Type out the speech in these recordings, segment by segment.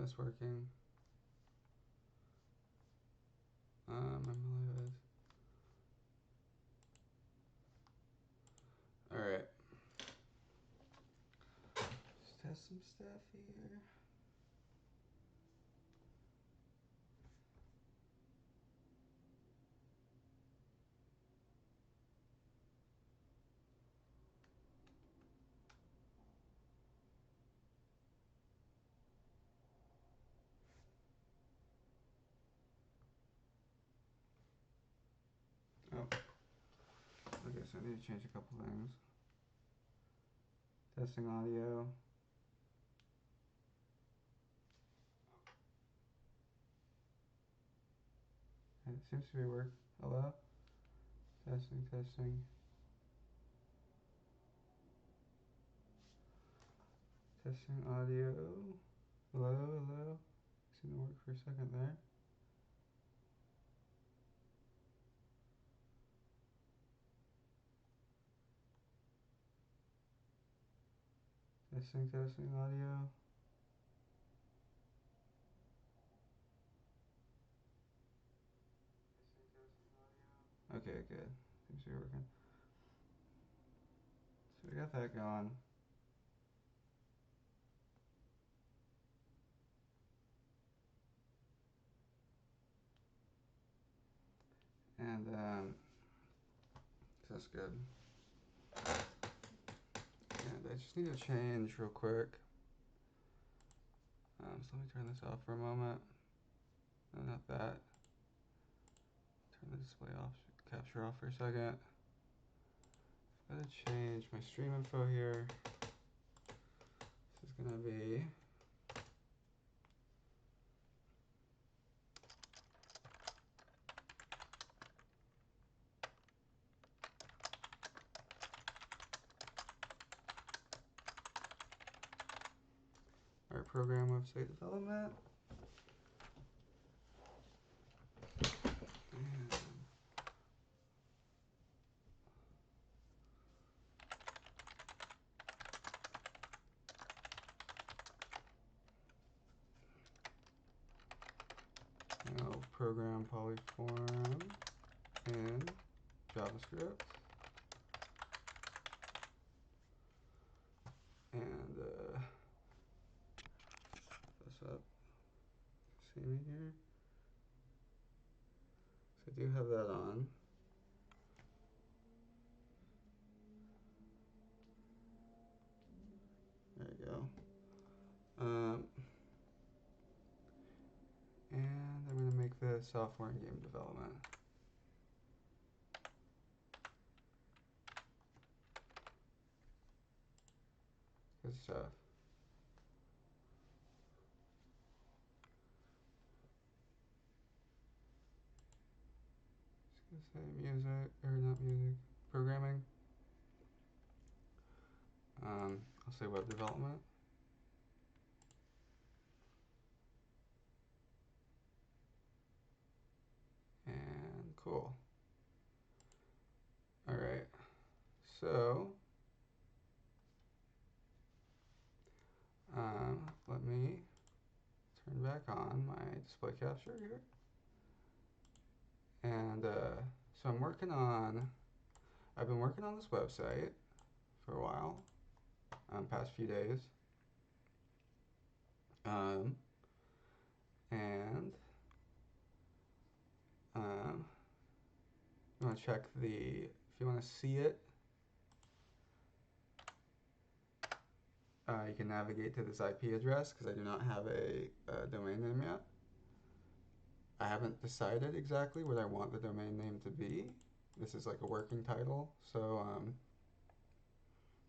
this working? Emulated. Alright. Just test some stuff here. Oh. Okay, so I need to change a couple things. Testing audio. It seems to be working. Hello? Testing, testing. Testing audio. Hello, hello. Seemed to work for a second there. Testing, testing audio. Okay, good. Seems to be working. So we got that going. And that's good. And I just need to change real quick. So let me turn this off for a moment. No, not that. Turn the display off, capture off for a second. I'm gonna change my stream info here. This is gonna be our program website development. I'll program Polyform in JavaScript. And this up. See me here? So I do have that on. There you go. And I'm going to make this software and game development. Good stuff. Just gonna say music, or not music, programming. I'll say web development. And cool. All right, so let me turn back on my display capture here. And so I've been working on this website for a while, past few days. And you want to check if you want to see it, you can navigate to this IP address because I do not have a domain name yet. I haven't decided exactly what I want the domain name to be. This is like a working title, so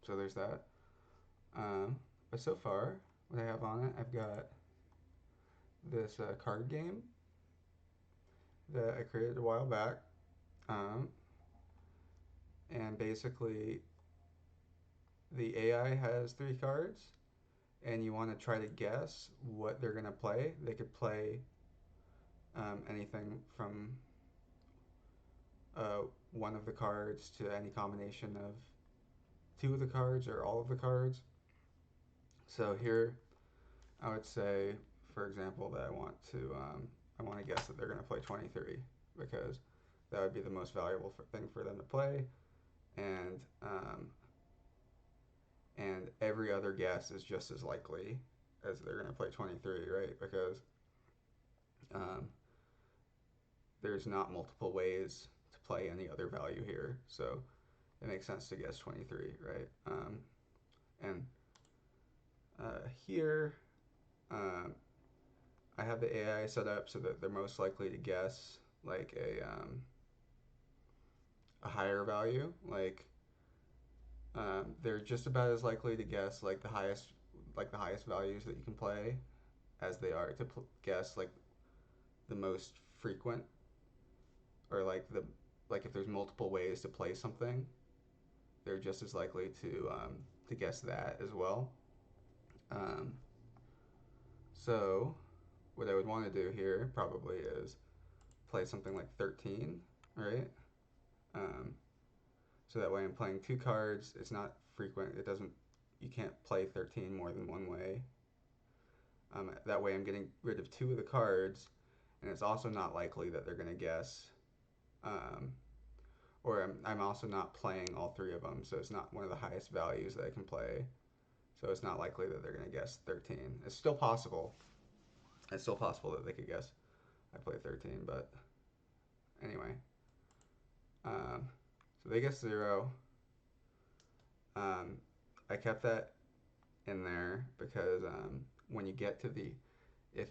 there's that. But so far, what I have on it, I've got this card game that I created a while back, and basically the AI has 3 cards, and you want to try to guess what they're gonna play. They could play anything from one of the cards to any combination of 2 of the cards or all of the cards. So here, I would say for example, that I want to guess that they're going to play 23 because that would be the most valuable thing for them to play, and and every other guess is just as likely as they're going to play 23, right? Because um, there's not multiple ways to play any other value here, so it makes sense to guess 23, right? And here, um, I have the AI set up so that they're most likely to guess like a higher value. They're just about as likely to guess like the highest values that you can play as they are to guess like the most frequent or like if there's multiple ways to play something, they're just as likely to guess that as well. Um, so what I would want to do here probably is play something like 13, right? Um, so that way I'm playing two cards. It's not frequent. It doesn't. You can't play 13 more than one way. That way I'm getting rid of two of the cards, and it's also not likely that they're going to guess. Um, or I'm also not playing all three of them, so it's not one of the highest values that I can play. So it's not likely that they're going to guess 13. It's still possible. It's still possible that they could guess I play 13, but anyway. Um, so they guess 0. Um, I kept that in there because when you get to if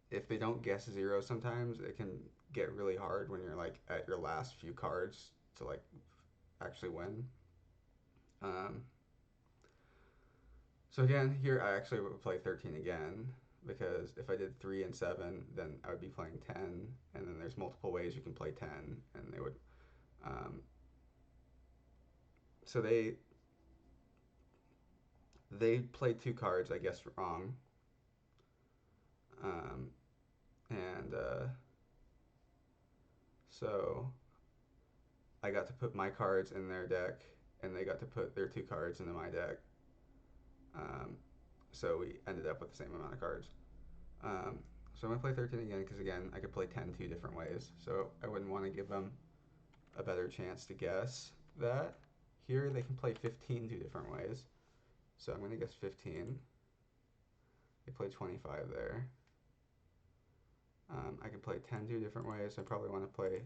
if they don't guess 0, sometimes it can get really hard when you're like at your last few cards to like actually win. Um, so again, here I actually would play 13 again because if I did 3 and 7, then I would be playing 10, and then there's multiple ways you can play 10, and they would. Um, so they played two cards, I guess, wrong, um, and so I got to put my cards in their deck, and they got to put their two cards into my deck. Um, so we ended up with the same amount of cards. So I'm gonna play 13 again because again I could play 10 two different ways. So I wouldn't want to give them a better chance to guess that. Here they can play 15 two different ways. So I'm gonna guess 15. They play 25 there. I can play 10 two different ways. So I probably want to play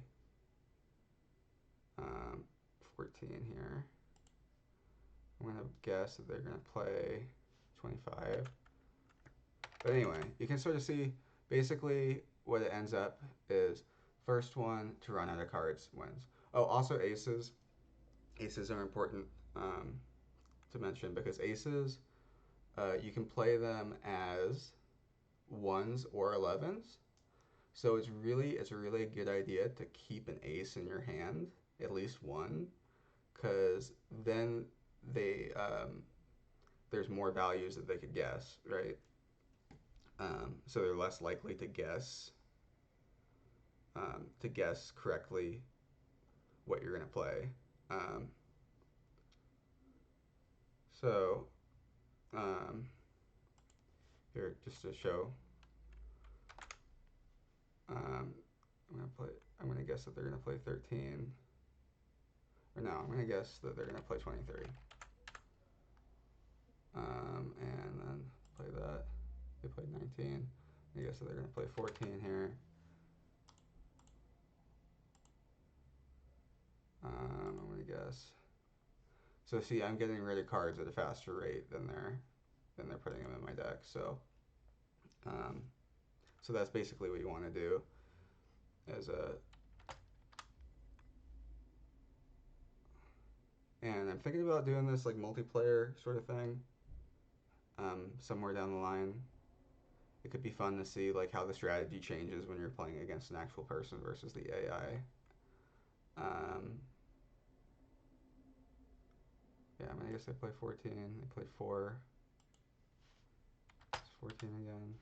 14 here. I'm gonna guess that they're gonna play 25. But anyway, you can sort of see basically what it ends up is first one to run out of cards wins. Oh, also aces. Aces are important to mention because aces, you can play them as ones or 11s. So it's a really good idea to keep an ace in your hand, at least one, because then they there's more values that they could guess, right? So they're less likely to guess correctly what you're gonna play. Um, so um, here, just to show, um, I'm gonna play. I'm gonna guess that they're gonna play 13. Or no, I'm gonna guess that they're gonna play 23. And then play that. They played 19. I guess that they're gonna play 14 here. I'm gonna guess. So see, I'm getting rid of cards at a faster rate than they're putting them in my deck. Um, so that's basically what you want to do. As a and I'm thinking about doing this like multiplayer sort of thing. Somewhere down the line, it could be fun to see like how the strategy changes when you're playing against an actual person versus the AI. Yeah, I mean, I guess they play 14. They play 4. It's 14 again.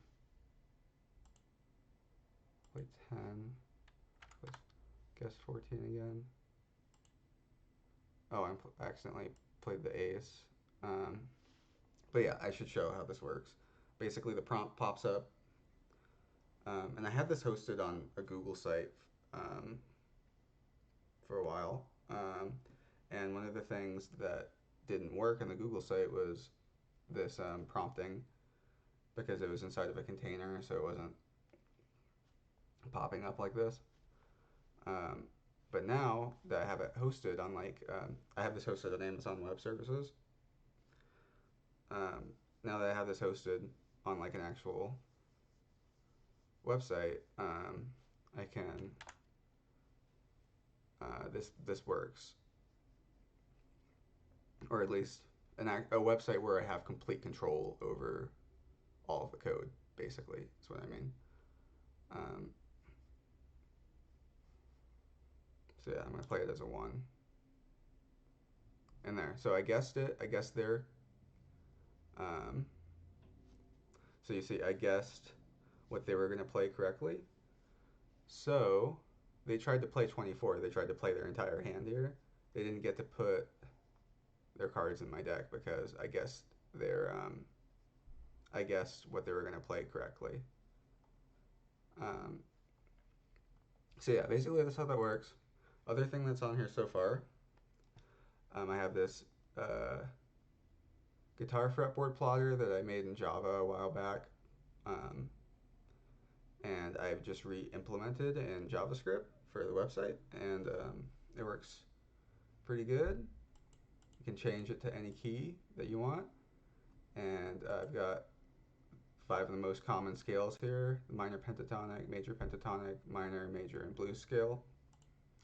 Play 10. Let's guess 14 again. Oh, I accidentally played the ace. But yeah, I should show how this works. Basically, the prompt pops up, And I had this hosted on a Google site um, for a while. And one of the things that didn't work on the Google site was this prompting because it was inside of a container, so it wasn't popping up like this. Um, but now that I have it hosted on I have this hosted on Amazon Web Services. Um, Now that I have this hosted on like an actual website, I can this works, or at least a website where I have complete control over all of the code. Basically, is what I mean. Um, so yeah, I'm gonna play it as a one in there. So I guessed it. I guessed there. Um, so you see, I guessed what they were gonna play correctly. So they tried to play 24. They tried to play their entire hand here. They didn't get to put their cards in my deck because I guessed what they were gonna play correctly. Um, so yeah, basically that's how that works. Other thing that's on here so far, I have this guitar fretboard plotter that I made in Java a while back, um, and I've just re-implemented in JavaScript for the website, and it works pretty good. You can change it to any key that you want, and I've got five of the most common scales here: minor pentatonic, major pentatonic, minor, major, and blues scale.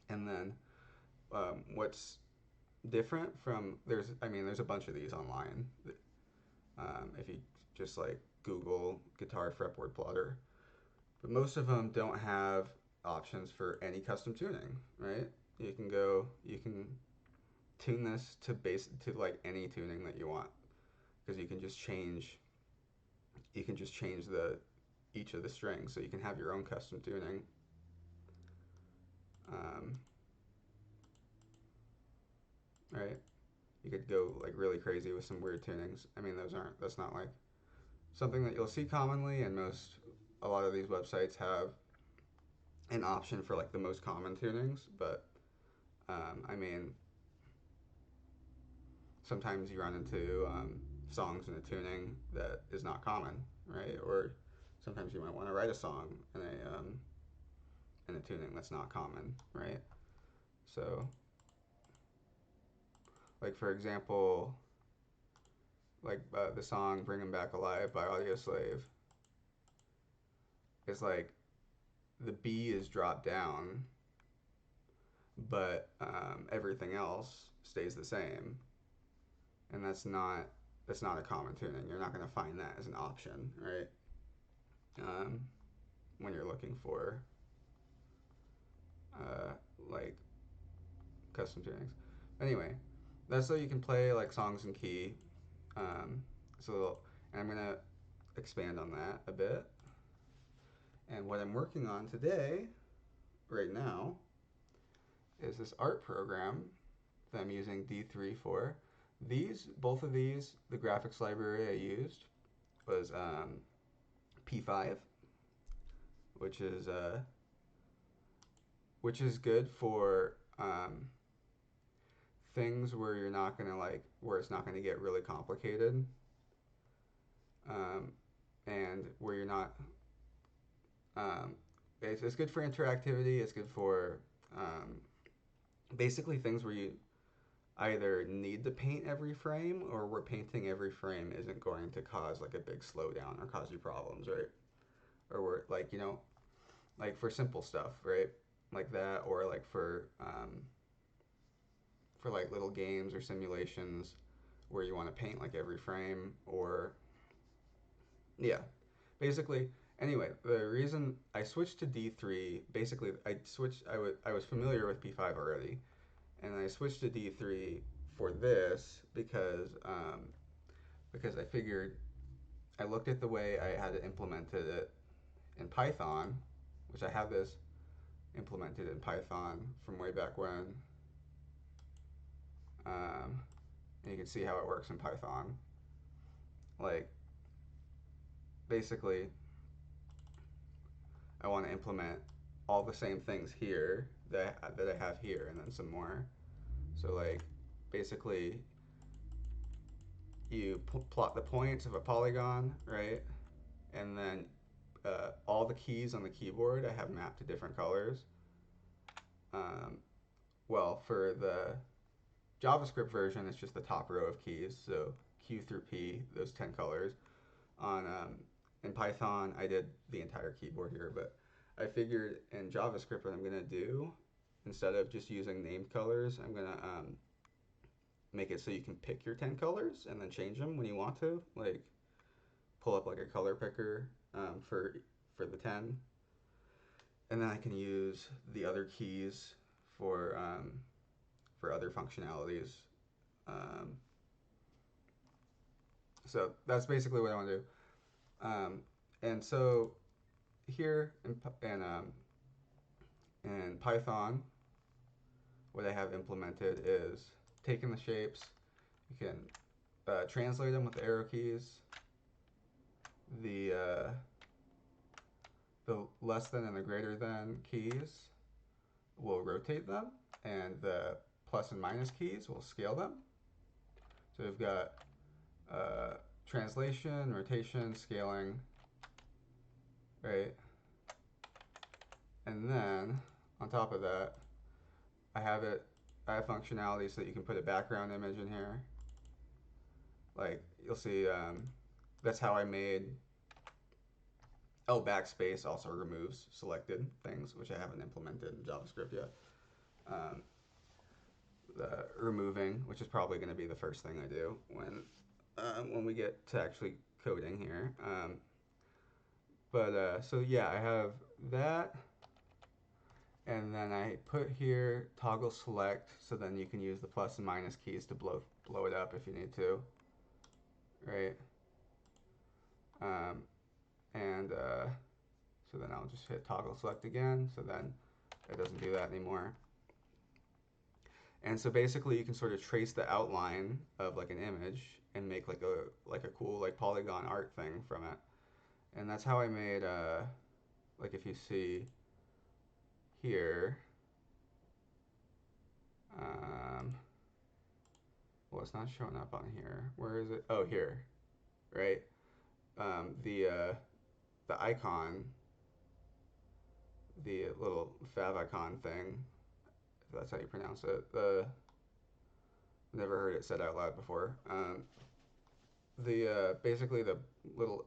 And then what's different from there's a bunch of these online. If you just like Google guitar fretboard plotter, but most of them don't have options for any custom tuning, right? You can tune this to like any tuning that you want because you can just change the each of the strings, so you can have your own custom tuning. Um, right? You could go like really crazy with some weird tunings. I mean, that's not like something that you'll see commonly, and a lot of these websites have an option for like the most common tunings, but I mean, sometimes you run into songs in a tuning that is not common, right? Or sometimes you might want to write a song in a tuning that's not common, right? So, like for example, the song "Bring 'Em Back Alive" by Audioslave is like the B is dropped down, but everything else stays the same, and that's not a common tuning. You're not going to find that as an option, right? Um, when you're looking for uh, like custom tunings. Anyway, that's so you can play like songs in key. Um, so and I'm gonna expand on that a bit. And what I'm working on today, right now, is this art program that I'm using D3 for. Both of these, the graphics library I used was P5, which is uh, which is good for things where you're not gonna where it's not gonna get really complicated, um, and where you're not. Um, it's good for interactivity. It's good for um, basically things where you either need to paint every frame or where painting every frame isn't going to cause like a big slowdown or cause you problems, right? Or where like for simple stuff, right? Like that, or like for like little games or simulations where you want to paint like every frame, or yeah, basically. Anyway, the reason I switched to D3, basically I was familiar with P5 already, and I switched to D3 for this because I figured I looked at the way I had implemented it in Python, which I have this implemented in Python from way back when, um, and you can see how it works in Python. Like basically, I want to implement all the same things here that I have here, and then some more. So like basically you plot the points of a polygon, right? And then all the keys on the keyboard I have mapped to different colors. Um, well, for the JavaScript version, it's just the top row of keys, so Q through P, those 10 colors. On In Python, I did the entire keyboard here, but I figured in JavaScript what I'm gonna do, instead of just using named colors, I'm gonna make it so you can pick your 10 colors and then change them when you want to. Like pull up like a color picker for the 10, and then I can use the other keys for other functionalities. Um, so that's basically what I want to do. And so here in Python, what I have implemented is taking the shapes, you can translate them with the arrow keys, the less than and the greater than keys will rotate them, and the plus and minus keys will scale them. So we've got translation, rotation, scaling, right? And then on top of that, I have functionality so that you can put a background image in here. Like you'll see, that's how I made. Oh, backspace also removes selected things, which I haven't implemented in JavaScript yet. The removing, which is probably going to be the first thing I do when we get to actually coding here. So yeah, I have that, and then I put here toggle select, so then you can use the plus and minus keys to blow it up if you need to, right? And so then I'll just hit toggle select again, so then it doesn't do that anymore. And so basically you can sort of trace the outline of like an image and make like a cool like polygon art thing from it. And that's how I made like if you see here, well, it's not showing up on here. Where is it? Oh, here, right? The icon, the little favicon thing, if that's how you pronounce it. Never heard it said out loud before. Basically the little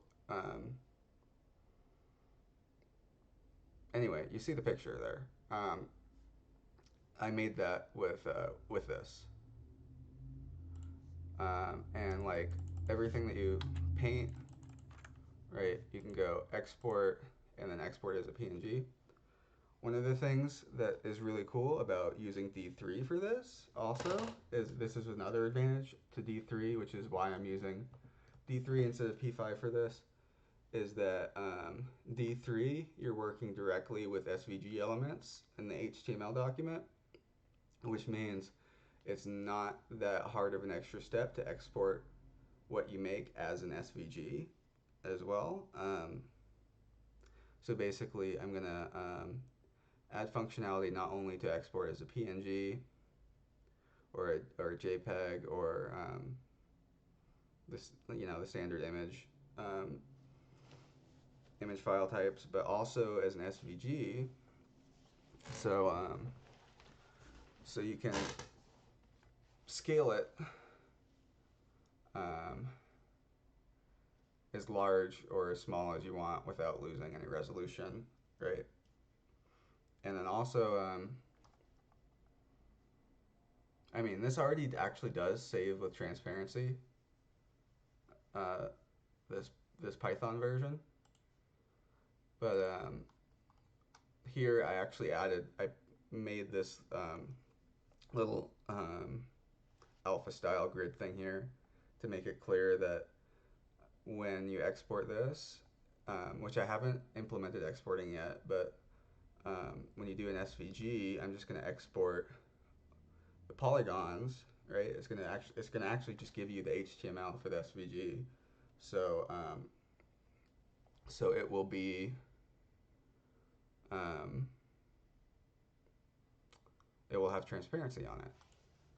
anyway, you see the picture there. I made that with this, and like everything that you paint, right? You can go export and then export as a PNG. One of the things that is really cool about using D3 for this also is this is another advantage to D3, which is why I'm using D3 instead of P5 for this, is that D3, you're working directly with SVG elements in the HTML document, which means it's not that hard of an extra step to export what you make as an SVG as well. So basically, I'm going to add functionality not only to export as a PNG or a JPEG or this, the standard image file types, but also as an SVG. So you can scale it as large or as small as you want without losing any resolution, right? And then also, I mean, this already actually does save with transparency. Uh, this Python version, but here I made this little alpha style grid thing here to make it clear that when you export this, which I haven't implemented exporting yet, but when you do an SVG, I'm just going to export the polygons, right? It's going to actually just give you the HTML for the SVG. So so it will be um, it will have transparency on it,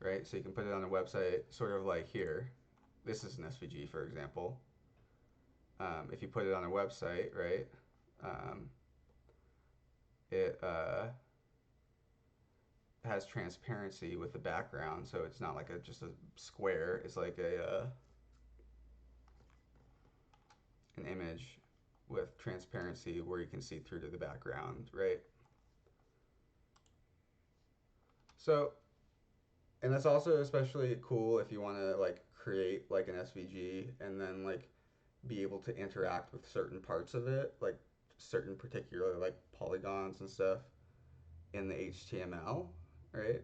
right? So you can put it on a website, sort of like here. This is an SVG, for example. If you put it on a website, right, um, it has transparency with the background, so it's not like just a square. It's like an image with transparency where you can see through to the background, right? So, and that's also especially cool if you want to like create like an SVG and then like be able to interact with certain parts of it, like certain particular like polygons and stuff in the HTML, right?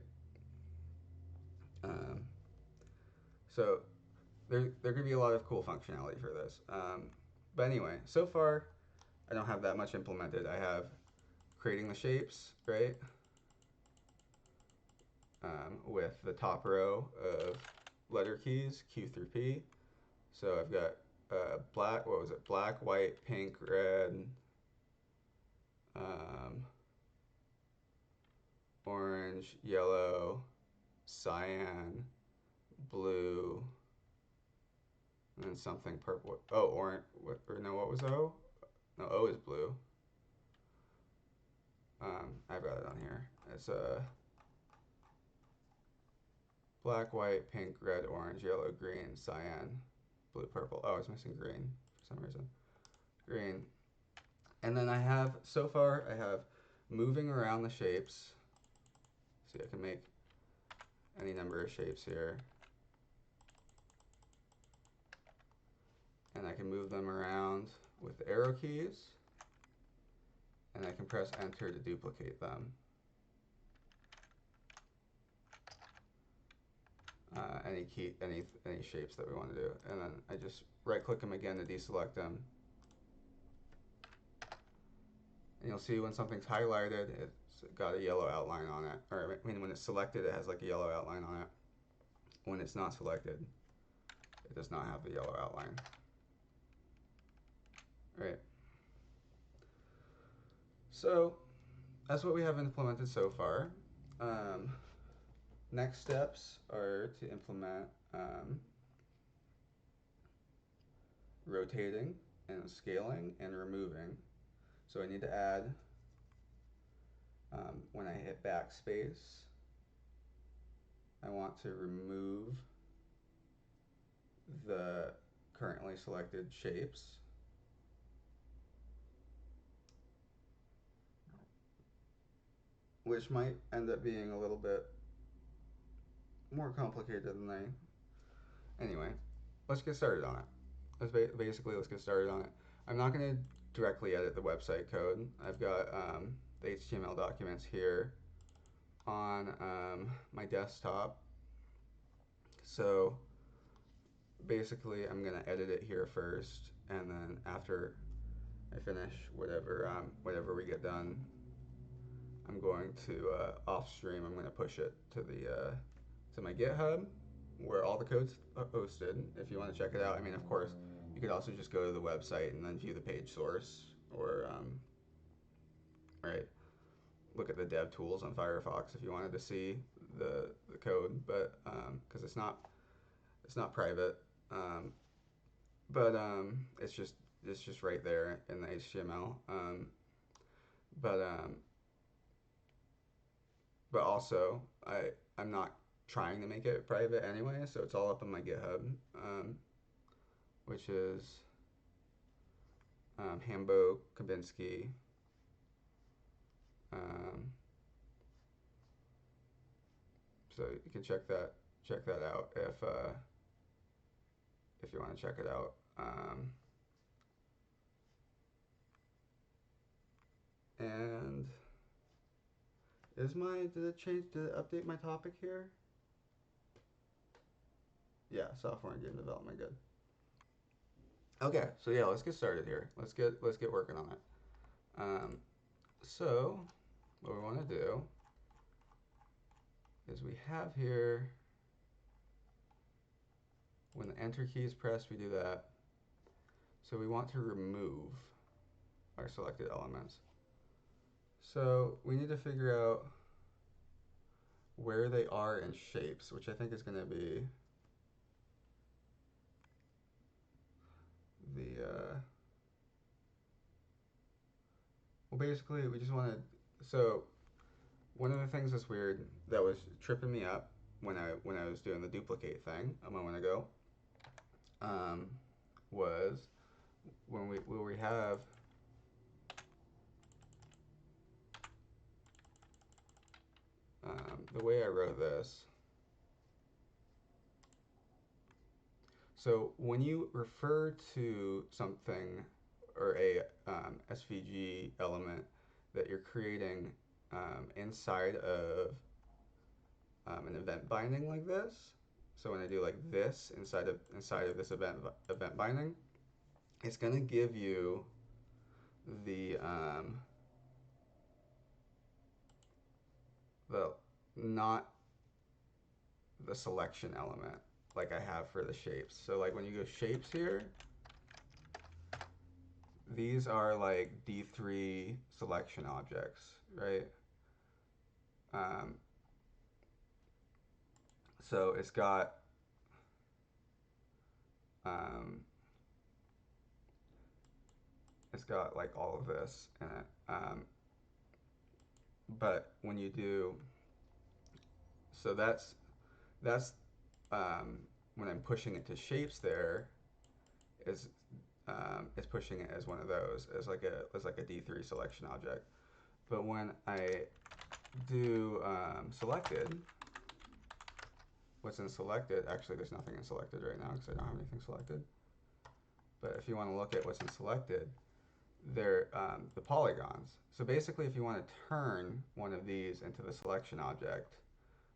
Um, so there could be a lot of cool functionality for this. But anyway, so far I don't have that much implemented. I have creating the shapes, right? With the top row of letter keys, Q through P. So I've got black, what was it? Black, white, pink, red, um, orange, yellow, cyan, blue, and then something purple. Oh, orange. What, or no, what was O? No, O is blue. I've got it on here. It's black, white, pink, red, orange, yellow, green, cyan, blue, purple. Oh, it's missing green for some reason. Green. And then I have, so far, I have moving around the shapes. See, I can make any number of shapes here. And I can move them around with the arrow keys. And I can press enter to duplicate them. Any shapes that we want to do. And then I just right click them again to deselect them. And you'll see when something's highlighted, it's got a yellow outline on it. Or I mean, when it's selected, it has like a yellow outline on it. When it's not selected, it does not have the yellow outline. Right. So that's what we have implemented so far. Next steps are to implement rotating and scaling and removing. So I need to add, when I hit backspace, I want to remove the currently selected shapes. Which might end up being a little bit more complicated than Anyway, let's get started on it. Let's get started on it. I'm not going to directly edit the website code. I've got the HTML documents here on my desktop. So basically, I'm going to edit it here first, and then after I finish whatever we get done, I'm going to off stream. I'm going to push it to the to my GitHub, where all the code's hosted. If you want to check it out, I mean, of course, you could also just go to the website and then view the page source, or right, look at the dev tools on Firefox if you wanted to see the code, but because it's not private, um, but it's just right there in the HTML. But but also I'm not trying to make it private anyway, so it's all up on my GitHub, which is Hambo Kabinski. Um, so you can check that out if you want to check it out. And did it update my topic here? Yeah, software and game development, good. Okay, so yeah, let's get started here. Let's get working on it. So what we want to do is we have here, when the enter key is pressed, we do that. So we want to remove our selected elements. So we need to figure out where they are in shapes, which I think is going to be the, well, basically we just want to, so one of the things that's weird that was tripping me up when I was doing the duplicate thing a moment ago, um, was where we have the way I wrote this. So when you refer to something or a SVG element that you're creating inside of an event binding like this, so when I do like this inside of this event binding, it's going to give you the the not the selection element like I have for the shapes. So like when you go shapes here, these are like D3 selection objects, right? Um, so um, it's got like all of this in it. But when you do, so that's when I'm pushing it to shapes there is it's pushing it as one of those as like a D3 selection object. But when I do selected, what's in selected, actually there's nothing in selected right now because I don't have anything selected. But if you want to look at what's in selected, they're the polygons. So basically if you want to turn one of these into the selection object,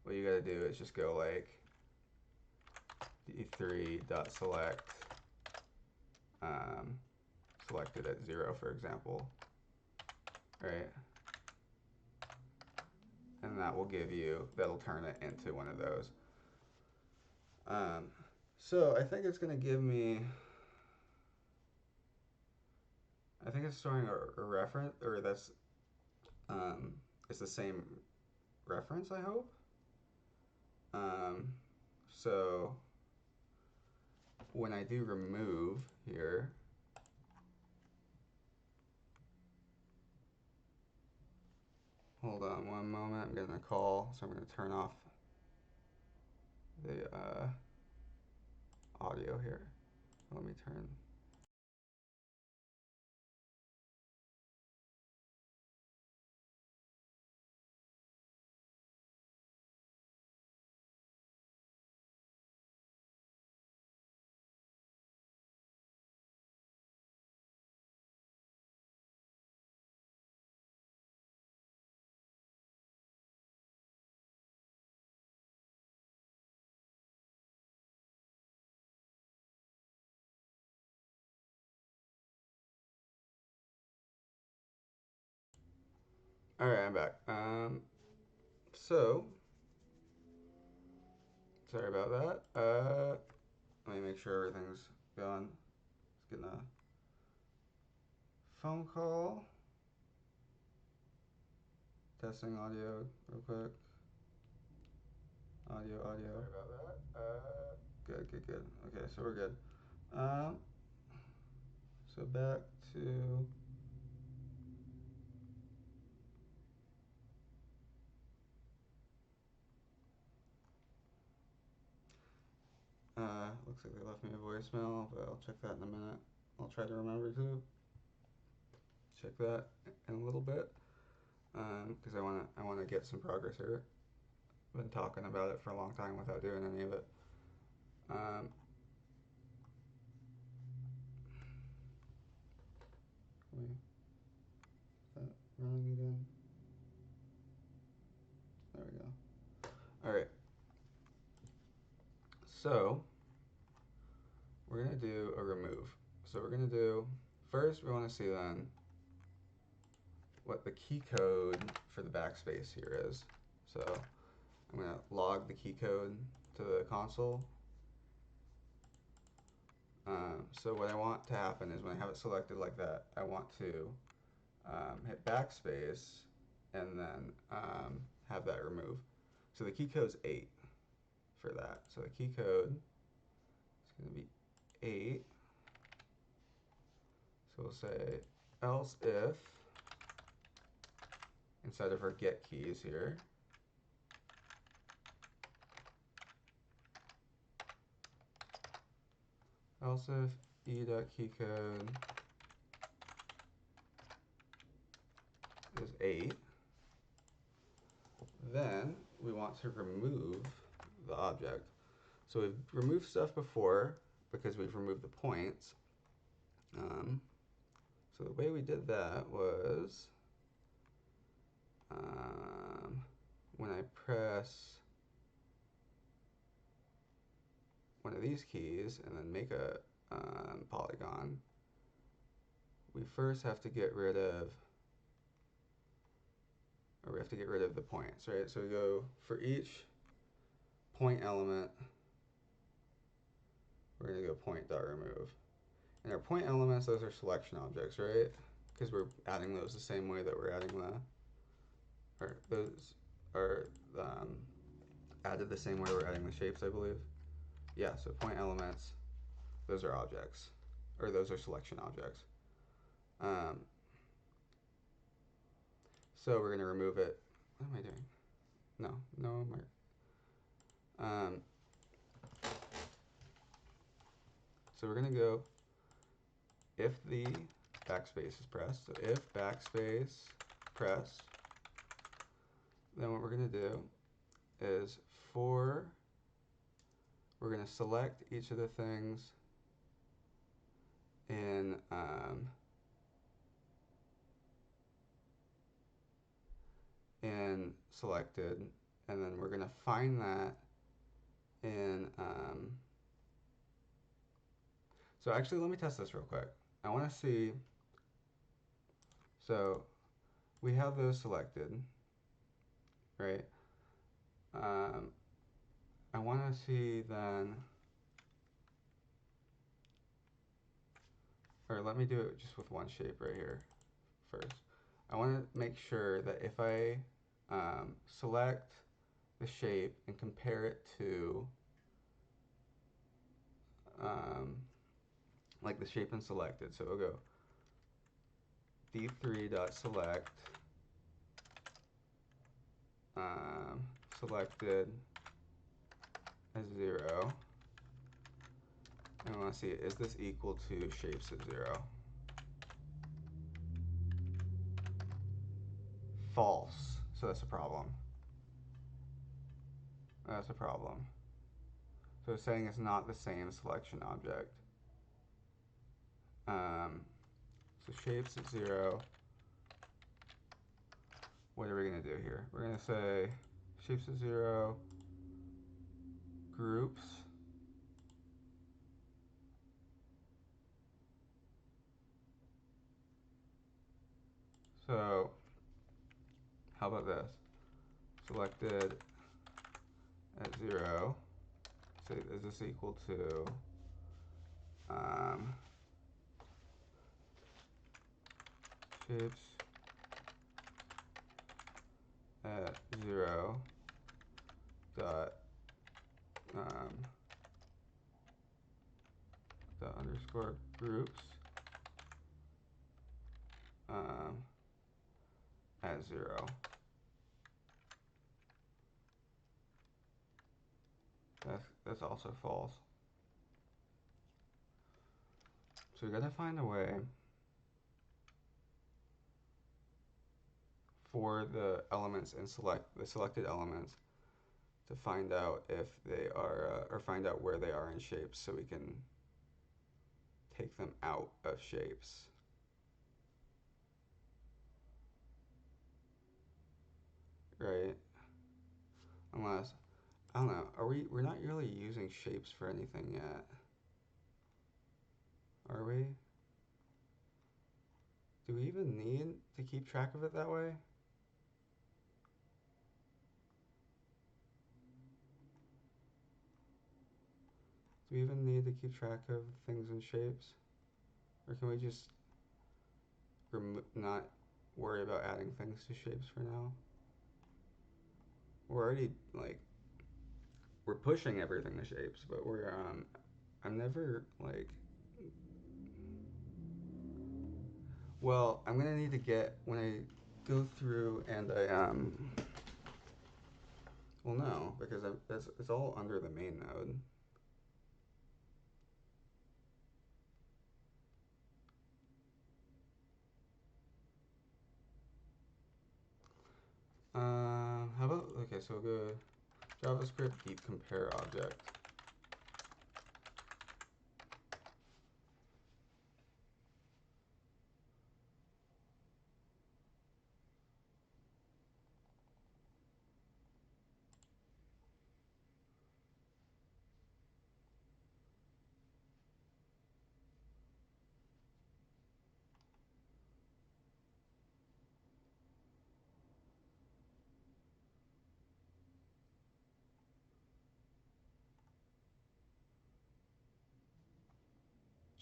what you got to do is just go like d3.select selected at 0, for example, right? And that will give you, that'll turn it into one of those. So I think it's going to give me, I think it's storing a reference, or that's, it's the same reference, I hope. Um, so when I do remove here, hold on one moment, I'm getting a call, so I'm going to turn off the audio here. Let me turn. All right, I'm back. So sorry about that. Let me make sure everything's going. Just getting a phone call. Testing audio real quick. Audio. Sorry about that. Good. Okay, so we're good. Um, so back to. Looks like they left me a voicemail, but I'll check that in a minute. I'll try to remember to check that in a little bit, because I wanna get some progress here. Been talking about it for a long time without doing any of it. Um, is that running again? There we go. All right. So we're gonna do a remove. So we're gonna do first. We want to see then what the key code for the backspace here is. So I'm gonna log the key code to the console. So what I want to happen is when I have it selected like that, I want to hit backspace and then have that remove. So the key code is 8 for that. So the key code is going to be 8. So we'll say else if, inside of our get keys here, else if e.keycode is 8, then we want to remove the object. So we've removed stuff before because we've removed the points. So the way we did that was when I press one of these keys and then make a polygon, we first have to get rid of, or we have to get rid of the points, right? So we go for each point element, we're going to go point.remove. And our point elements, those are selection objects, right? Because we're adding those the same way that we're adding or those are added the same way we're adding the shapes, I believe. Yeah, so point elements, those are objects, or those are selection objects. So we're going to remove it. What am I doing? No, so we're going to go if the backspace is pressed. So if backspace pressed, then what we're going to do is we're going to select each of the things in selected, and then we're going to find that in so actually let me test this real quick. I want to see, so we have those selected, right? I want to see then, or let me do it just with one shape right here first. I want to make sure that if I select the shape and compare it to like the shape and selected, so we'll go d3.select selected as 0, and I want to see, is this equal to shapes at 0? False, so that's a problem. That's a problem. So it's saying it's not the same selection object. So shapes at 0. What are we going to do here? We're going to say shapes at 0, groups, so how about this? Selected at 0, say, is this equal to shapes at 0 dot dot underscore groups at 0. That's also false. So we gotta find a way for the elements and the selected elements to find out if they are, or find out where they are in shapes so we can take them out of shapes. Right? Unless, I don't know, we're not really using shapes for anything yet. Are we? Do we even need to keep track of it that way? Do we even need to keep track of things in shapes? Or can we just not worry about adding things to shapes for now. We're already like we're pushing everything to shapes, but I'm never like well, I'm gonna need to get when I go through and I well no, because it's all under the main node. How about okay, so we'll go JavaScript deep compare object.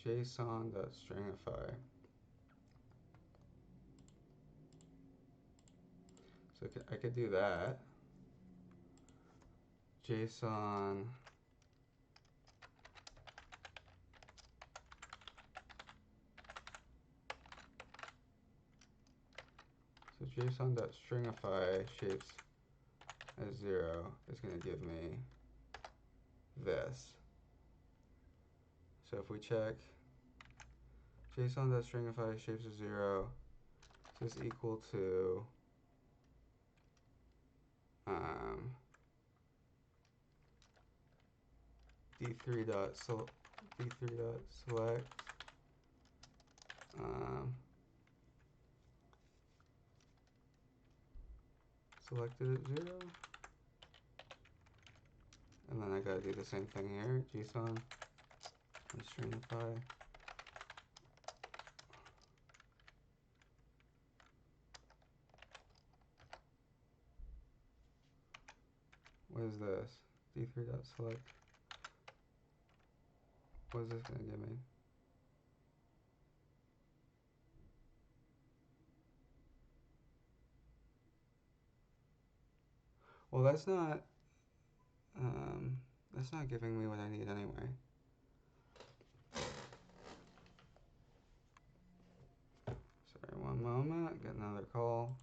JSON.stringify. So I could do that. JSON. So JSON.stringify shapes as 0 is going to give me this. So if we check JSON.stringify shapes as 0, is this equal to d3.select selected at 0, and then I gotta do the same thing here. JSON and stringify. What is this? D3.select. What is this gonna give me? Well, that's not giving me what I need anyway. Sorry, one moment. Get another call.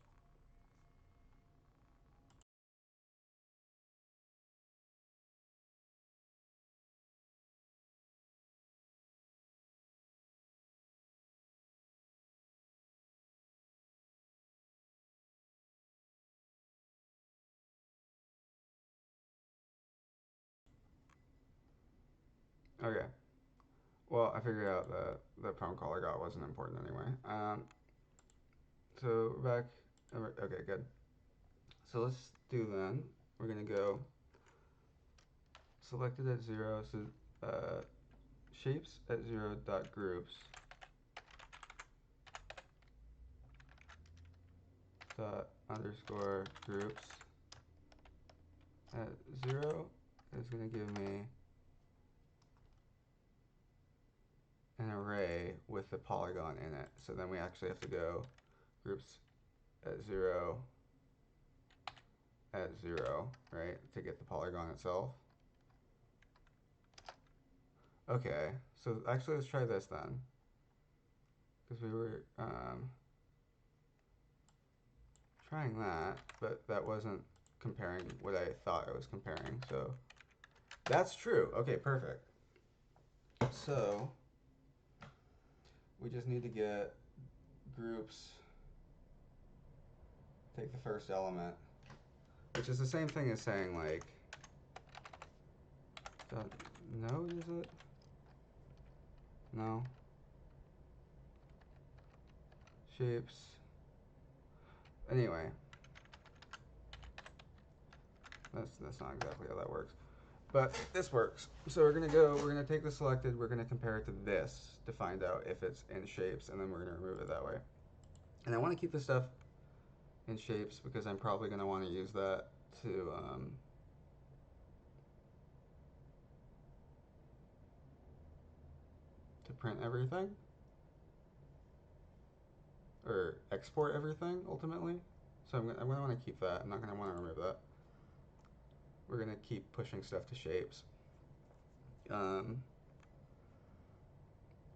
Okay. Well, I figured out that the phone call I got wasn't important anyway. So we're back. Okay, good. So let's do then. We're gonna go selected at 0. So shapes at 0 dot groups dot underscore groups at 0 is gonna give me an array with the polygon in it. So then we actually have to go groups at 0 at 0, right, to get the polygon itself. Okay, so actually let's try this then. Because we were trying that, but that wasn't comparing what I thought I was comparing. So that's true. Okay, perfect. So we just need to get groups, take the first element, which is the same thing as saying like, node, is it? No. Shapes. Anyway, that's not exactly how that works. But this works. So we're gonna take the selected, we're gonna compare it to this to find out if it's in shapes, and then we're gonna remove it that way. And I wanna keep this stuff in shapes because I'm probably gonna wanna use that to print everything. or export everything ultimately. So I'm gonna want to keep that. I'm not gonna want to remove that. We're gonna keep pushing stuff to shapes.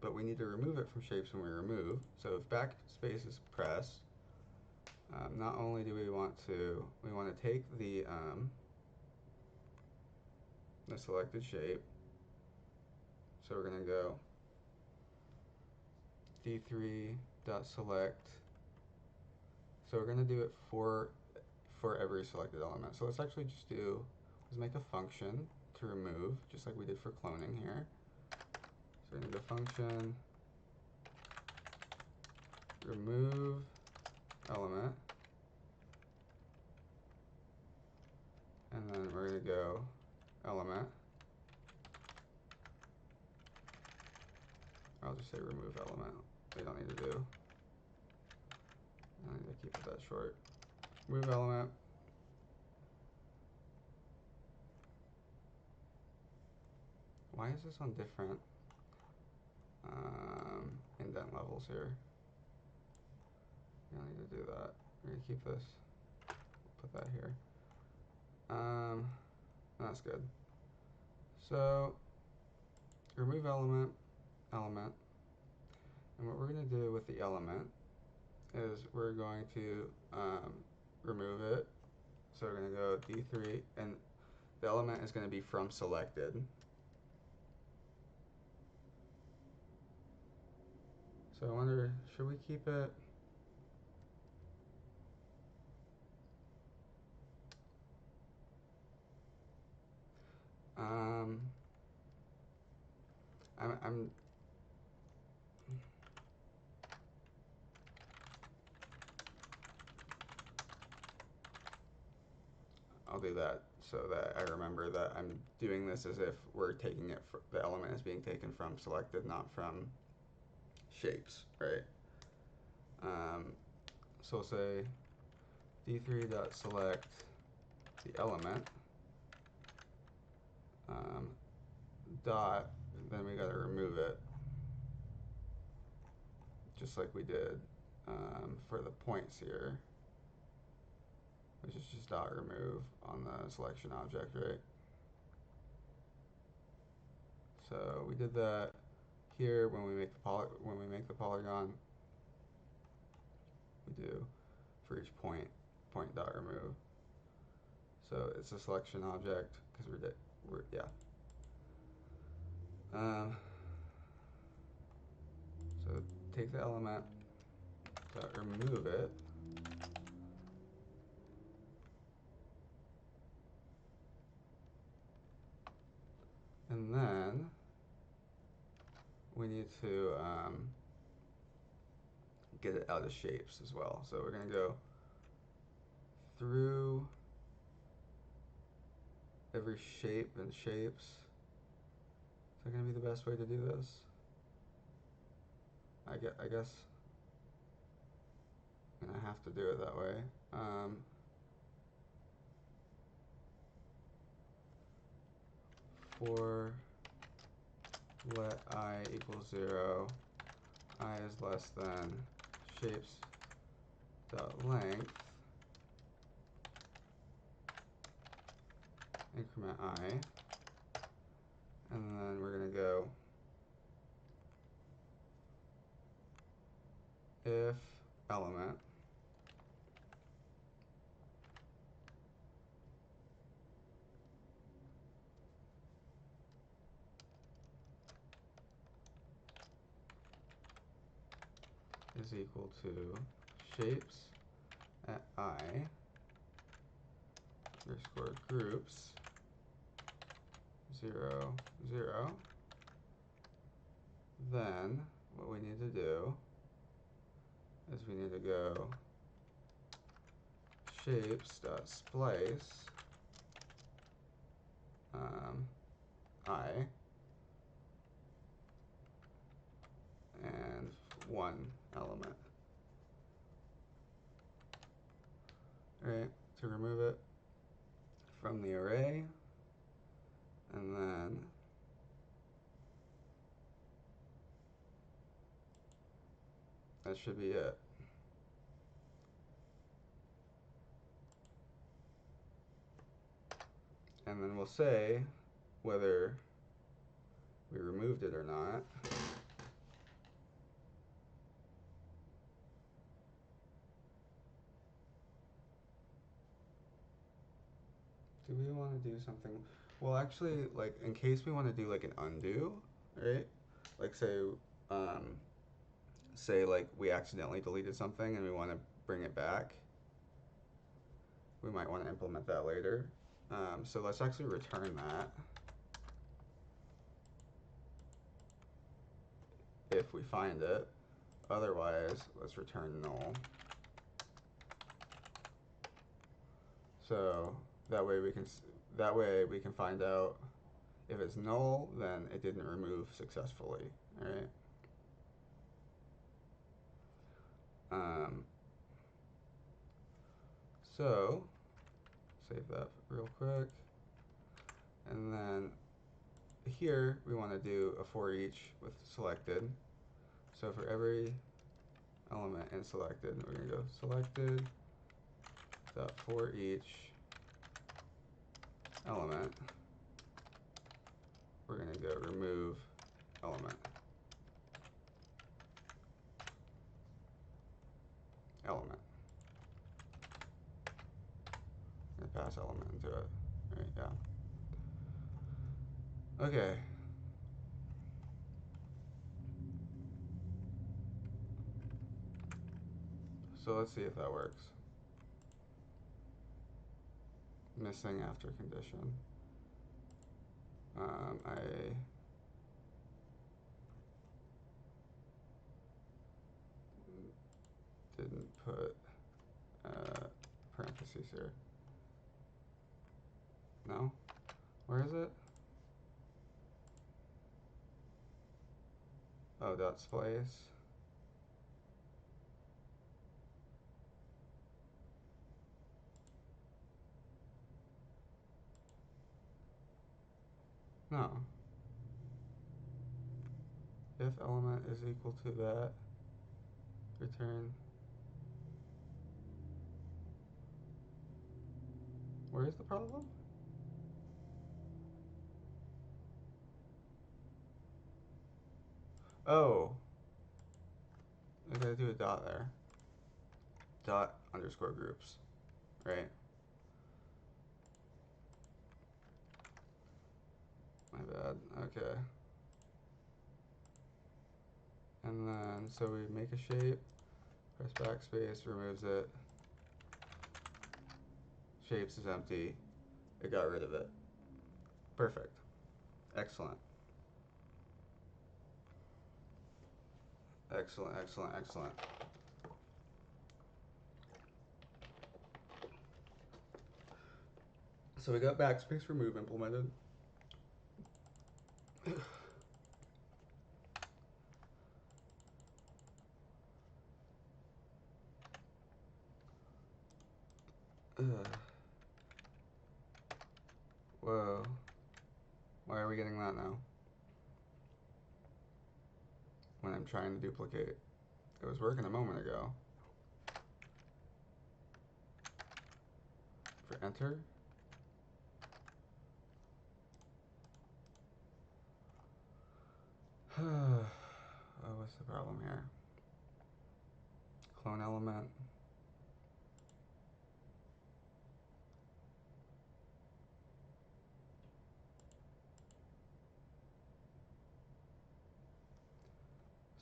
But we need to remove it from shapes when we remove. So if backspace is pressed, not only do we want to take the selected shape. So we're gonna go d3.select. So we're gonna do it for every selected element. So let's actually just make a function to remove, just like we did for cloning here. So we're gonna go function remove element, and then we're gonna go element. I'll just say remove element. We don't need to do. I need to keep it that short. Remove element. Why is this on different indent levels here? We don't need to do that. We're gonna keep this. Put that here. That's good. So remove element, and what we're gonna do with the element is we're going to remove it. So we're gonna go D3, and the element is gonna be from selected. So I wonder, should we keep it? I'll do that so that I remember that I'm doing this as if we're taking it, the element is being taken from selected, not from shapes, right? So we'll say d3.select the element, dot, then we gotta remove it, just like we did for the points here, which is just dot remove on the selection object, right? So we did that here when we make the polygon. We do for each point dot remove. So it's a selection object because we're yeah. So take the element, dot remove it, and then we need to get it out of shapes as well. So we're gonna go through every shape and shapes. Is that gonna be the best way to do this? I guess I'm gonna have to do it that way. For let I equals 0, I is less than shapes dot length increment I, and then we're gonna go if element is equal to shapes at I underscore groups 0, 0, then what we need to do is we need to go shapes dot splice I and one element. Alright, to remove it from the array, and then that should be it. say whether we removed it or not. Do we want to do something? Well, actually, like in case we want to do like an undo, right? Like um, say like we accidentally deleted something and we want to bring it back. We might want to implement that later. So let's actually return that if we find it. Otherwise, let's return null. So that way we can find out if it's null, then it didn't remove successfully. All right. Um, so save that real quick, and then here we want to do a for each with selected. So for every element in selected, we're gonna go selected dot for each element. We're gonna go remove element. Element. And pass element into it. Right, yeah. Okay. So let's see if that works. Missing after condition. I didn't put parentheses here. No? Where is it? Oh, dot splice. No. If element is equal to that, return. Where is the problem? Oh, I gotta do a dot there. Dot underscore groups, right? My bad. Okay. And then, so we make a shape, press backspace, removes it. Shapes is empty. It got rid of it. Perfect. Excellent. Excellent, excellent, excellent. So we got backspace remove implemented. Whoa. Why are we getting that now? When I'm trying to duplicate. It was working a moment ago. For enter. Oh, what's the problem here? Clone element.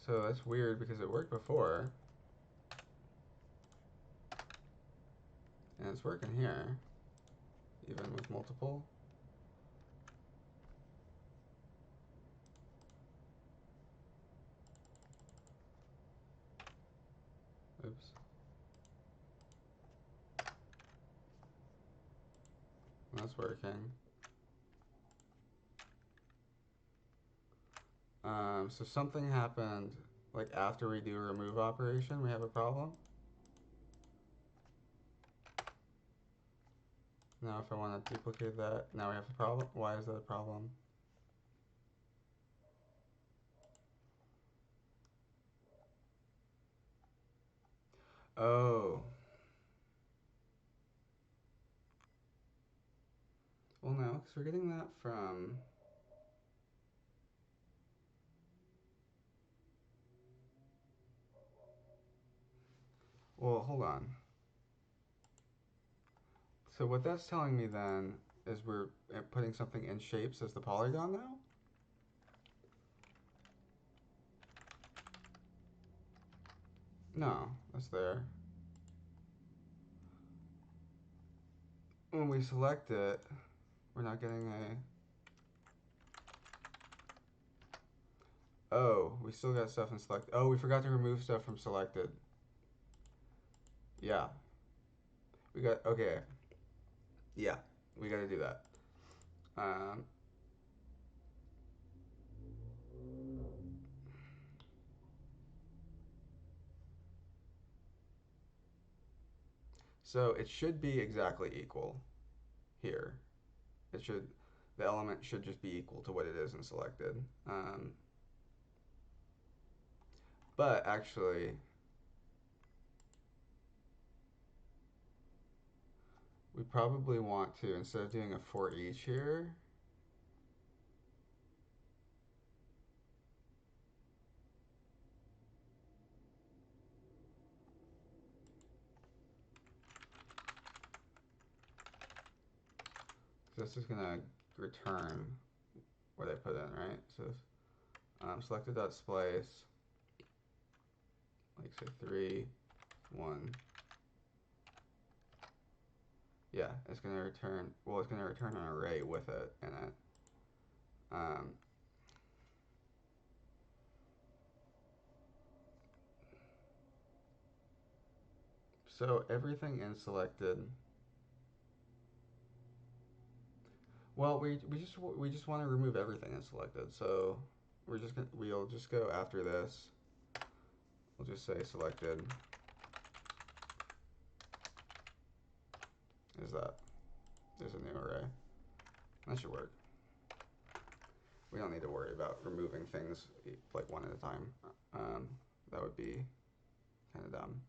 So that's weird because it worked before. And it's working here. Even with multiple. Oops. That's working. So something happened, like after we do a remove operation, we have a problem. Now if I want to duplicate that, now we have a problem. Why is that a problem? Oh. Well, no, because we're getting that from... Well, hold on. So what that's telling me then is we're putting something in shapes as the polygon now? No, that's there. When we select it, we're not getting a... Oh, we still got stuff in select. Oh, we forgot to remove stuff from selected. Yeah. We got, okay. Yeah, we got to do that. Um, so it should be exactly equal here. It should, the element should just be equal to what it is in selected. But actually, we probably want to, instead of doing a for each here, this is going to return what I put in, right? So selected.splice, like say 3, 1. Yeah, it's going to return, well, it's going to return an array with it in it. Um, so everything in selected, well, we just want to remove everything in selected. So we'll just go after this. We'll just say selected is that. There's a new array. That should work. We don't need to worry about removing things like one at a time. That would be kind of dumb.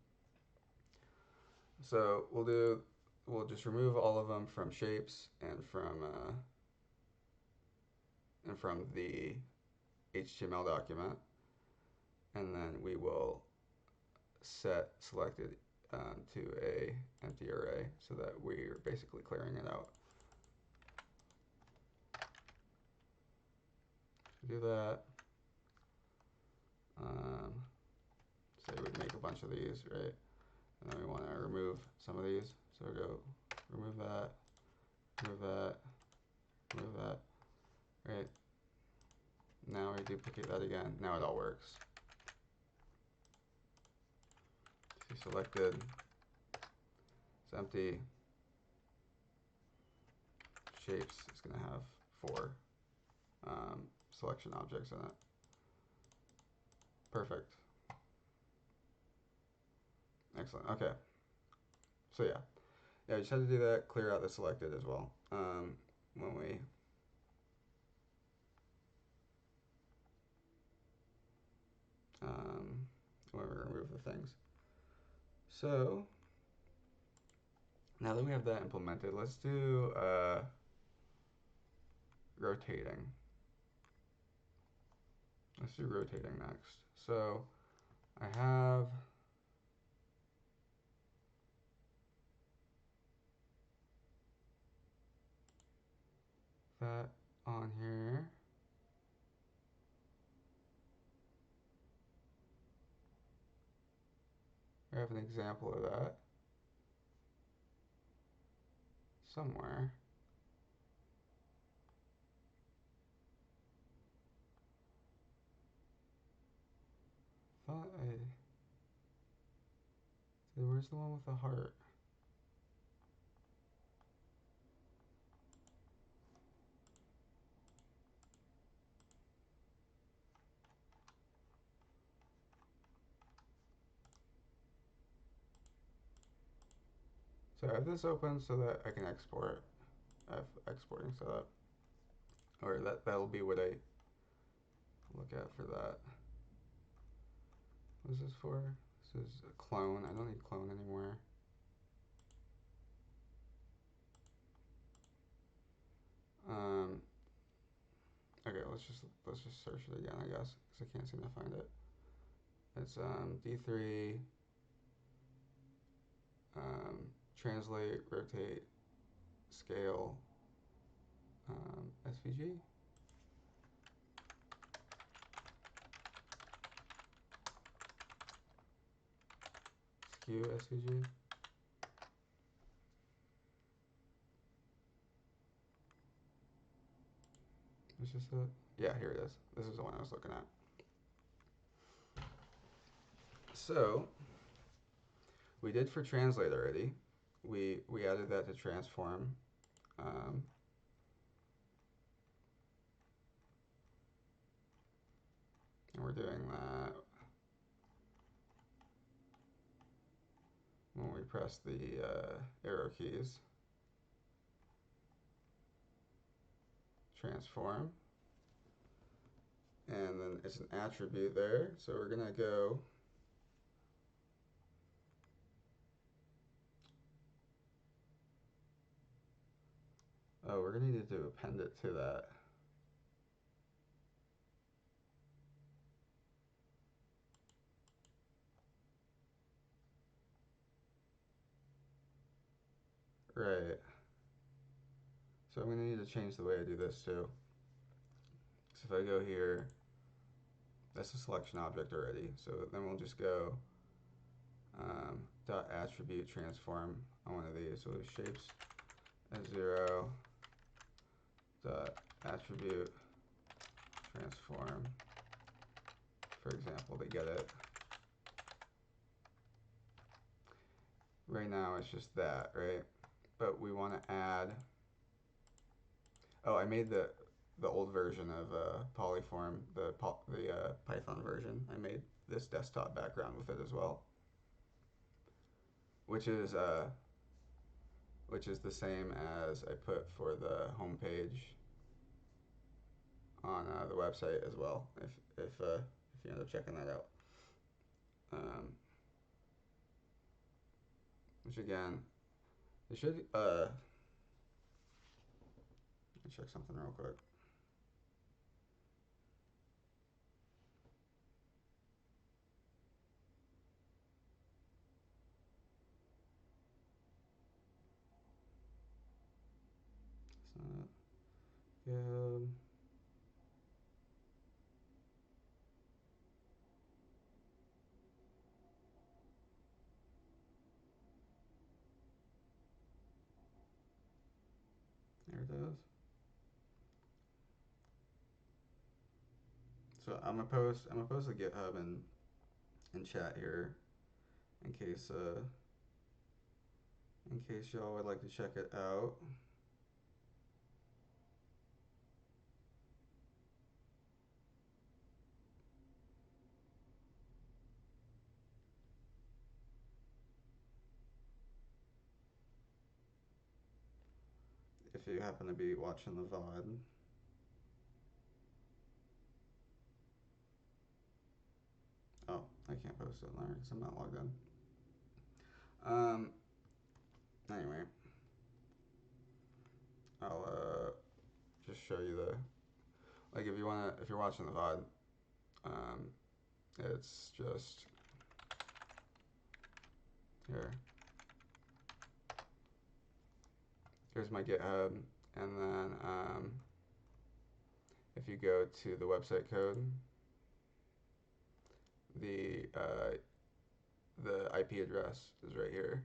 So we'll just remove all of them from shapes and from the HTML document, and then we will set selected to a empty array so that we're basically clearing it out. Do that. Say we make a bunch of these, right? And then we want to remove some of these. So go remove that, remove that, remove that. Right. Now we duplicate that again. Now it all works. See, selected. It's empty. Shapes is going to have 4 selection objects in it. Perfect. Excellent. Okay. So yeah, you just have to do that. Clear out the selected as well when we remove the things. So now that we have that implemented, let's do rotating. Let's do rotating next. So I have that on here. I have an example of that somewhere. Thought I... Where's the one with the heart? So I have this open so that I can export. I have exporting set up. Or that'll be what I look at for that. What is this for? This is a clone. I don't need clone anymore. Um, okay, let's just search it again, I guess, because I can't seem to find it. It's D3, translate, rotate, scale, SVG. Skew SVG. Is this it? Yeah, here it is. This is the one I was looking at. So we did for translate already. We added that to transform. Um, and we're doing that when we press the arrow keys. Transform. And then it's an attribute there. So we're going to go we're going to need to append it to that. Right. So I'm going to need to change the way I do this too. So if I go here, that's a selection object already. So then we'll just go dot attribute transform on one of these. So shapes as 0 dot attribute transform, for example, to get it. Right now it's just that, right? But we want to add. Oh, I made the old version of Polyform, the Python version. I made this desktop background with it as well, which is the same as I put for the home page on the website as well. If you end up checking that out, which again, it should. Let me check something real quick. It's not good. There it is. So I'm gonna post the GitHub in chat here in case y'all would like to check it out. If you happen to be watching the VOD. Oh, I can't post it there because I'm not logged in. Anyway, I'll just show you the, like, if you're watching the VOD, it's just here. Here's my GitHub, and then if you go to the website code, the IP address is right here.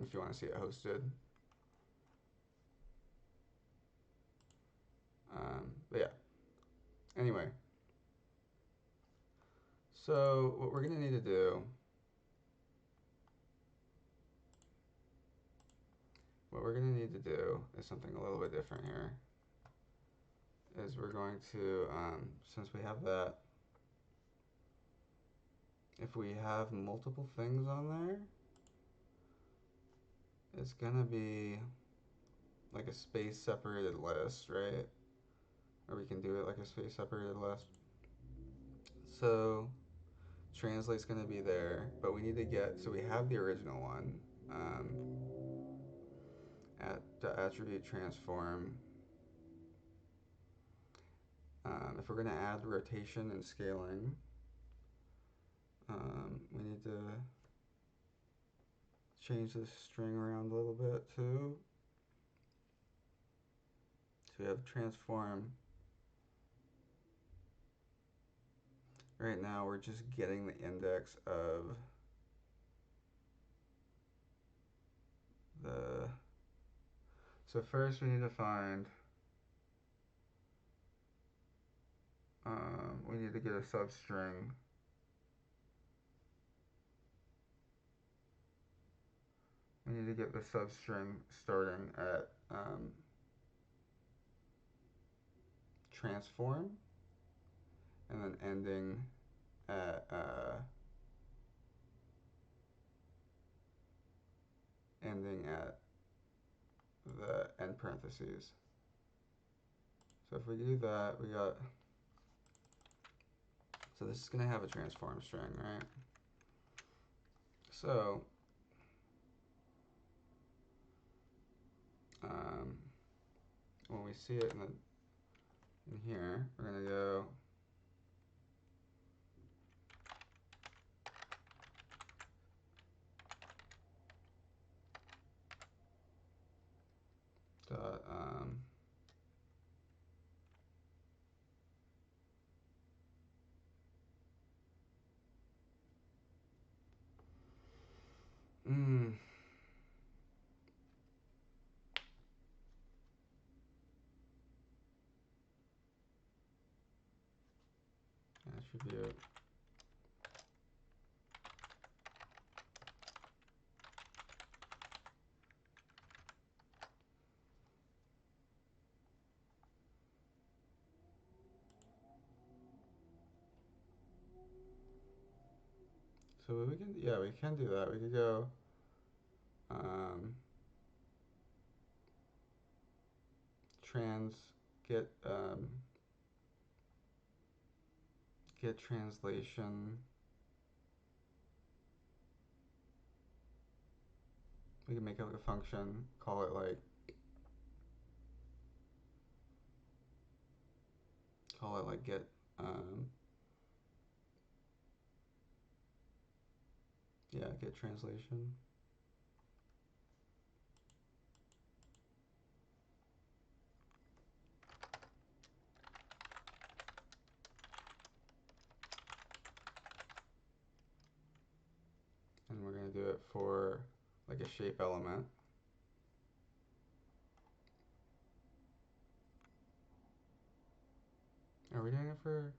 If you want to see it hosted. But yeah. Anyway, so what we're gonna need to do, is something a little bit different here. Is we're going to, since we have that, if we have multiple things on there, it's gonna be like a space separated list, right? Or we can do it like a space separated list. So translate's gonna be there, but we need to get, so we have the original one. at the attribute transform. If we're going to add rotation and scaling, we need to change this string around a little bit too. So we have transform. Right now we're just getting the index of the, so first we need to find, we need to get a substring. We need to get the substring starting at transform and then ending at the end parentheses. So if we do that, we got, so this is going to have a transform string, right? So when we see it in here, we're going to go dot attribute so we can, yeah, we can do that. We could go get get translation. We can make it like a function, call it like get yeah, get translation. And we're going to do it for like a shape element. Are we doing it for,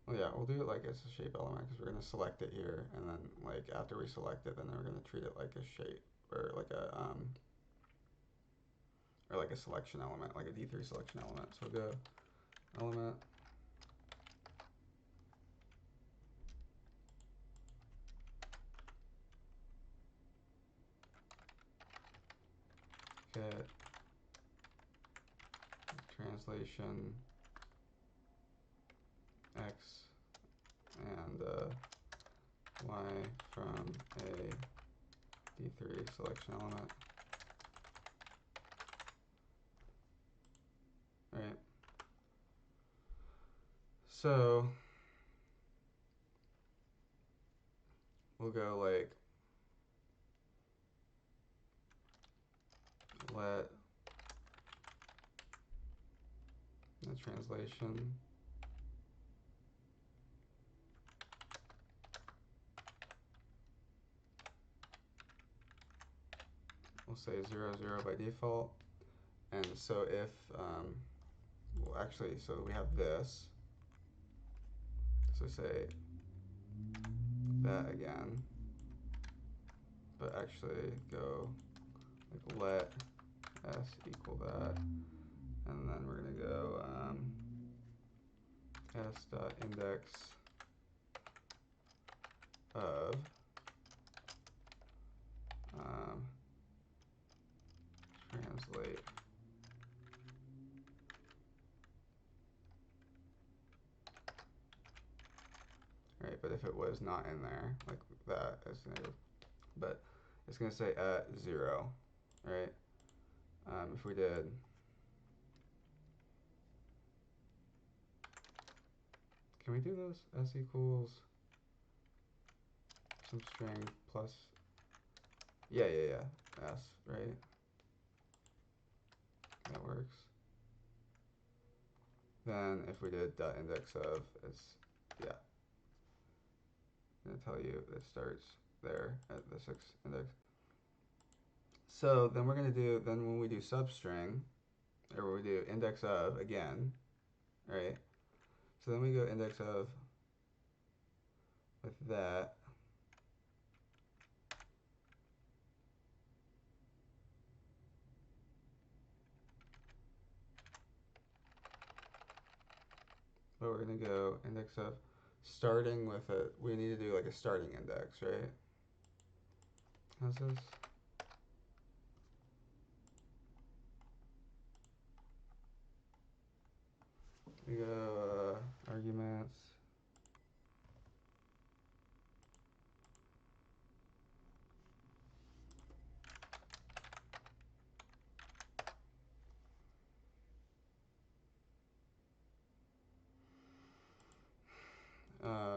well, yeah, we'll do it like as a shape element because we're going to select it here, and then like after we select it, then we're going to treat it like a shape or like a selection element, like a D3 selection element. So we'll go element get translation x and y from a D3 selection element. All right. So we'll go like let the translation we'll say 0, 0 by default. And so if, well actually, so we have this. So say that again, but actually go like let s equal that. And then we're gonna go s dot index of translate. Right, but if it was not in there, like that, it's negative. But it's going to say at 0. right? If we did can we do those s equals some string plus yeah s, right? That works. Then if we did dot index of, it's yeah, gonna tell you it starts there at the 6th index. So then we're gonna do, then when we do substring, or when we do index of again, right? So then we go index of with that. But we're gonna go index of starting with a, we need to do like a starting index, right? How's this? We go arguments.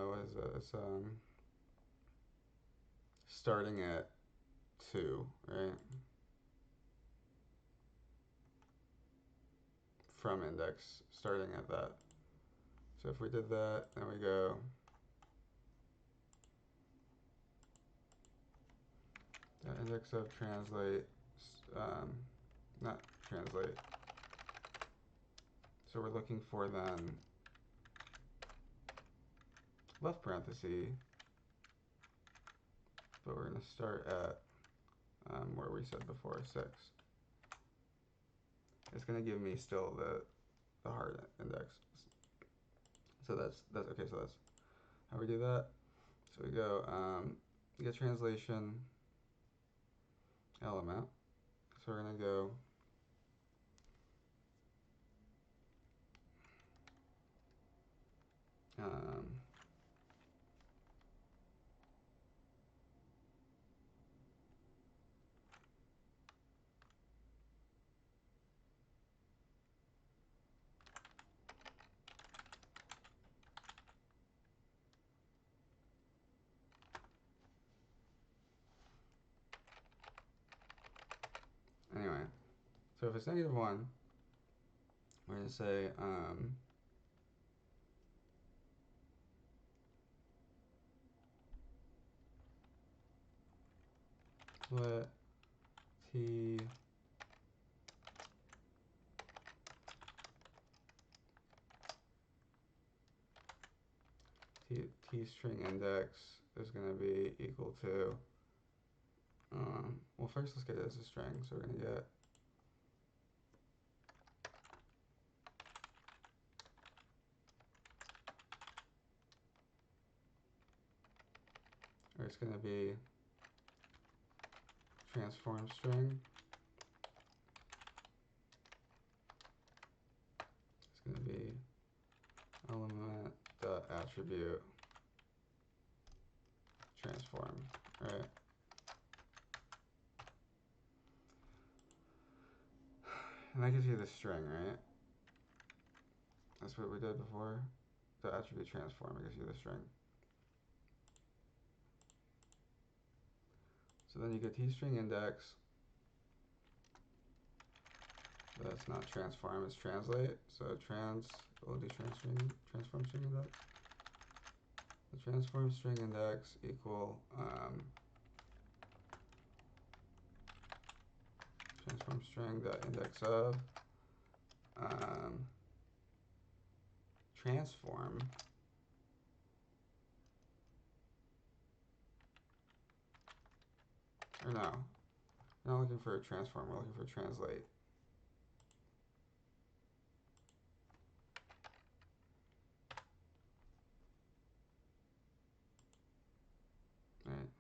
What is this? Starting at 2, right? From index, starting at that. So if we did that, then we go index of translate, not translate. So we're looking for then left parenthesis, but we're going to start at where we said before, 6. It's going to give me still the hard index. So that's okay. So that's how we do that. So we go get translation element. So we're going to go anyway. So if it's -1, we're going to say let t string index is going to be equal to well, first let's get it as a string. So we're going to get or it's going to be transform string. It's going to be element dot attribute transform, right? And that gives you the string, right? That's what we did before. The attribute transform, it gives you the string. So then you get t-string index. That's not transform, it's translate. So we'll do transform string index. The transform string index equal transform string dot index of transform or no, we're not looking for a transform, we're looking for translate. Right.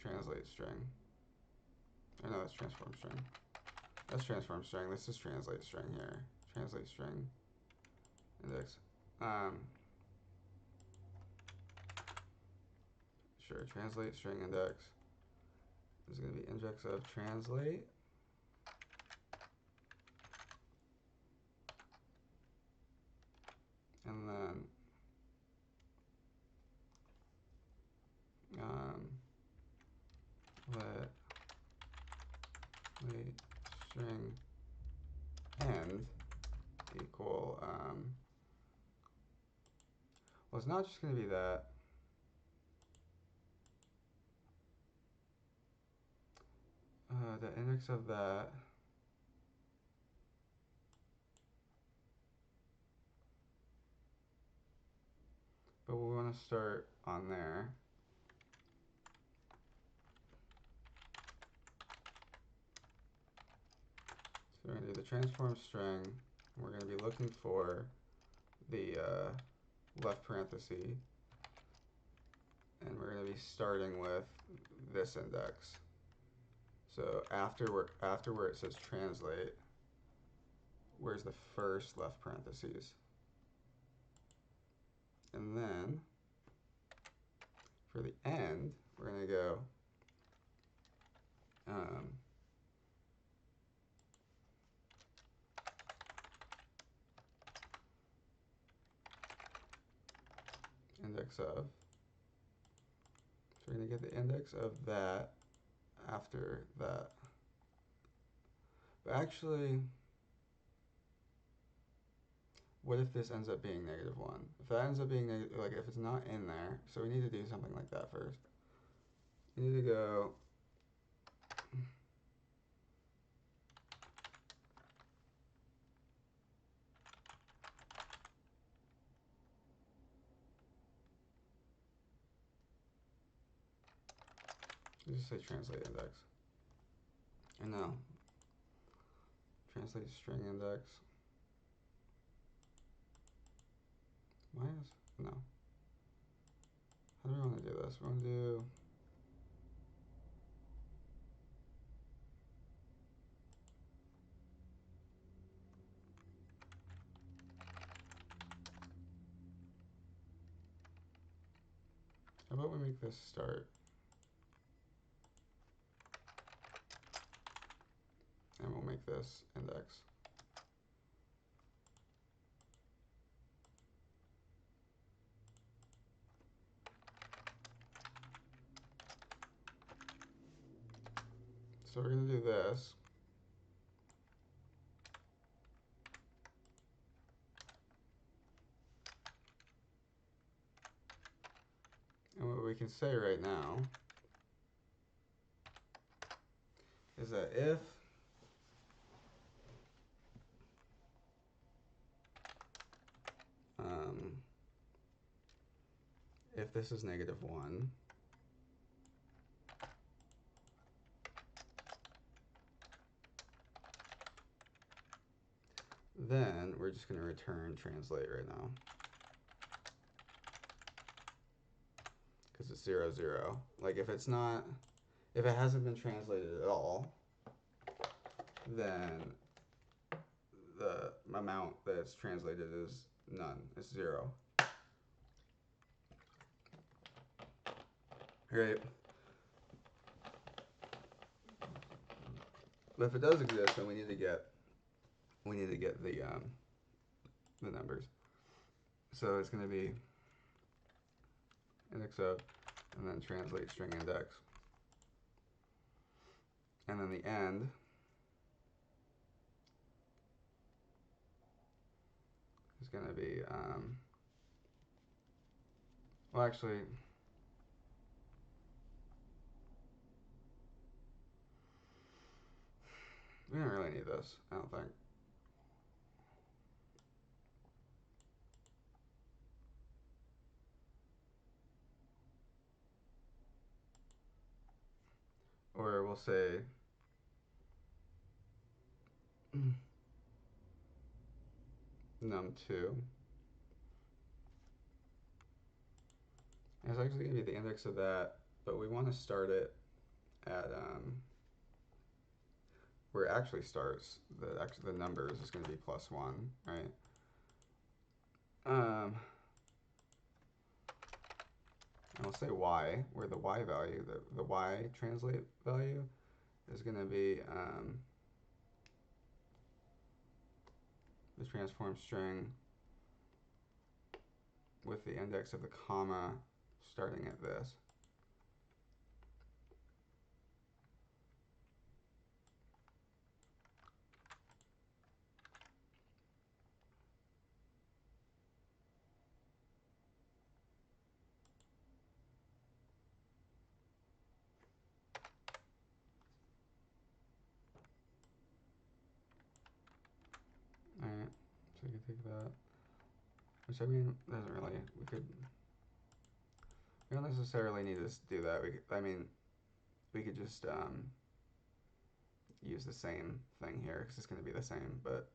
Translate string. Or no, that's transform string. That's transform string. This is translate string here. Translate string index. sure. Translate string index is going to be index of translate. And then let wait string end equal, well, it's not just going to be that. The index of that but we want to start on there. So we're going to do the transform string. We're going to be looking for the left parenthesis, and we're going to be starting with this index. So after where it says translate, where's the first left parentheses? And then for the end, we're going to go index of. So we're going to get the index of that after that. But actually, what if this ends up being -1? If that ends up being negative, like if it's not in there, so we need to do something like that first. We need to go just say translate index. And no, translate string index minus, no. How do we want to do this? We want to do how about we make this start? And we'll make this index. So we're going to do this. And what we can say right now is that if this is -1, then we're just going to return translate right now. Because it's 0, 0. Like if it's not, if it hasn't been translated at all, then the amount that's translated is none. It's 0. Right? But if it does exist, then we need to get the numbers. So it's going to be index of, and then translate string index. And then the end is going to be, well, actually, we don't really need this, I don't think. Or we'll say num2. And it's actually going to be the index of that, but we want to start it at where it actually starts. The numbers is going to be +1, right? and we'll say y, where the y value, the y translate value is going to be the transform string with the index of the comma starting at this. Alright, so you can take that. Which I mean, doesn't really, we don't necessarily need to do that. I mean, we could just use the same thing here because it's going to be the same, but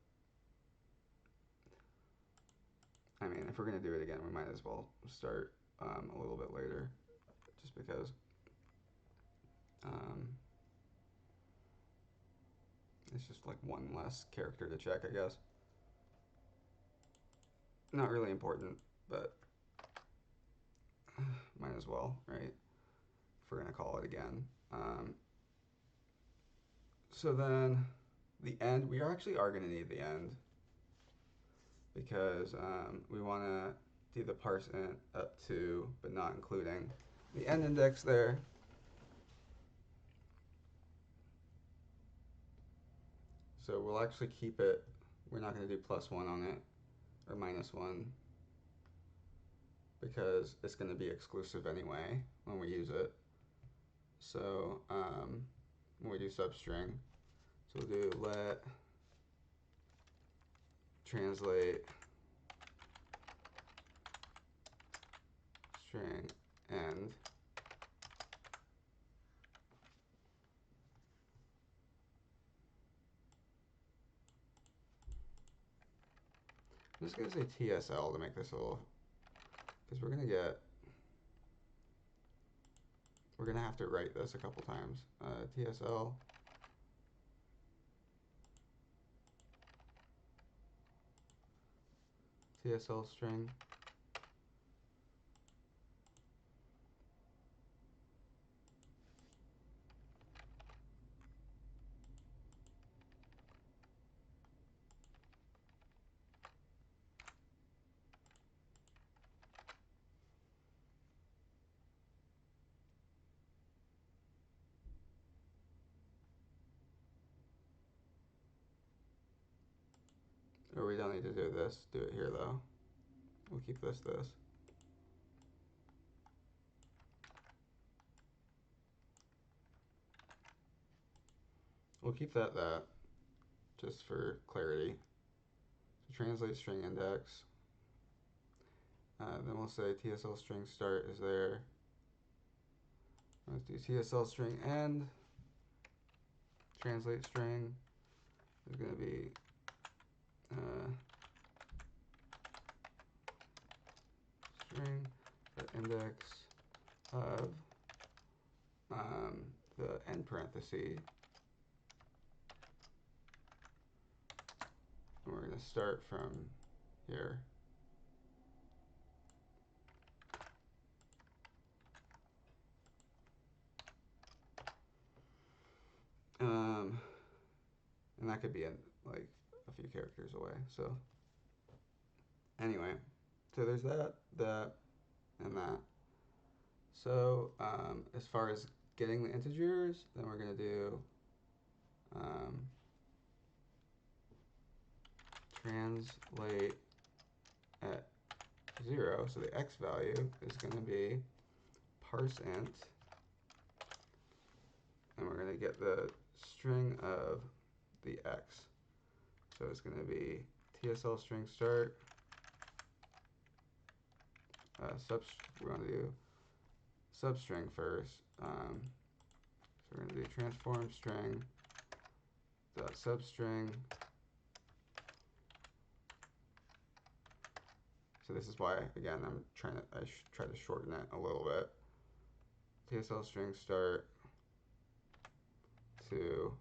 I mean, if we're going to do it again, we might as well start a little bit later just because it's just like one less character to check, I guess. Not really important, but might as well, right? If we're going to call it again. So then the end, we actually are going to need the end because we want to do the parse int up to, but not including the end index there. So we'll actually keep it, we're not going to do +1 on it, or -1, because it's going to be exclusive anyway when we use it. So when we do substring, so we'll do let translate string end. I'm just going to say TSL to make this a little, because we're going to have to write this a couple times. TSL string. Or we don't need to do this. Do it here though. We'll keep this. We'll keep that, just for clarity. So translate string index. Then we'll say TSL string start is there. Let's do TSL string end. Translate string is going to be string the index of the end parenthesis. And we're going to start from here. And that could be in like a few characters away. So anyway, so there's that, and that. So as far as getting the integers, then we're going to do translate at 0. So the x value is going to be parse int, and we're going to get the string of the x. So it's going to be TSL string start. We're going to do substring first. So we're going to do transform string dot substring. So this is why, again, I try to shorten it a little bit. TSL string start to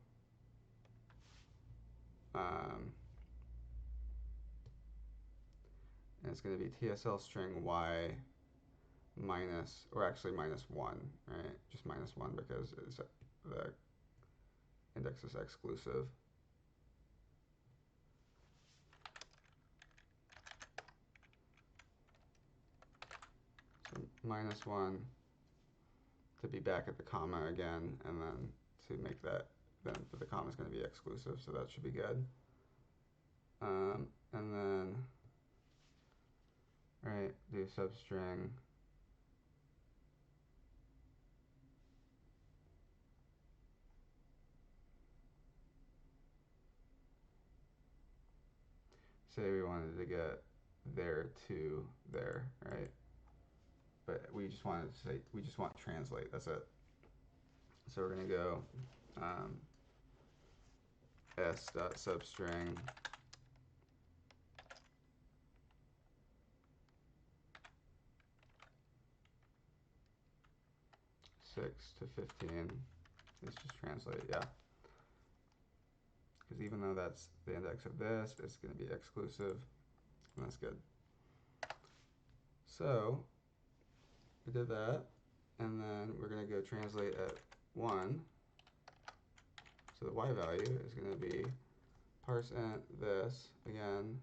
and it's going to be TSL string y minus, or actually -1, right? Just -1 because the index is exclusive. So -1 to be back at the comma again, and then to make that, then the comma is going to be exclusive, so that should be good. And then, right, do substring. Say we wanted to get there to there, right? But we just wanted to say, we just want translate, that's it. So we're going to go s.substring 6 to 15. Let's just translate, yeah. Because even though that's the index of this, it's going to be exclusive, and that's good. So we did that, and then we're going to go translate at 1. So the y value is going to be parse int this again,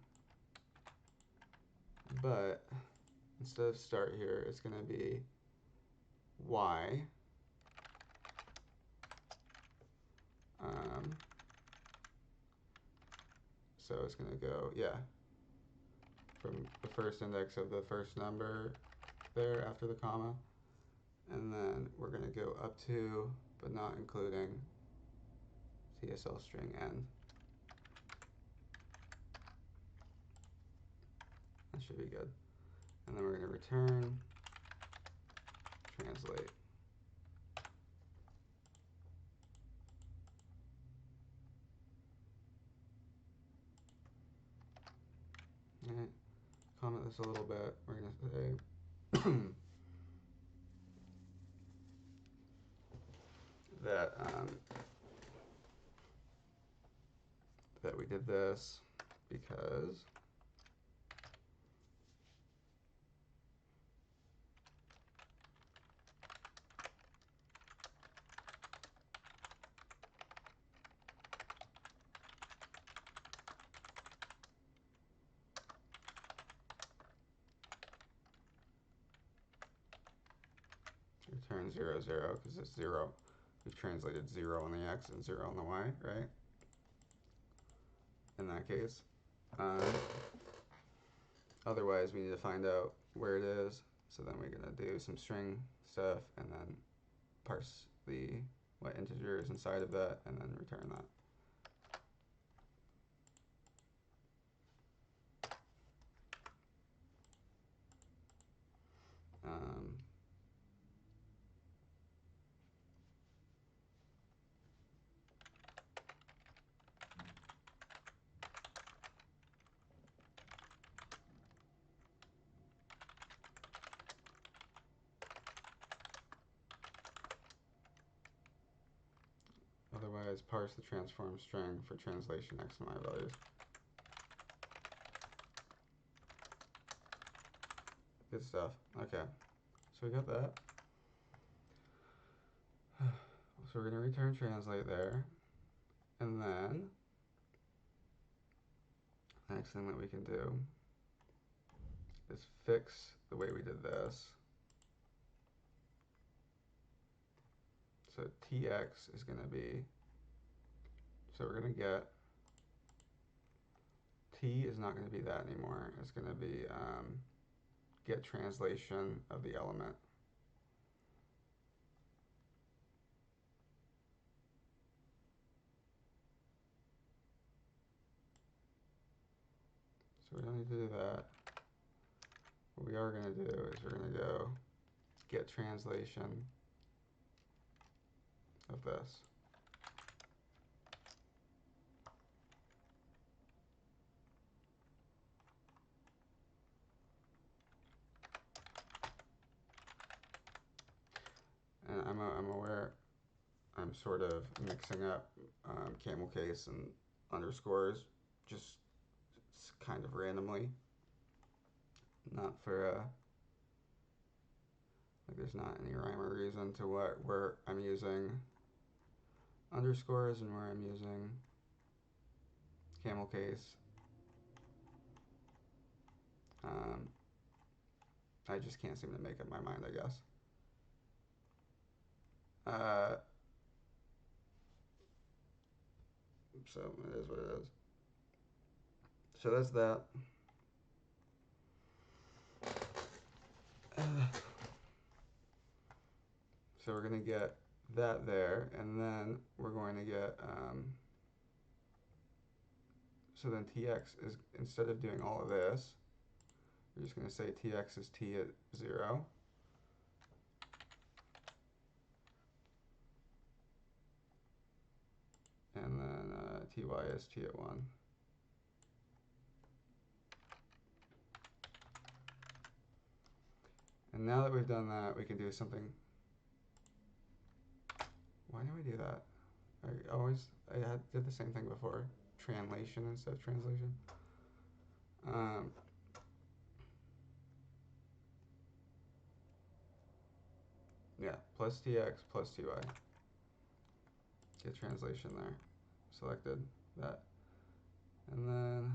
but instead of start here, it's going to be y. So it's going to go, yeah, from the first index of the first number there after the comma, and then we're going to go up to, but not including, TSL string n. That should be good. And then we're going to return translate. All right. Comment this a little bit. We're going to say that that we did this because return 0, 0, because it's 0. We've translated 0 on the x and 0 on the y, right? In that case. Otherwise, we need to find out where it is. So then we're going to do some string stuff and then parse what integer is inside of that and then return that. Otherwise, parse the transform string for translation x and y values. Good stuff. Okay, so we got that. So we're going to return translate there. And then the next thing that we can do is fix the way we did this. So tx is going to be, so we're going to get, t is not going to be that anymore. It's going to be get translation of the element. So we don't need to do that. What we are going to do is we're going to go get translation of this. And I'm aware I'm sort of mixing up camel case and underscores just kind of randomly, not for Like there's not any rhyme or reason to where I'm using underscores and where I'm using camel case. I just can't seem to make up my mind, I guess. So it is what it is. So that's that. So we're going to get that there, and then we're going to get, so then tx is, instead of doing all of this, we're just going to say tx is t at 0. And then ty is t at 1. And now that we've done that, we can do something. Why do we do that? I did the same thing before. Translation instead of translation. Yeah, plus tx plus ty. Get translation there. Selected that. And then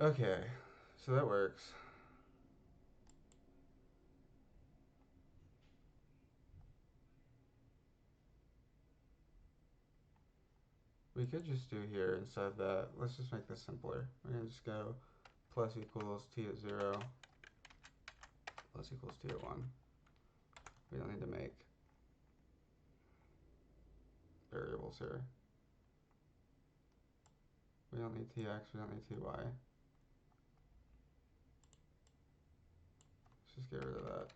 okay, so that works. We could just do here instead of that. Let's just make this simpler. We're going to just go plus equals t at 0 plus equals t at 1. We don't need to make variables here. We don't need tx, we don't need ty. Let's just get rid of that.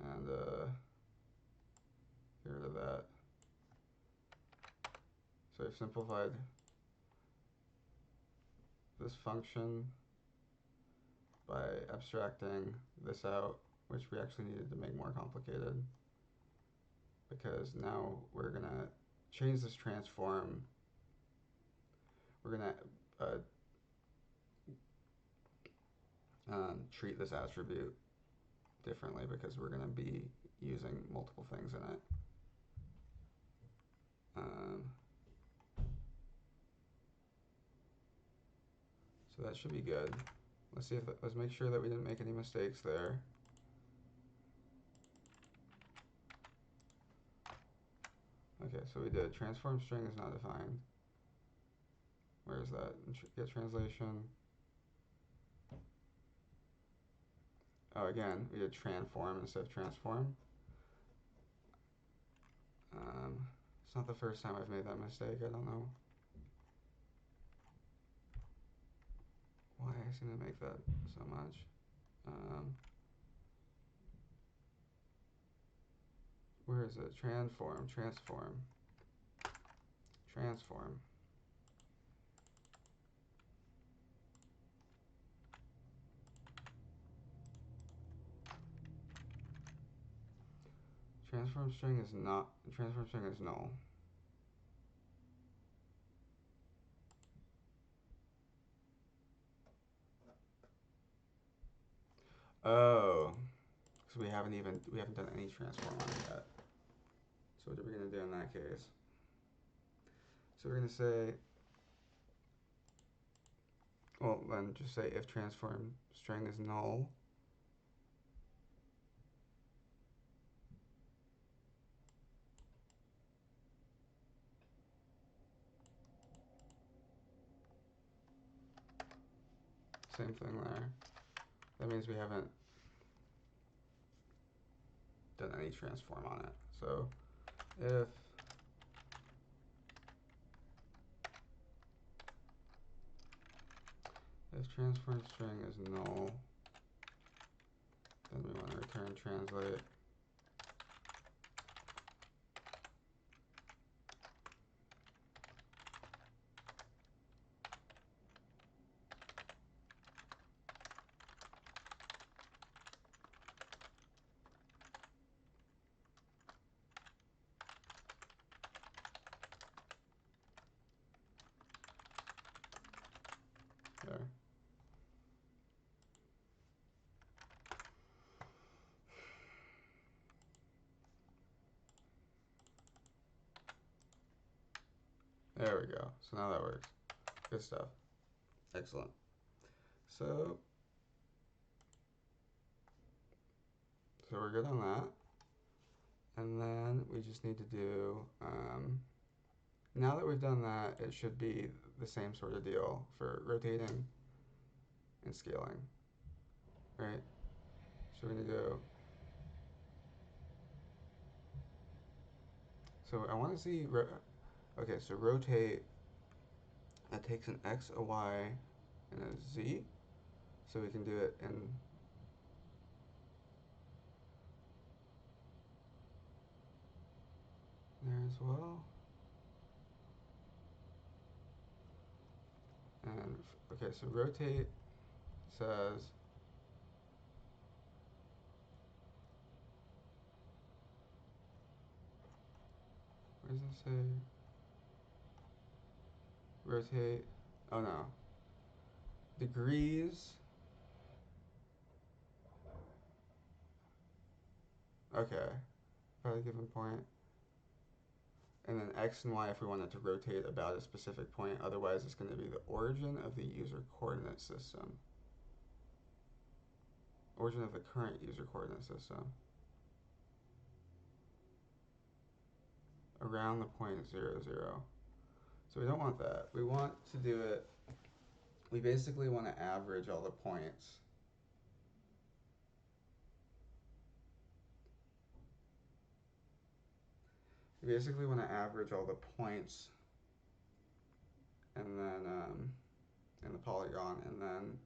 And get rid of that. So I've simplified this function by abstracting this out, which we actually needed to make more complicated, because now we're going to change this transform. We're going to treat this attribute differently because we're going to be using multiple things in it. So that should be good. Let's make sure that we didn't make any mistakes there. Okay, so we did. Transform string is not defined. Where is that? Get translation. Oh, again, we did transform instead of transform. It's not the first time I've made that mistake. I don't know why I seem to make that so much. Where is it? Transform. Transform. Transform string is not. Transform string is null. Oh, because we haven't done any transform on it yet. So what are we going to do in that case? So we're going to say, well, then just say if transform string is null, same thing there. That means we haven't done any transform on it. So if transform string is null, then we want to return translate. There we go. So now that works. Good stuff. Excellent. So we're good on that. And then we just need to do, now that we've done that, it should be the same sort of deal for rotating and scaling, right? So we're gonna do, so I wanna see, okay, so rotate, that takes an X, a Y, and a Z. So we can do it in there as well. And okay, so rotate says where does it say rotate? Oh no, degrees. Okay, at a given point, and then X and Y if we wanted to rotate about a specific point. Otherwise, it's going to be the origin of the user coordinate system. Origin of the current user coordinate system. Around the point 0, 0. So we don't want that. We want to do it, we basically want to average all the points. We basically want to average all the points and then in the polygon, and then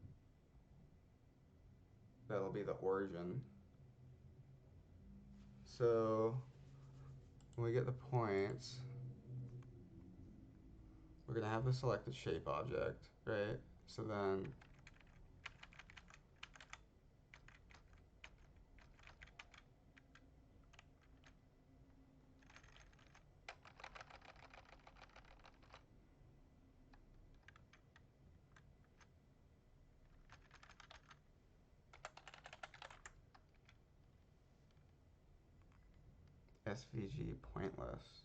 that'll be the origin. So when we get the points, we're going to have the selected shape object, right? So then SVG pointless.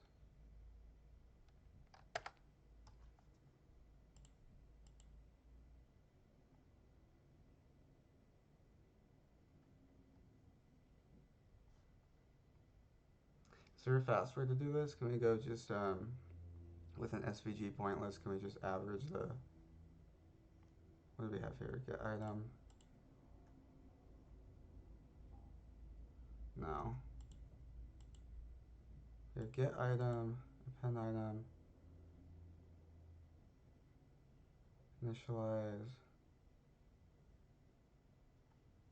Is there a fast way to do this? Can we go just with an SVG pointless, can we just average the, what do we have here? Get item. No. We have get item, append item, initialize.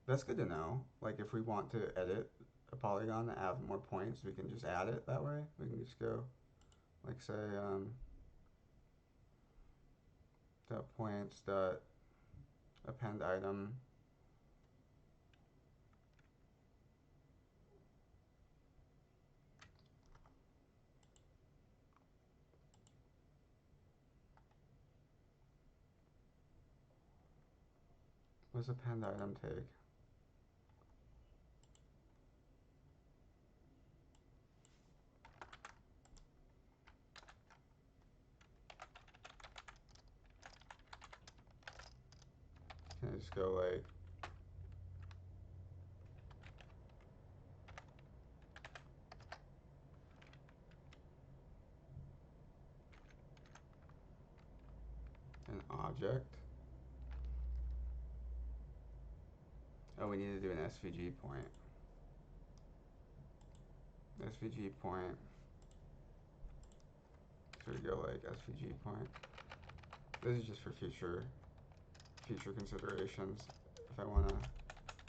That's good to know. Like if we want to edit a polygon to add more points, we can just add it that way. We can just go, like say, dot points dot append item. What does append item take? Can I just go like an object? Oh, we need to do an SVG point. SVG point. So we go like SVG point. This is just for future considerations. If I want to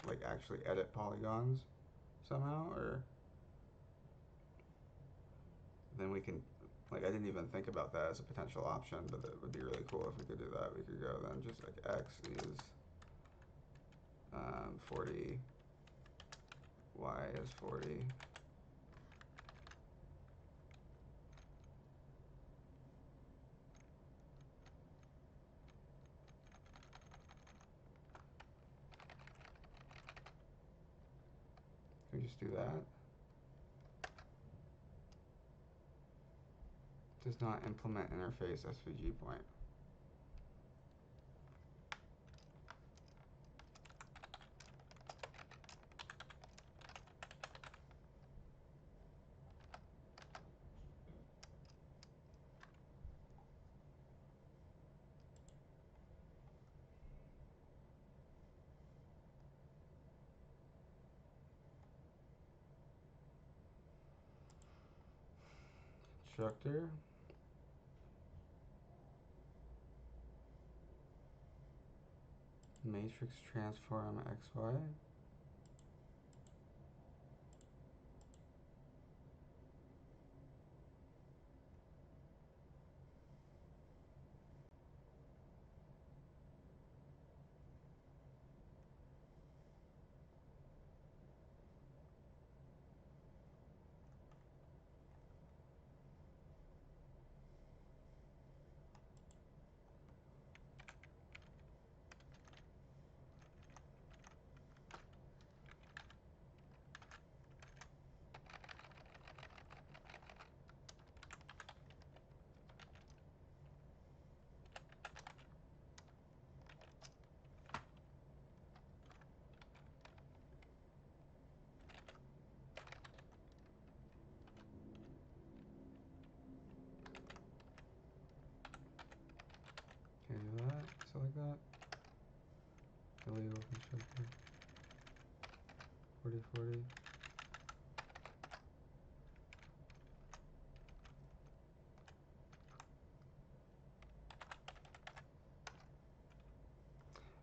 like actually edit polygons somehow, or then we can, like I didn't even think about that as a potential option, but it would be really cool if we could do that. We could go then just like X is 40, Y is 40. Can we just do that? does not implement interface SVG point. Constructor. Matrix transform XY. Can you do that? So like that. Illegal constructor. 4040.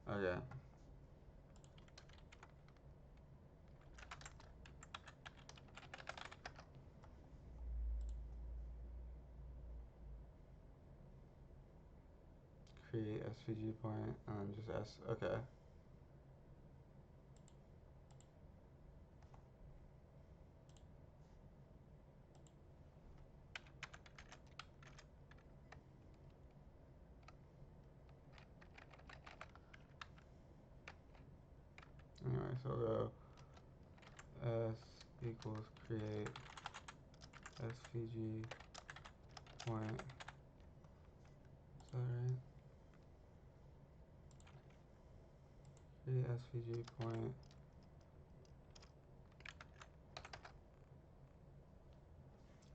Okay. Create SVG point and just S. Okay. Anyway, so I'll go S equals create SVG point. Is that right? Create SVG point.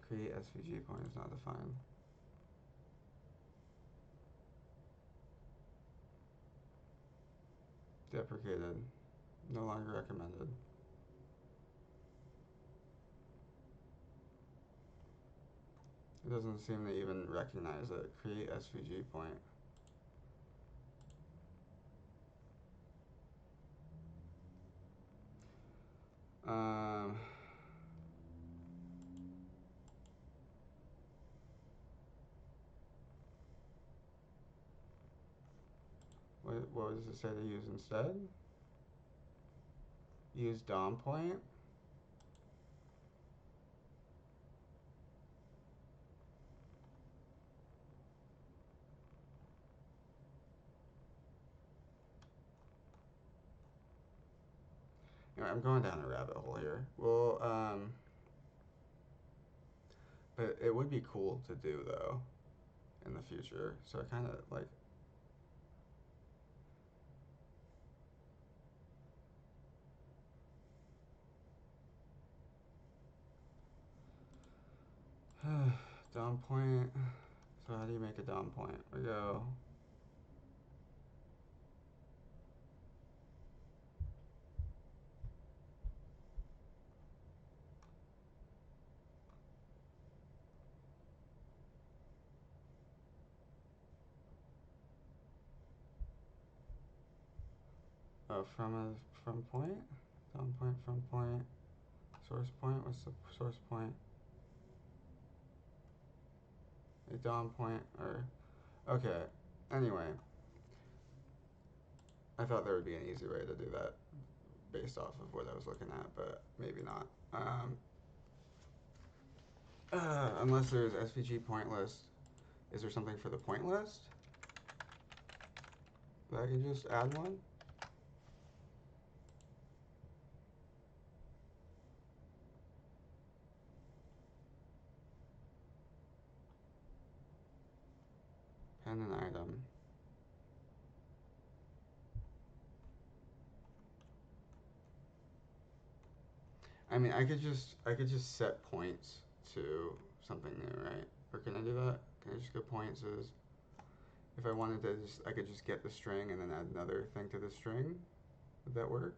Create SVG point is not defined. Deprecated. No longer recommended. It doesn't seem to even recognize it. Create SVG point. What does it say to use instead? Use DOM point. Anyway, I'm going down a rabbit hole here. Well, but it would be cool to do though in the future. So I kind of like. DOM point. So how do you make a DOM point? We go. From point. DOM point from point. Source point. What's the source point? A DOM point or okay. Anyway, I thought there would be an easy way to do that based off of what I was looking at, but maybe not. Unless there's SVG point list. Is there something for the point list? That I can just add one? Dependent item. I mean, I could just set points to something new, right? Or can I do that? Can I just go points as if I wanted to just I could just get the string and then add another thing to the string? Would that work?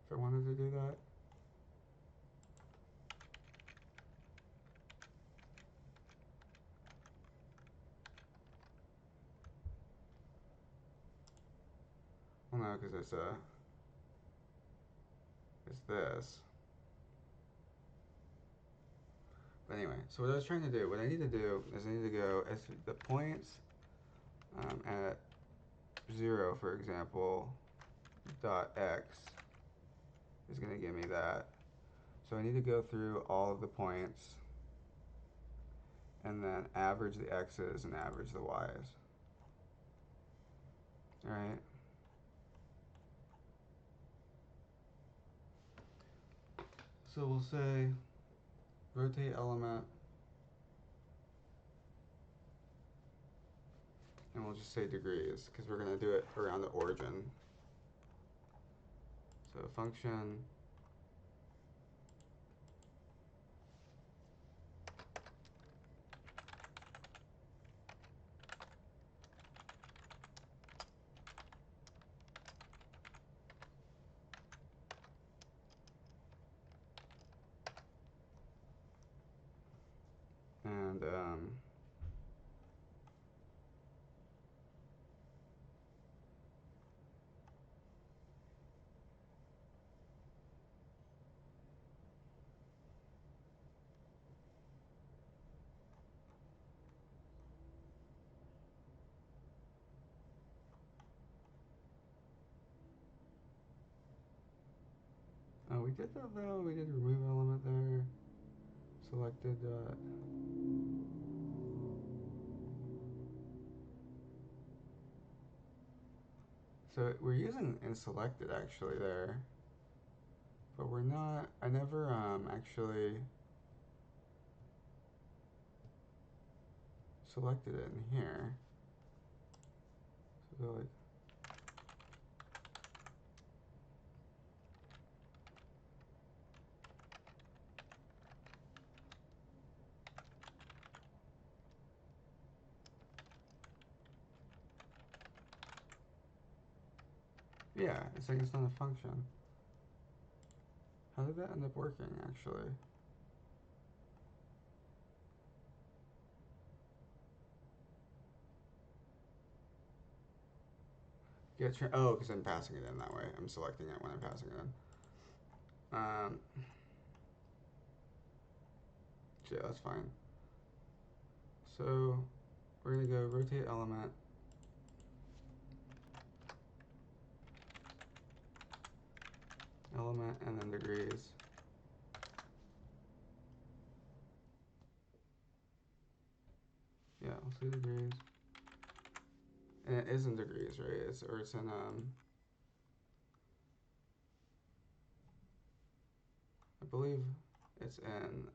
If I wanted to do that? Well, no, because it's this. But anyway, so what I was trying to do, what I need to do is I need to go as the points at 0, for example, dot x is going to give me that. So I need to go through all of the points and then average the x's and average the y's. Alright? So we'll say rotate element, and we'll just say degrees because we're going to do it around the origin. So function and oh, we did that though. We did remove element there. Selected. So we're using in selected actually there, but we're not. I never actually selected it in here. So like. Yeah, it's like it's not a function. How did that end up working, actually? Oh, because I'm passing it in that way. I'm selecting it when I'm passing it in. So yeah, that's fine. So we're gonna go rotate element, and then degrees. Yeah, we'll see degrees. And it is in degrees, right? It's in I believe it's in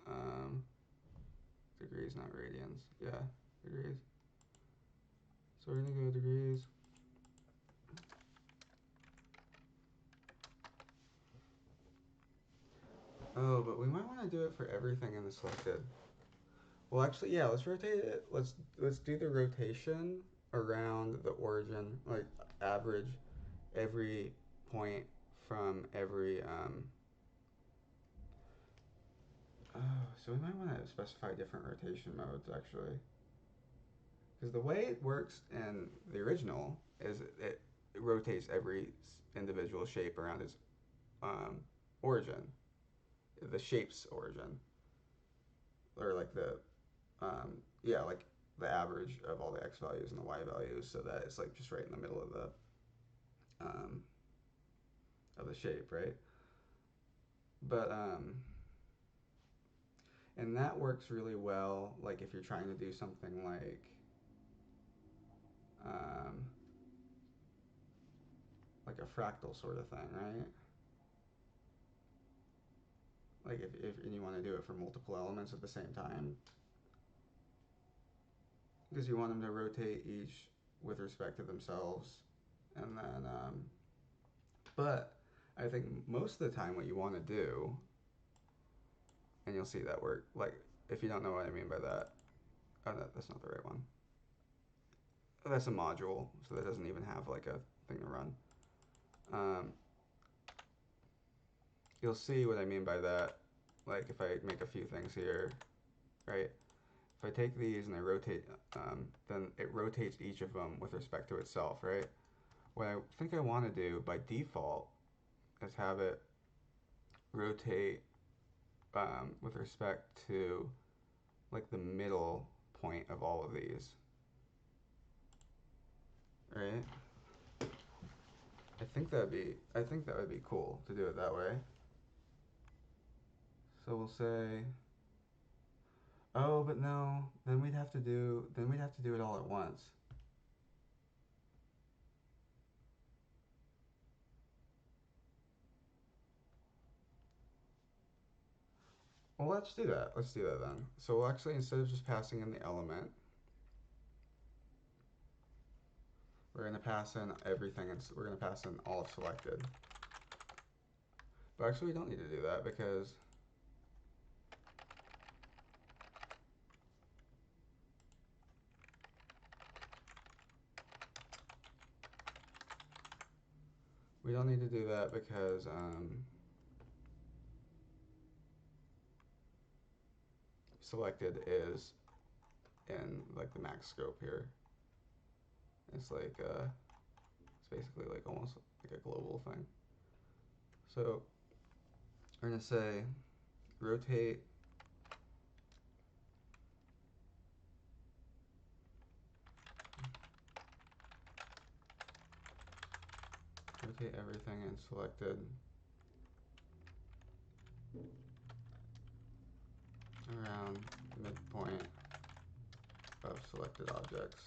degrees, not radians. Yeah, degrees. So we're gonna go degrees. Oh, but we might want to do it for everything in the selected. Well, actually, yeah. Let's rotate it. Let's do the rotation around the origin, like average every point from every. Oh, so we might want to specify different rotation modes actually, because the way it works in the original is it rotates every individual shape around its origin, the shape's origin, or like the yeah, like the average of all the x values and the y values, so that it's like just right in the middle um, of the shape, right? But and that works really well, like if you're trying to do something um, like a fractal sort of thing, right? Like if and you want to do it for multiple elements at the same time. because you want them to rotate each with respect to themselves. And then, but I think most of the time what you want to do, and you'll see that work, like if you don't know what I mean by that, oh, no, that's not the right one. That's a module, so that doesn't even have like a thing to run. Um, you'll see what I mean by that. Like if I make a few things here, right? If I take these and I rotate, then it rotates each of them with respect to itself, right? What I think I want to do by default is have it rotate with respect to like the middle point of all of these, right? I think that would be cool to do it that way. So we'll say, oh, but no, then we'd have to do it all at once. Well, let's do that. Let's do that then. So we'll actually, instead of just passing in the element, we're going to pass in everything, and we're going to pass in all of selected. But actually, we don't need to do that because selected is in like the max scope here. It's like it's basically like almost like a global thing. So we're gonna say rotate everything in selected around midpoint of selected objects.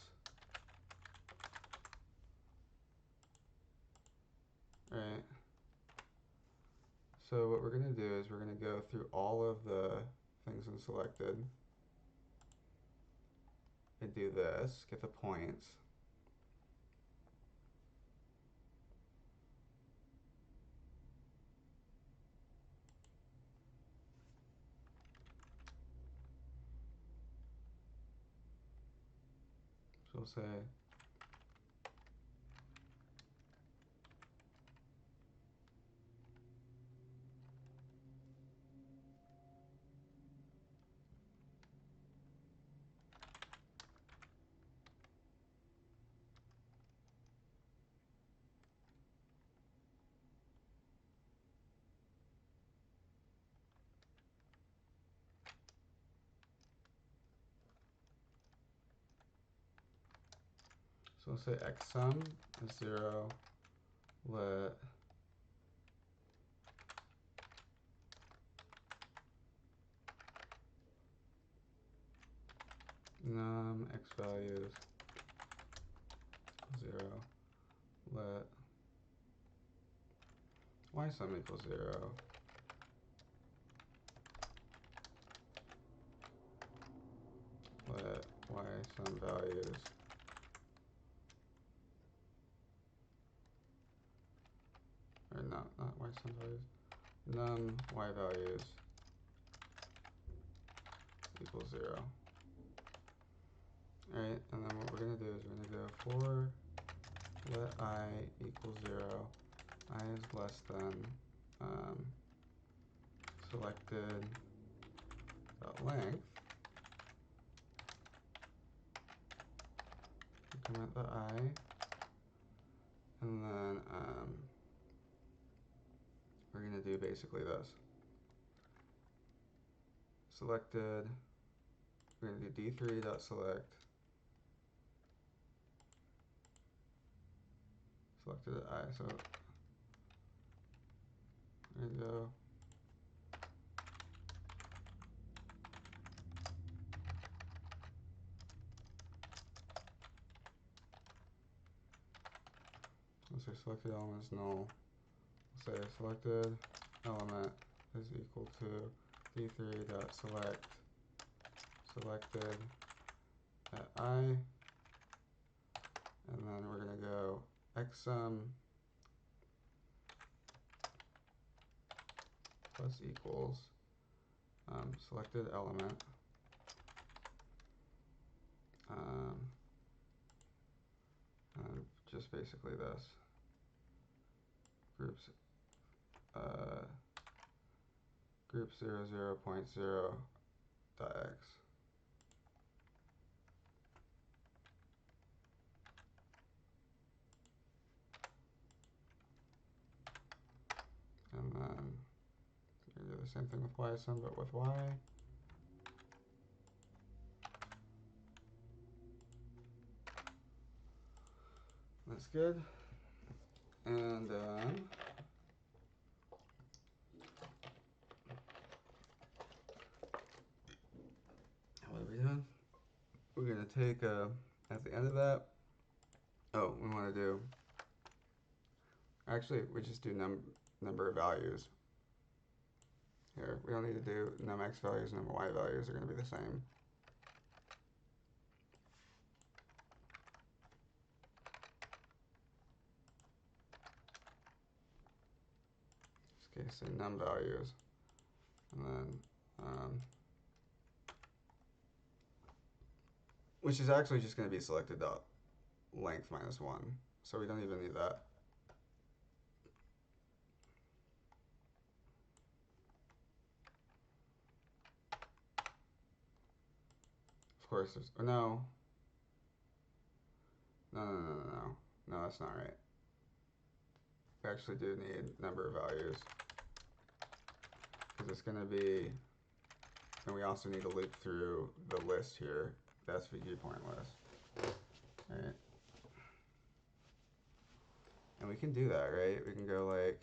Right. So what we're gonna do is we're gonna go through all of the things in selected and do this, get the points. So we'll say we'll say xsum is 0, let num x values 0, let y sum equals 0, let y sum values or not y sum values, num y values equals 0. Alright, and then what we're going to do is we're going to go for let I equals 0, I is less than selected length, increment the I, and then we're going to do basically this. Selected, we're going to do d3.select, selected I, so we're going to go let's say selected element is null. We'll say selected element is equal to d3.select selected at I, and then we're going to go xsum plus equals selected element and just basically this groups group 0, 0.0 dot x. And then you do the same thing with ysum, but with y. That's good. And what are we doing? We're going to take, at the end of that, oh, we want to do, actually, we just do number of values. Here, we don't need to do num x values, num y values are going to be the same. In this case, say num values. And then, which is actually just going to be selected dot length minus 1. So we don't even need that. Of course, there's, oh, no, that's not right. We actually do need number of values because it's going to be, and we also need to loop through the list here, the SVG point list. Right? And we can do that, right? We can go like,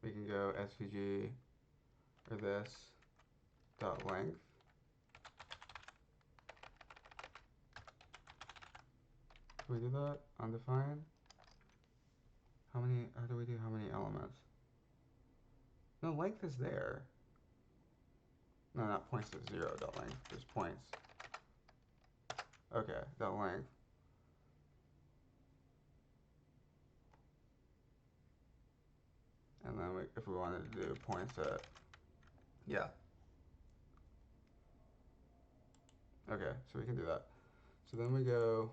we can go SVG or this dot length. Can we do that? Undefined? How do we do how many elements? No, length is there. No, not points to 0 dot length. There's points. Okay, dot length. And then if we wanted to do points at, yeah. Okay, so we can do that. So then we go,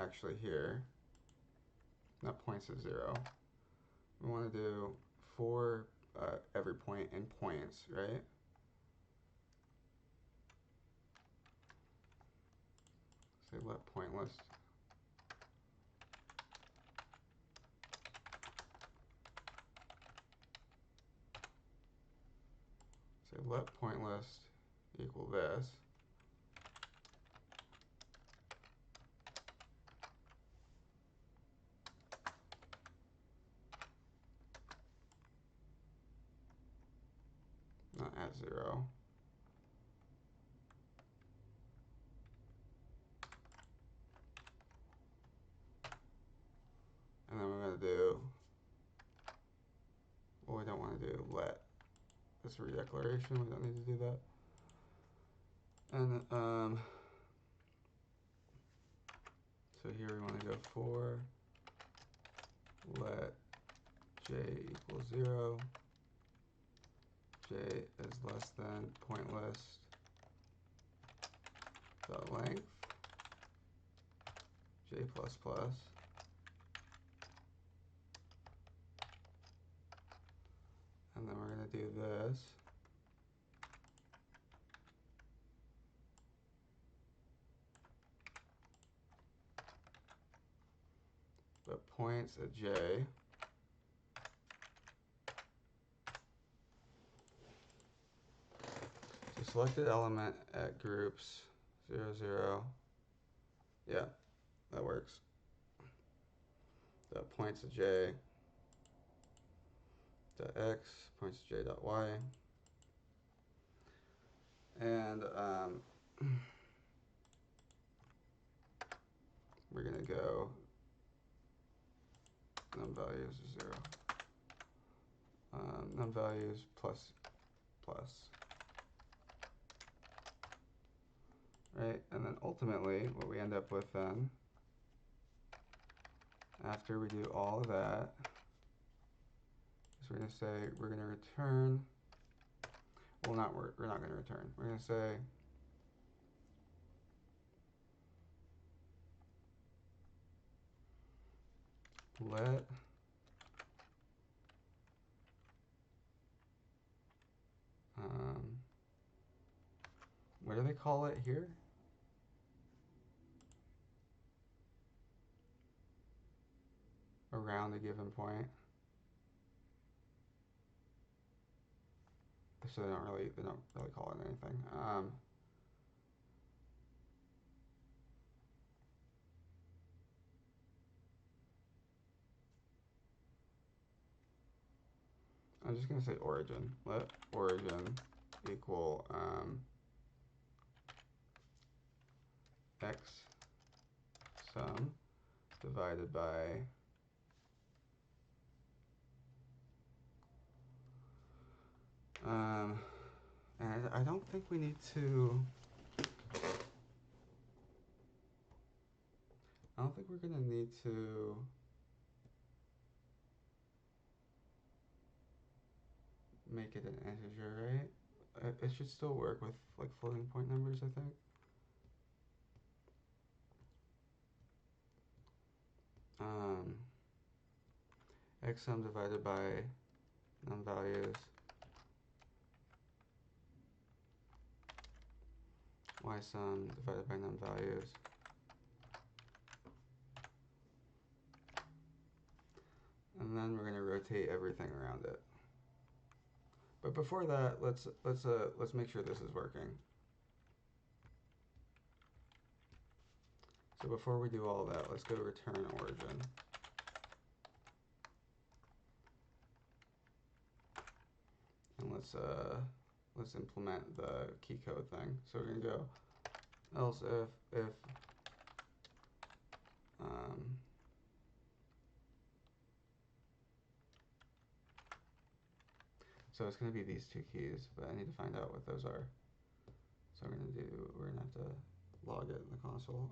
actually here, not points at 0. We want to do for every point in points, right? Say let point list. Say let point list equal this. Not at 0. And then we're going to do, well, we don't want to do let. That's a redeclaration. We don't need to do that. And so here we want to go for let j equals 0. J is less than point list dot length j plus plus. And then we're going to do this. But points at j so selected element at groups 0, 0. Yeah, that works. That points at j dot x, points at j dot y. And we're going to go num values is 0. Num values plus plus. Right, and then ultimately what we end up with then, after we do all of that, is we're going to say we're going to return, well we're not going to return, we're going to say let what do they call it here? Around a given point. So they don't really call it anything. I'm just gonna say origin. Let origin equal x sum divided by and I don't think we need to. I don't think we're gonna need to make it an integer, right? It should still work with like floating point numbers, I think. X sum divided by num values, y sum divided by num values, and then we're going to rotate everything around it. But before that, let's make sure this is working. So before we do all that, let's go return origin. And let's implement the key code thing. So we're gonna go else if so it's gonna be these two keys, but I need to find out what those are. So we're gonna have to log it in the console.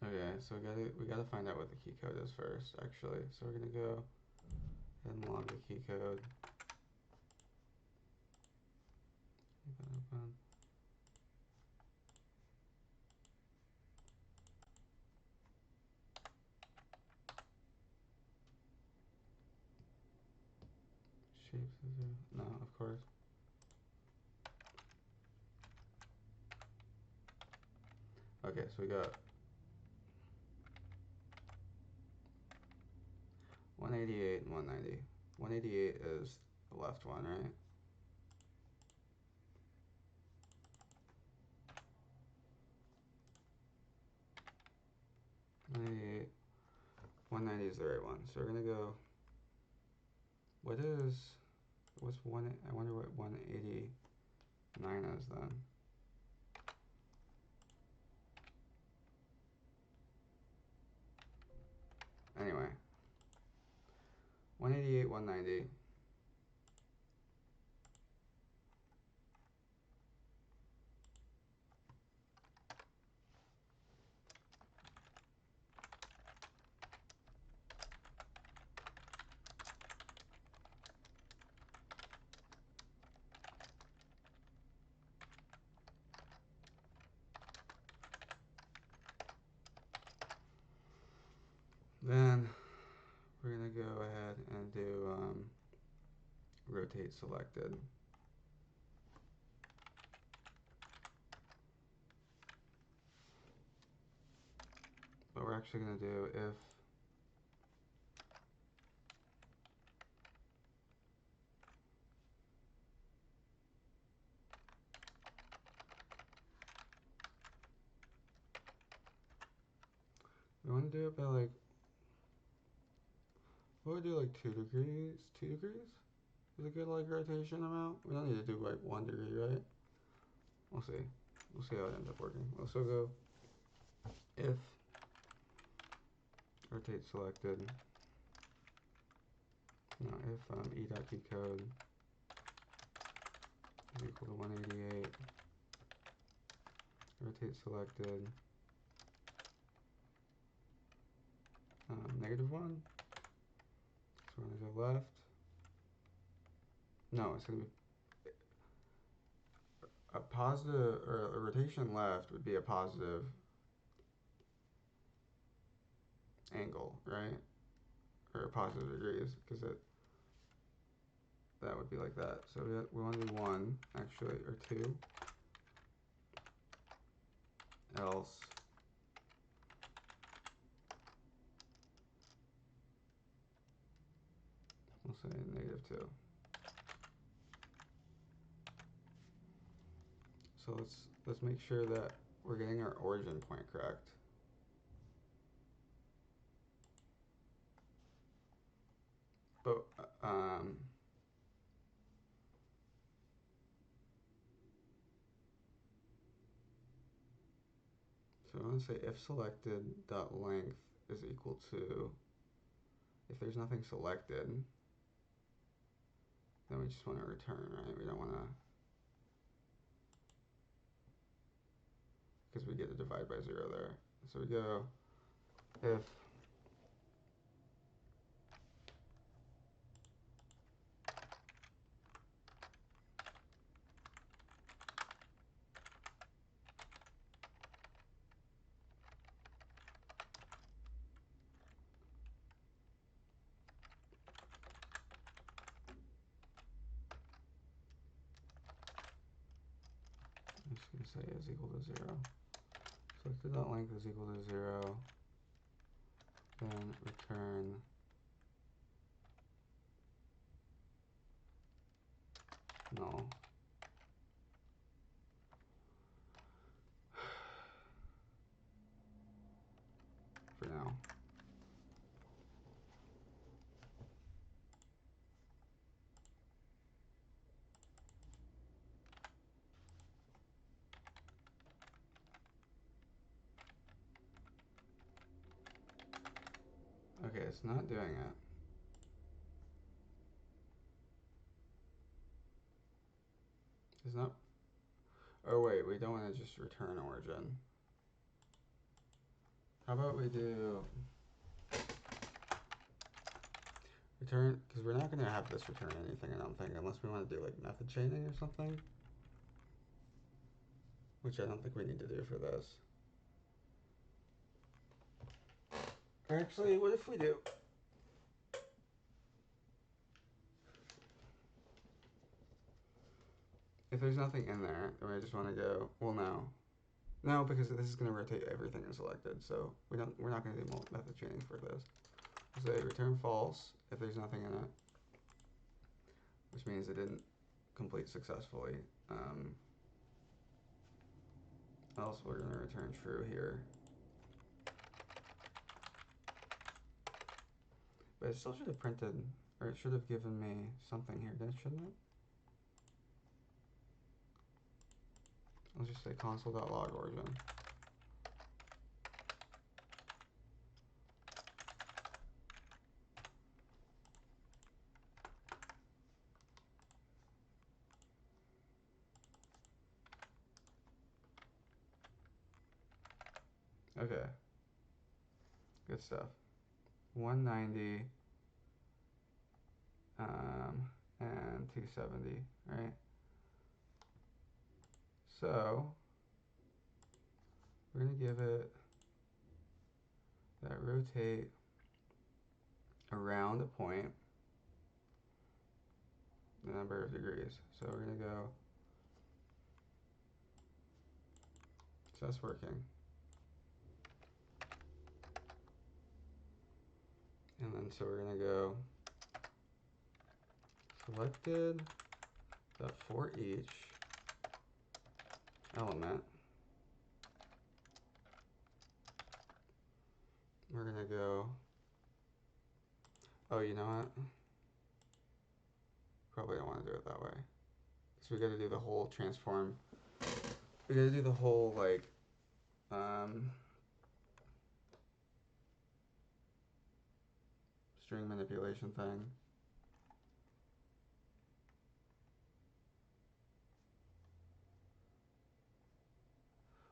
Okay, so we gotta find out what the key code is first, actually. So we're gonna go ahead and log the key code. Leave that open. Shapes is no, of course. Okay, so we got 188 and 190. 188 is the left one, right? 188, 190 is the right one. So we're gonna go. What's one? I wonder what 189 is then. Anyway, 188, 190. Then we're gonna go ahead and do rotate selected. actually going to do if we want to do it by like, what would we do, like 2 degrees? 2 degrees is a good like rotation amount. We don't need to do like 1 degree, right? We'll see. We'll see how it ends up working. We'll also go if rotate selected. No, if e.key code is equal to 188, rotate selected -1. So we're gonna go left. No, it's gonna be a positive, or a rotation left would be a positive angle, right? Or positive degrees, because that would be like that. So we want to do 1 actually, or 2. Else we'll say -2. So let's make sure that we're getting our origin point correct. But so I'm going to say if selected dot length is equal to, if there's nothing selected, then we just want to return, right? We don't want to, because we get to divide by 0 there. So we go if I'm just going to say is equal to 0. Selected dot length is equal to 0. Then return null. For now. Okay, it's not doing it. It's not. Oh wait, we don't want to just return origin. How about we do return, because we're not going to have this return anything, I don't think, unless we want to do like method chaining or something, which I don't think we need to do for this. Or actually, what if we do? If there's nothing in there, then we just want to go, well, no, because this is going to rotate everything is selected, so we're not going to do method chaining for this. We'll say return false if there's nothing in it, which means it didn't complete successfully. Else we're going to return true here. But it still should have printed, or it should have given me something here, shouldn't it? I'll just say console.log origin. Okay. Good stuff. 190 and 270, right? So we're going to give it that rotate around a point, the number of degrees. So we're going to go, so that's working. And then so we're gonna go selected dot for each element. We're gonna go, oh, you know what? Probably don't want to do it that way. So we gotta do the whole transform. We gotta do the whole like, string manipulation thing.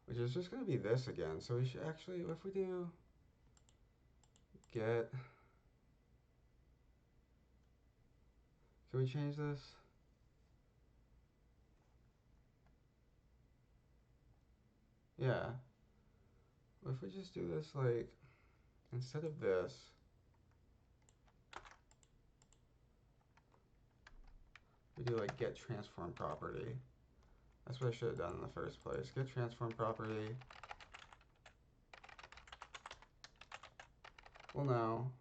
Which is just gonna be this again. So we should actually, if we do get, can we change this? Yeah. What if we just do this like, instead of this, we do like get transform property. That's what I should have done in the first place. Get transform property. Well, no.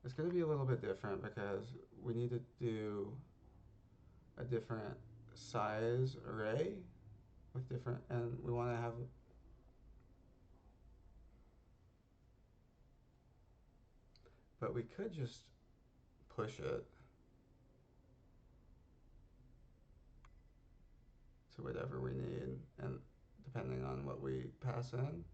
It's going to be a little bit different because we need to do a different size array with different, and we want to have, but we could just push it to whatever we need, and depending on what we pass in.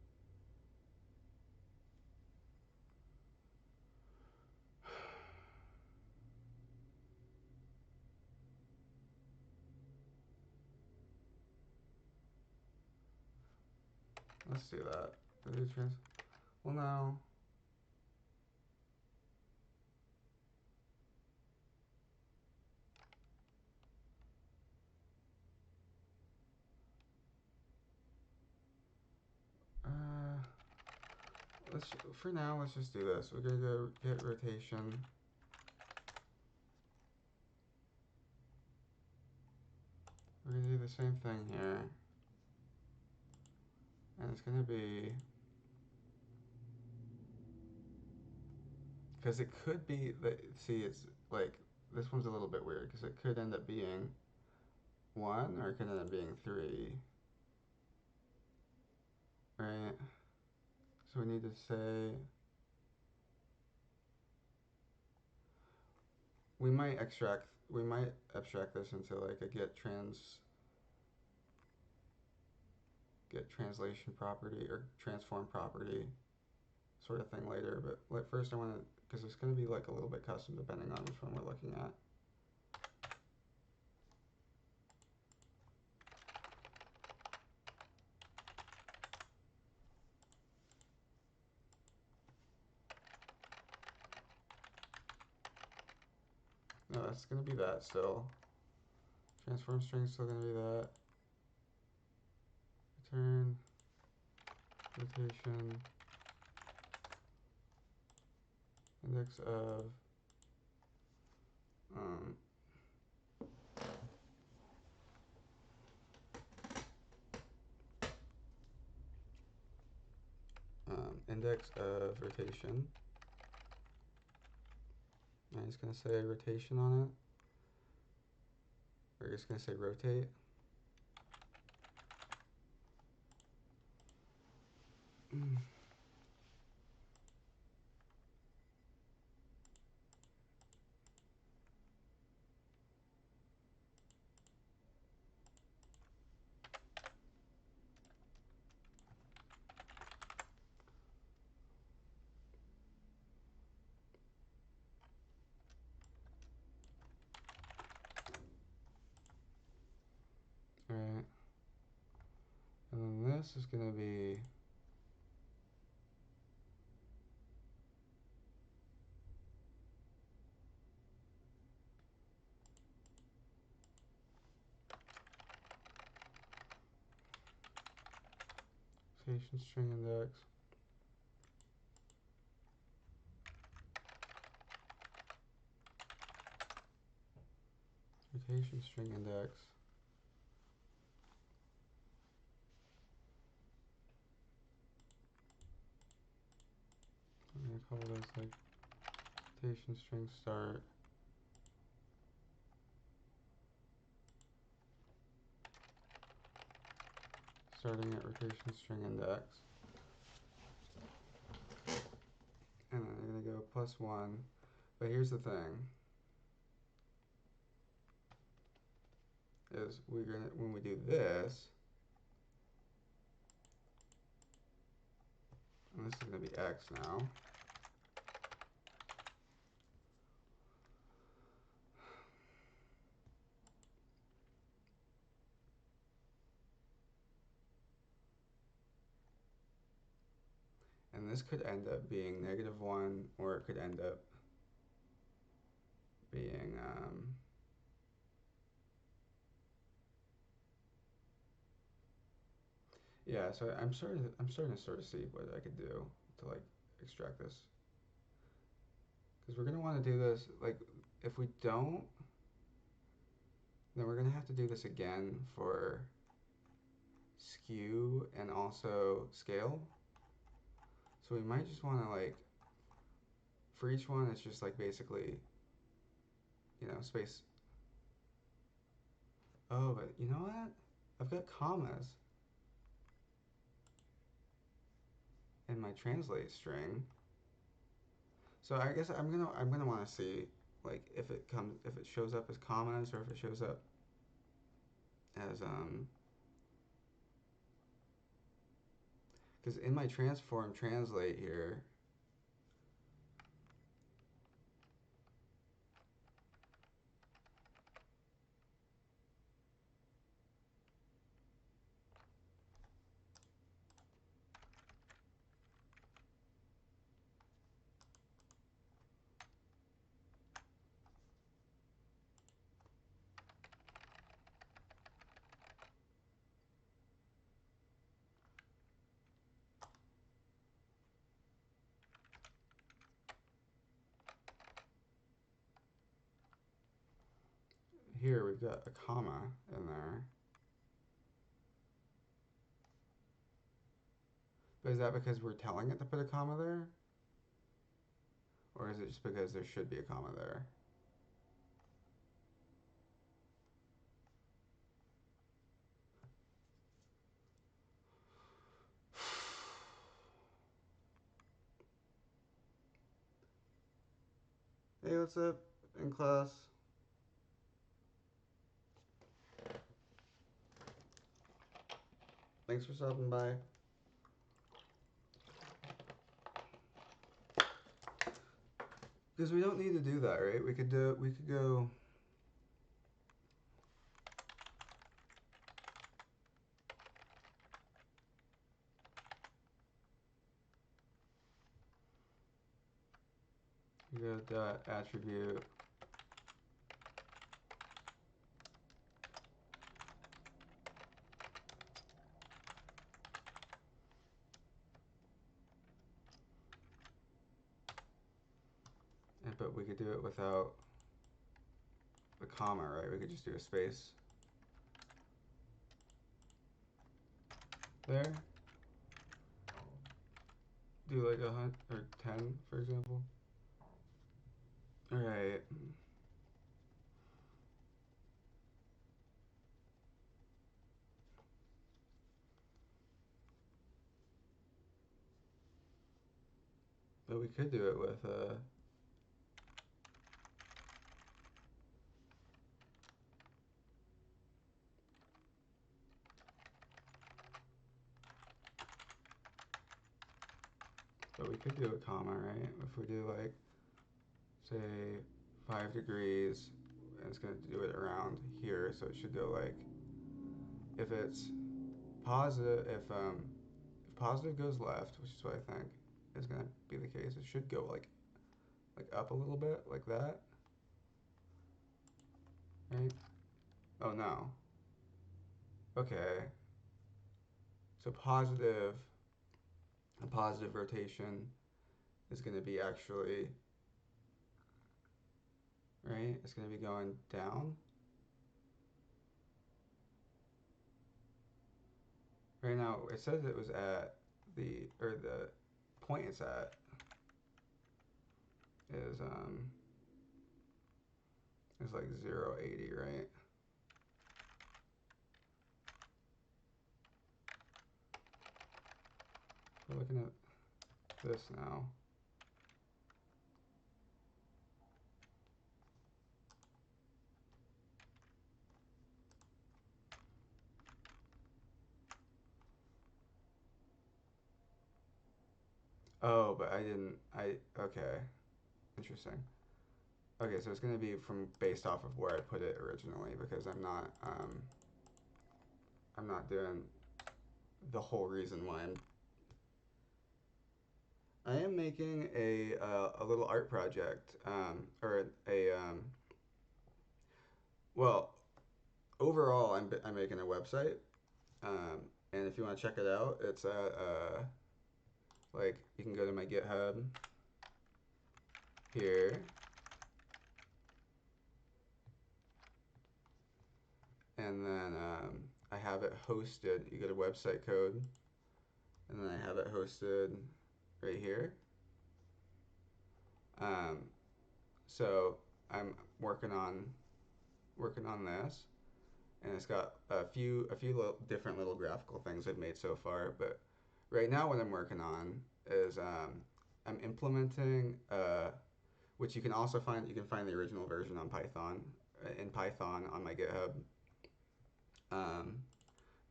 Let's do that. Well, no. Let's, for now, let's just do this. We're gonna go get rotation. We're gonna do the same thing here. And it's gonna be, because it could be, see, it's like, this one's a little bit weird because it could end up being 1 or it could end up being 3. Right? So we need to say, we might abstract this into like a get translation property or transform property sort of thing later. But like first I want to, because it's going to be like a little bit custom depending on which one we're looking at. No, that's going to be that still. Transform string still going to be that. Return, rotation, index of, index of rotation. I'm just going to say rotation on it. We're just going to say rotate. Alright. And then this is going to be rotation string index. Rotation string index. call this like rotation string start. Starting at rotation string index. And then you're gonna go +1. But here's the thing. Is we're gonna, when we do this, and this is gonna be x now. And this could end up being -1, or it could end up being yeah. So I'm starting to sort of see what I could do to like extract this, because we're gonna want to do this. Like, if we don't, then we're gonna have to do this again for skew and also scale. So we might just want to like, for each one, it's just like basically, space. Oh, but you know what? I've got commas in my translate string. So I guess I'm gonna want to see like if it shows up as commas, or if it shows up as because in my transform translate here, here we've got a comma in there. But is that because we're telling it to put a comma there? Or is it just because there should be a comma there? Hey, what's up in class? Thanks for stopping by. Because we don't need to do that, right? We could go. We go dot attribute. But we could do it without a comma, right? We could just do a space there. Do like 100 or 10, for example. All right. But we could do it with but we could do a comma, right? If we do like, say, 5 degrees, and it's gonna do it around here, so it should go like, if it's positive, if positive goes left, which is what I think is gonna be the case, it should go like up a little bit, like that, right? Oh no. Okay. So a positive rotation is going to be actually, right? It's going to be going down. Right now, it says it was at the point it's at. is like 0.80, right? We're looking at this now. Oh, but okay, interesting. Okay, so it's going to be from based off of where I put it originally because I'm not doing the whole reason why I am making a little art project, or well, overall, I'm making a website, and if you want to check it out, it's at like you can go to my GitHub here, and then I have it hosted. You go to website code, and then I have it hosted right here. Um, so I'm working on this, and it's got a few different little graphical things I've made so far. But right now, what I'm working on is I'm implementing, which you can also find. You can find the original version on Python in Python on my GitHub. Um,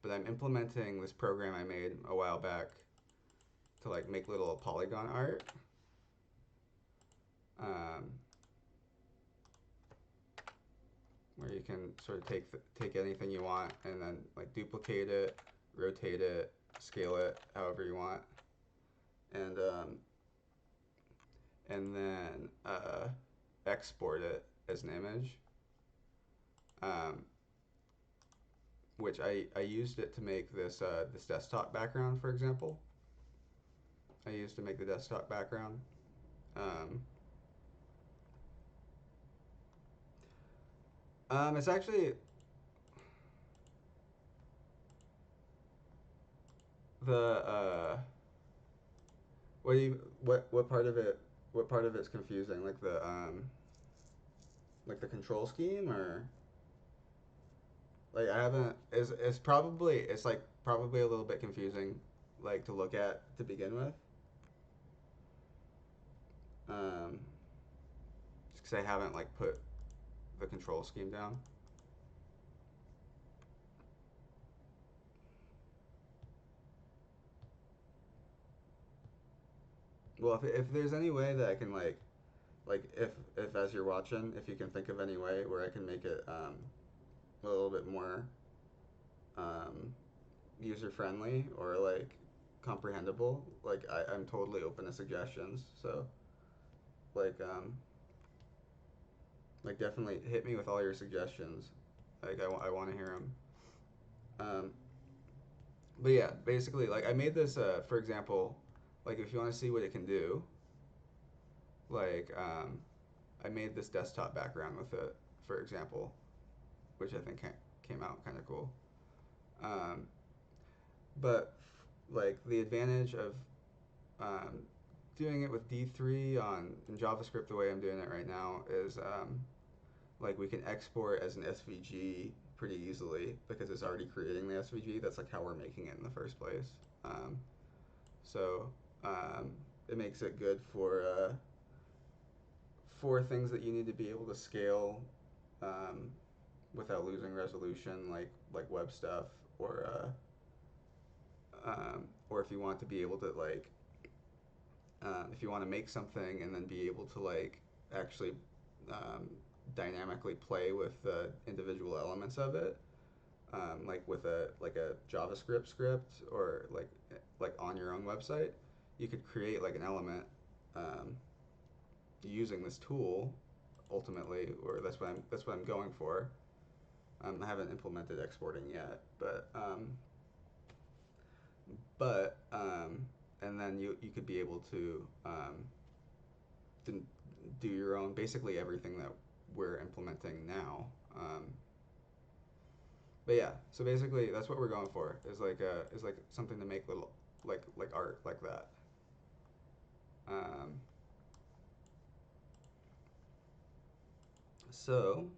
but I'm implementing this program I made a while back to like make little polygon art. Um, where you can sort of take anything you want and then like duplicate it, rotate it, scale it however you want, and then export it as an image. Um, which I used it to make this desktop background, for example. I used to make the desktop background. Um, it's actually the what part of it what part of it's confusing? Like the control scheme, or like I haven't it's probably it's like probably a little bit confusing like to look at to begin with. Um, just because I haven't like put the control scheme down. Well, if there's any way that I can like if as you're watching, if you can think of any way where I can make it a little bit more um, user friendly or like comprehensible, like I'm totally open to suggestions. So like like definitely hit me with all your suggestions. Like I want to hear them. Um, but yeah, basically like I made this for example, like if you want to see what it can do, like I made this desktop background with it, for example, which I think came out kind of cool. Um, but like the advantage of um, doing it with D3 on in JavaScript the way I'm doing it right now is like we can export as an SVG pretty easily because it's already creating the SVG. That's like how we're making it in the first place. Um, so it makes it good for things that you need to be able to scale um, without losing resolution, like web stuff, or if you want to be able to like if you want to make something and then be able to like actually um, dynamically play with the individual elements of it, like with a JavaScript script or like on your own website, you could create like an element um, using this tool ultimately, or that's what I'm going for. I haven't implemented exporting yet, but and then you could be able to do your own basically everything that we're implementing now. But yeah, so basically that's what we're going for is like something to make little like art like that. Um, So,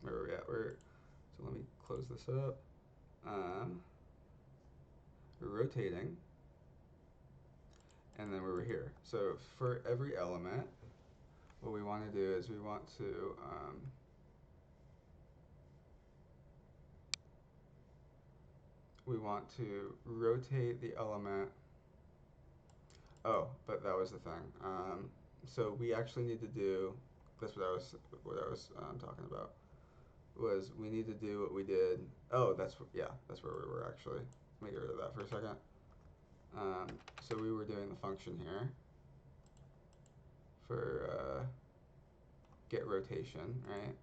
where are we at? So let me close this up. We're rotating, and then we're here. So for every element, what we want to do is we want to rotate the element. Oh, but that was the thing. So we actually need to do. That's what I was talking about. Was we need to do what we did. Oh, that's where we were actually. Let me get rid of that for a second. So we were doing the function here for get rotation, right?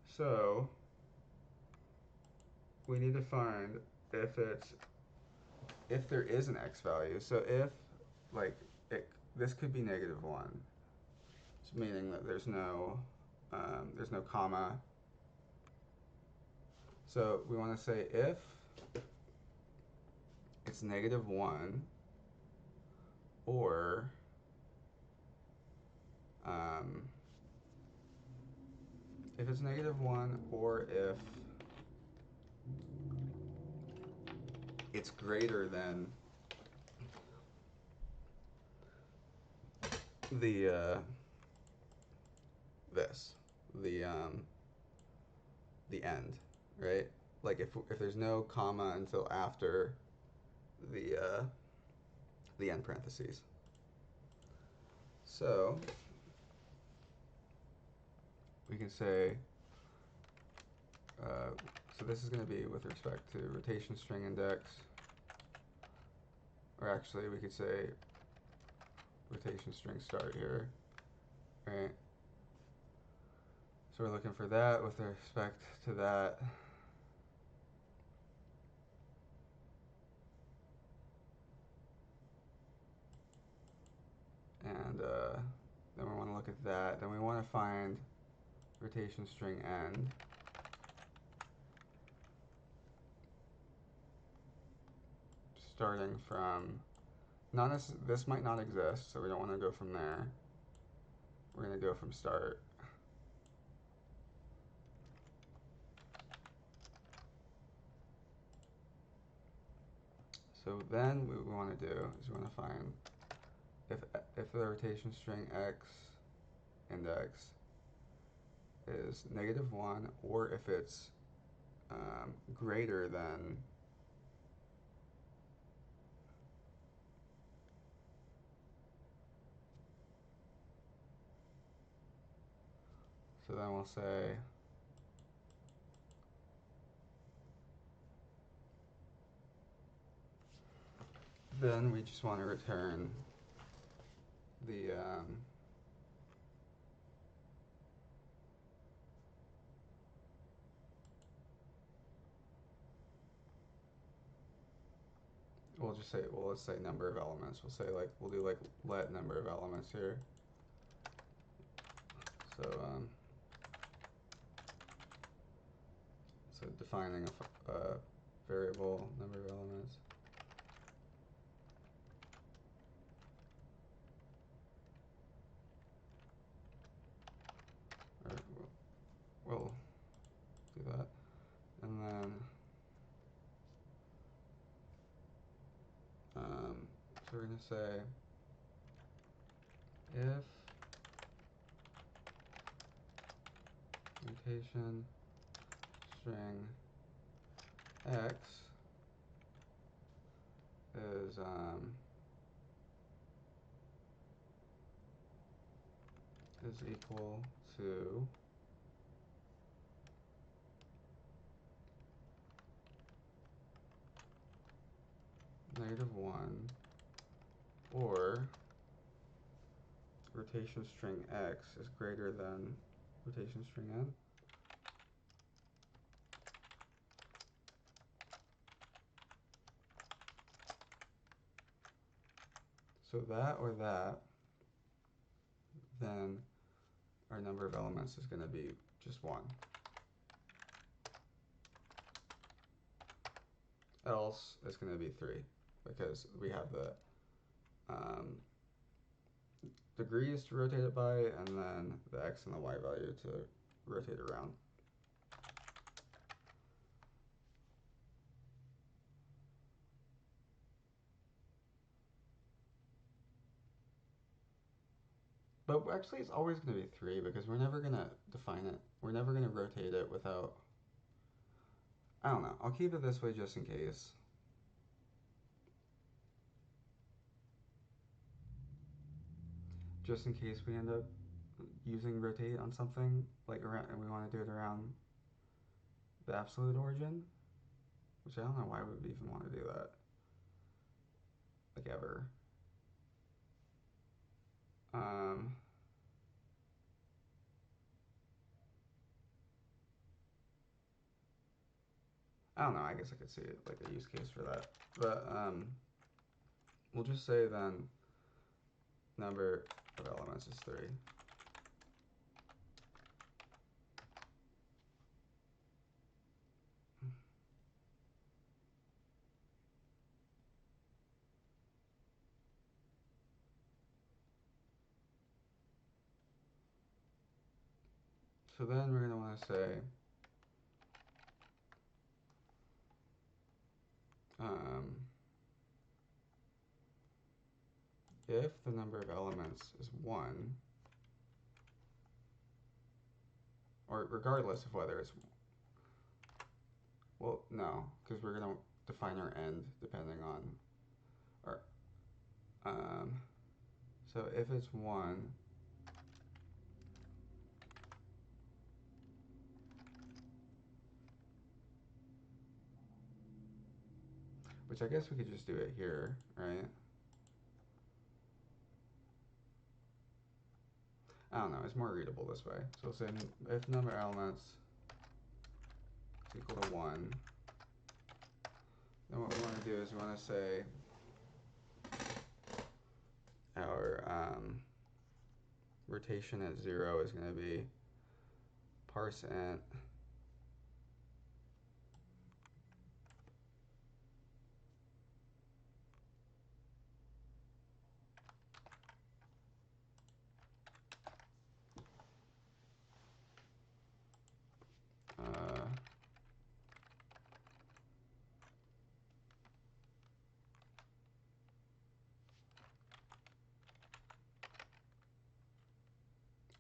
So we need to find if there is an x value. So if like this could be -1, so meaning that there's no comma. So we want to say if it's -1 or um, if it's -1 or if it's greater than the this the end, right? Like if there's no comma until after the the end parentheses. So we can say so this is going to be with respect to rotation string index, or actually we could say rotation string start here, right? So we're looking for that with respect to that. And then we want to look at that. Then we want to find rotation string end. Starting from, this might not exist, so we don't want to go from there. We're going to go from start. So then what we want to do is we want to find if the rotation string x index is -1 or if it's greater than so then we'll say then we just want to return the we'll just say, well, let's say number of elements. We'll say we'll do let number of elements here. So so defining a variable number of elements. All right, we'll do that, and then so we're gonna say if rotation string x is equal to -1 or rotation string x is greater than rotation string n. So that or that, then our number of elements is going to be just 1. Else it's going to be 3 because we have the degrees to rotate it by, and then the x and the y value to rotate around. But actually it's always going to be 3 because we're never going to define it. We're never going to rotate it without... I don't know. I'll keep it this way just in case. Just in case we end up using rotate on something, like around, and we want to do it around the absolute origin. Which I don't know why we would even want to do that. Like ever. I don't know, I guess I could see it like a use case for that. But we'll just say then number of elements is 3. So then we're going to want to say if the number of elements is 1, or regardless of whether it's, well, no, because we're going to define our end depending on our, so if it's 1, which I guess we could just do it here, right? I don't know, it's more readable this way. So we'll say if number of elements is equal to 1, then what we want to do is we want to say our rotation at 0 is going to be parse int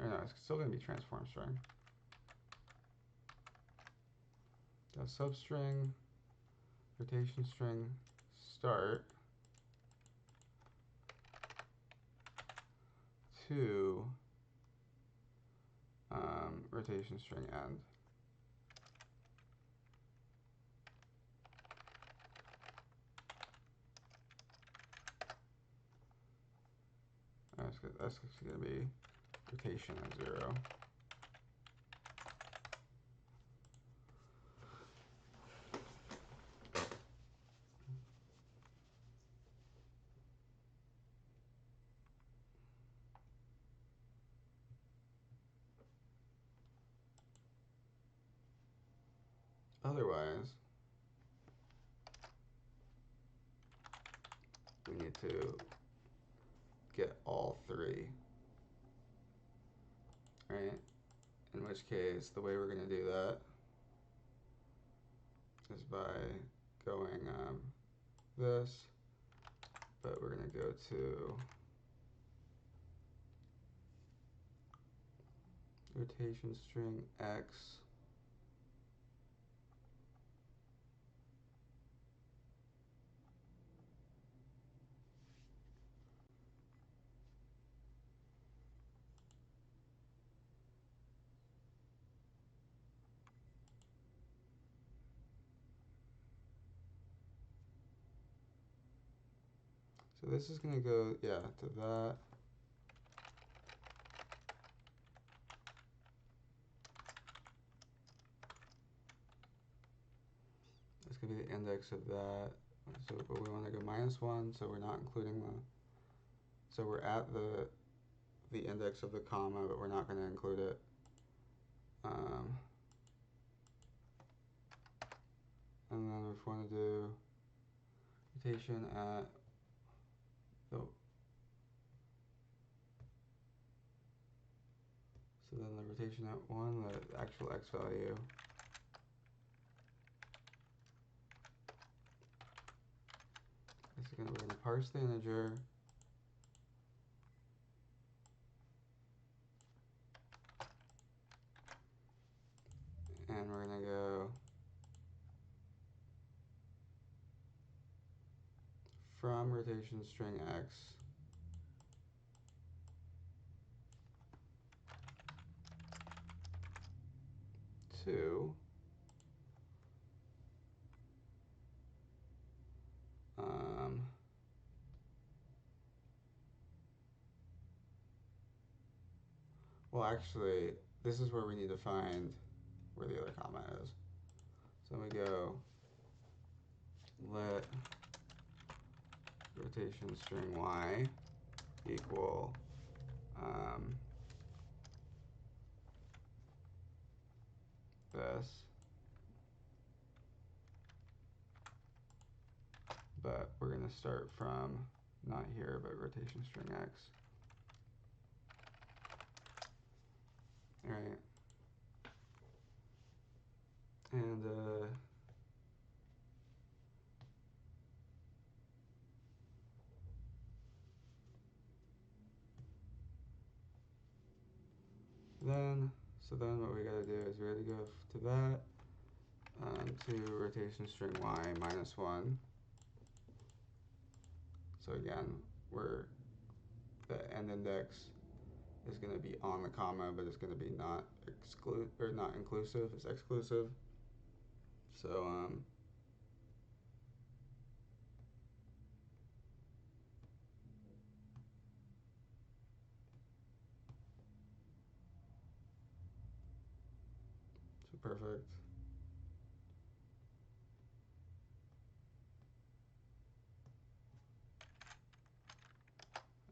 or no, it's still going to be transform string. Substring, rotation string, start to rotation string end. That's going to be rotation at 0. Otherwise, we need to get all 3, right? In which case, the way we're going to do that is by going this, but we're going to go to rotation string x So this is going to go, yeah, to that. That's going to be the index of that. So, but we want to go -1, so we're not including the, so we're at the index of the comma, but we're not going to include it. And then if we want to do rotation at the rotation at 1, the actual x value. We're going to parse the integer. And we're going to go from rotation string x to well, actually, this is where we need to find where the other comma is. So we go let rotation string y equal this, but we're going to start from not here, but rotation string x. All right. And then what we got to do is we got to go to that, to rotation string y minus 1. So again, the end index is going to be on the comma, but it's going to be not inclusive, it's exclusive. So perfect.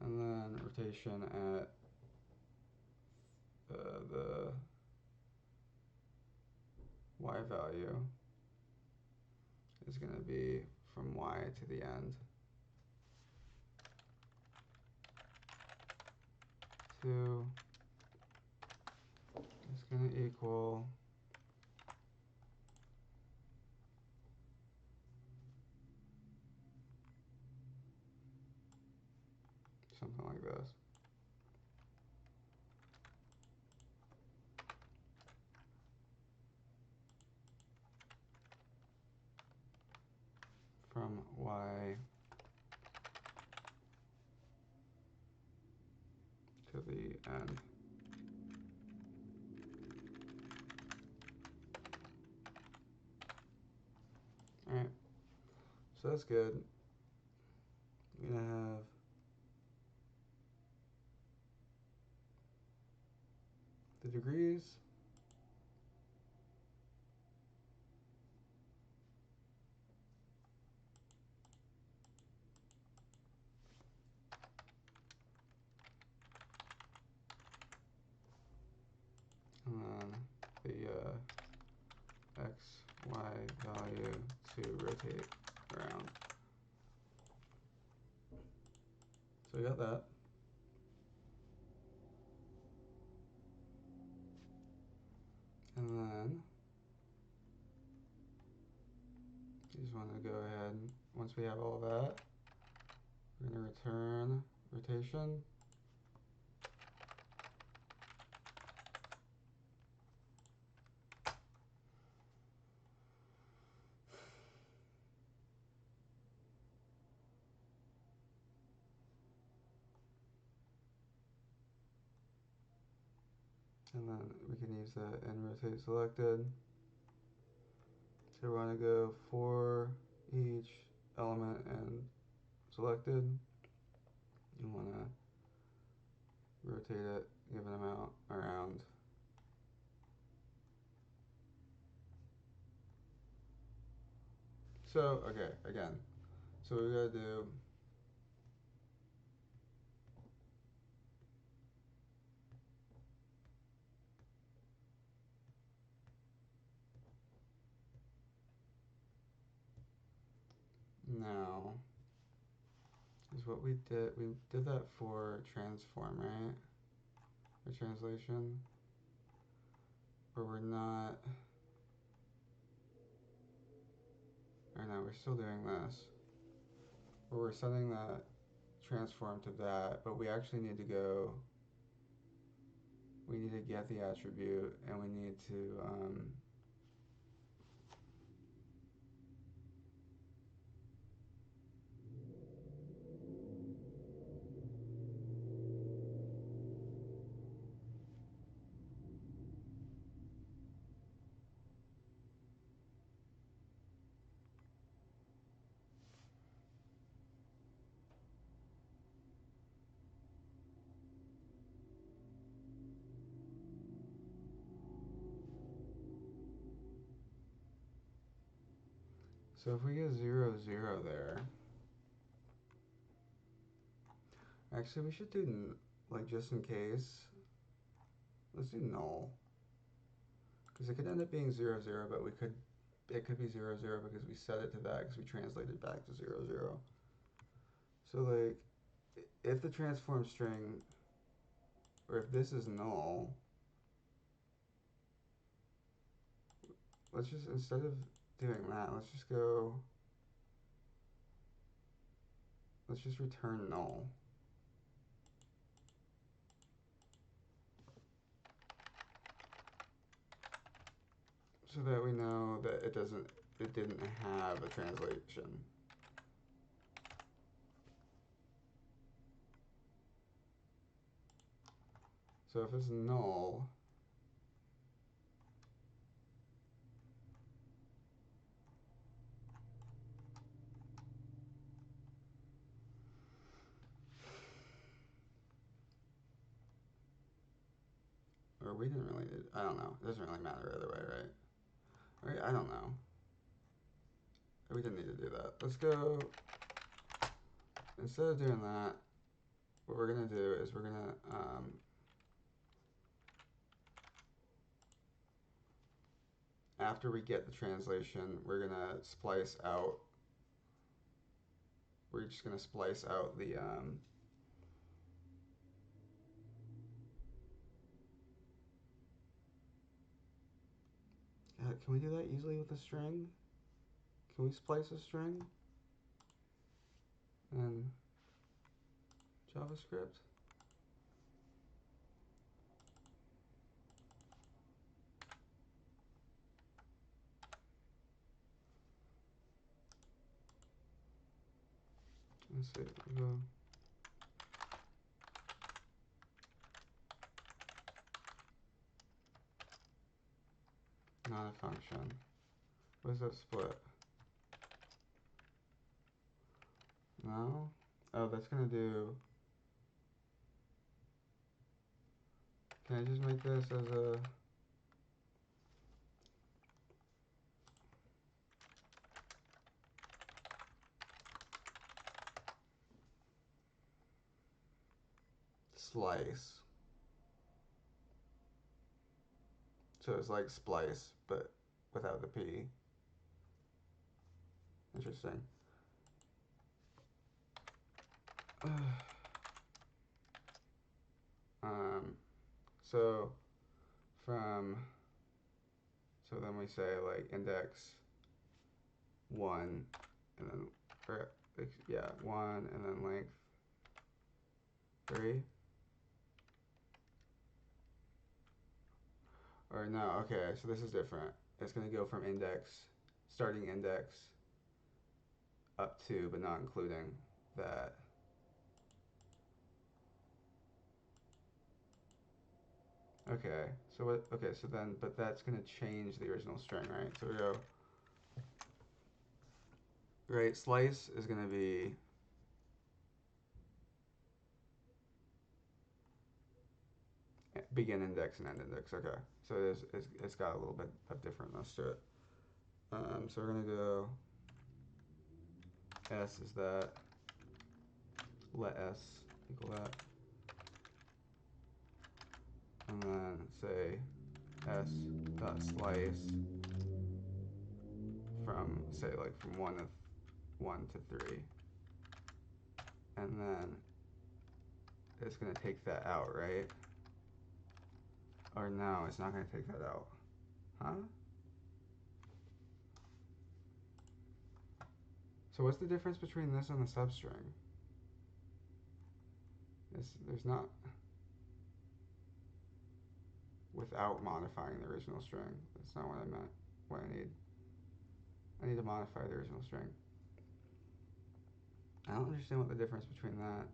And then rotation at the y value is going to be from y to the end. Two is going to equal something like this. From y to the end. All right, so that's good. We're going to have the degrees. And then the x, y value to rotate around. So we got that. And then you just want to go ahead, once we have all that, we're going to return rotation. And then we can use that in rotate selected. So we want to go for each element and selected. You want to rotate it, given amount around. So, okay, again. So what we got to do, now is what we did. We did that for transform, right? Or translation. Or we're not, or no, we're still doing this. Or we're setting that transform to that, but we actually need to go, we need to get the attribute, and we need to, so if we get 0, 0 there, actually we should do, like just in case, let's do null. Because it could end up being 0, 0, but it could be 0, 0 because we set it to that because we translated back to 0, 0. So like, if the transform string, or if this is null, let's just, instead of doing that, let's just go, let's just return null. So that we know that it didn't have a translation. So if it's null, or we didn't really, I don't know. It doesn't really matter either way, right? Right, I don't know. We didn't need to do that. Let's go, instead of doing that, what we're going to do is we're going to, after we get the translation, we're going to splice out, we're just going to splice out the, can we do that easily with a string? Can we splice a string? And JavaScript? Let's see, we'll go. Not a function. What is that split? No? Oh, that's gonna do. Can I just make this as a. Slice. So it's like splice, but without the P. Interesting. So from, so then we say like index 1 and then, or yeah, 1 and then length 3. Or no, okay, so this is different. It's gonna go from index, starting index up to, but not including that. Okay, so what, okay, so then, but that's gonna change the original string, right? So we go, right, slice is gonna be begin index and end index, okay. So it's got a little bit of differentness to it. So we're gonna go, S is that, let S equal that. And then say S dot slice from, say like from 1 to 3. And then it's gonna take that out, right? Or no, it's not gonna take that out. Huh? So what's the difference between this and the substring? There's not without modifying the original string. That's not what I meant. What I need. I need to modify the original string. I don't understand what the difference between that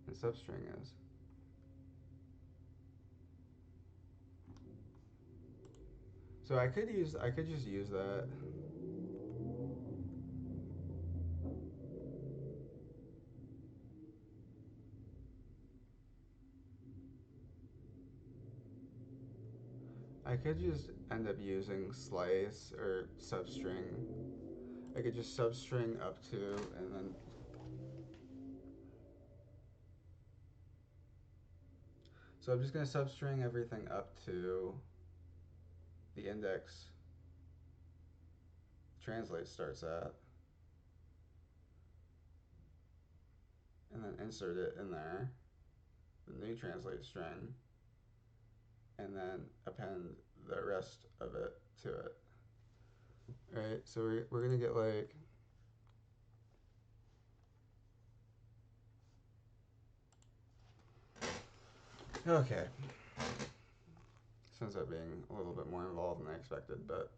and substring is. So I could just use that. I could just end up using slice or substring. I could just substring up to and then. So I'm just going to substring everything up to the index translate starts at, and then insert it in there, the new translate string, and then append the rest of it to it. Alright, so we're going to get like, okay. This ends up being a little bit more involved than I expected, but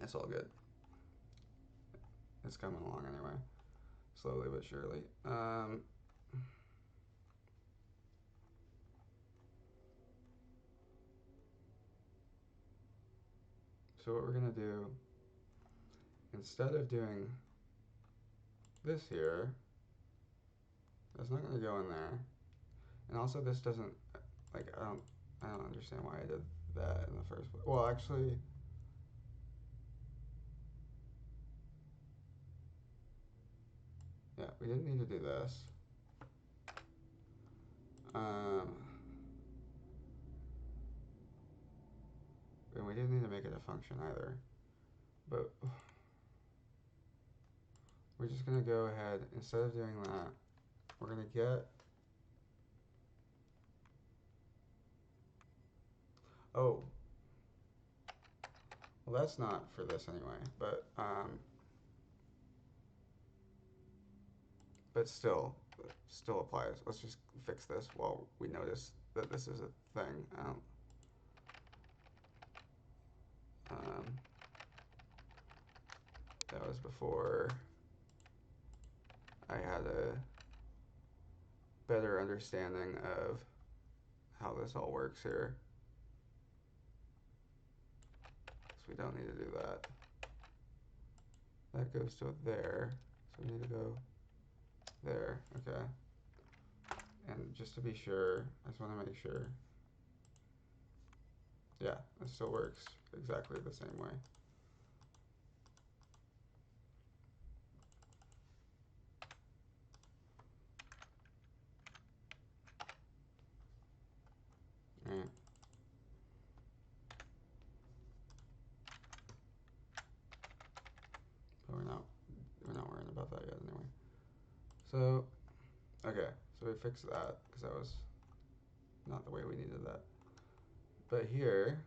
it's all good. It's coming along anyway, slowly but surely. So what we're going to do, instead of doing this here, that's not going to go in there. And also this doesn't, like, I don't understand why I did that in the first place. Well, actually, yeah, we didn't need to do this. And we didn't need to make it a function either. But we're just going to go ahead, instead of doing that, we're going to get, oh, well, that's not for this anyway, but still applies. Let's just fix this while we notice that this is a thing. That was before I had a better understanding of how this all works here. So we don't need to do that. That goes to there, so we need to go there, okay. And just to be sure, I just want to make sure. Yeah, it still works exactly the same way. All right. But we're not worrying about that yet anyway. So, okay, so we fixed that because that was not the way we needed that. But here,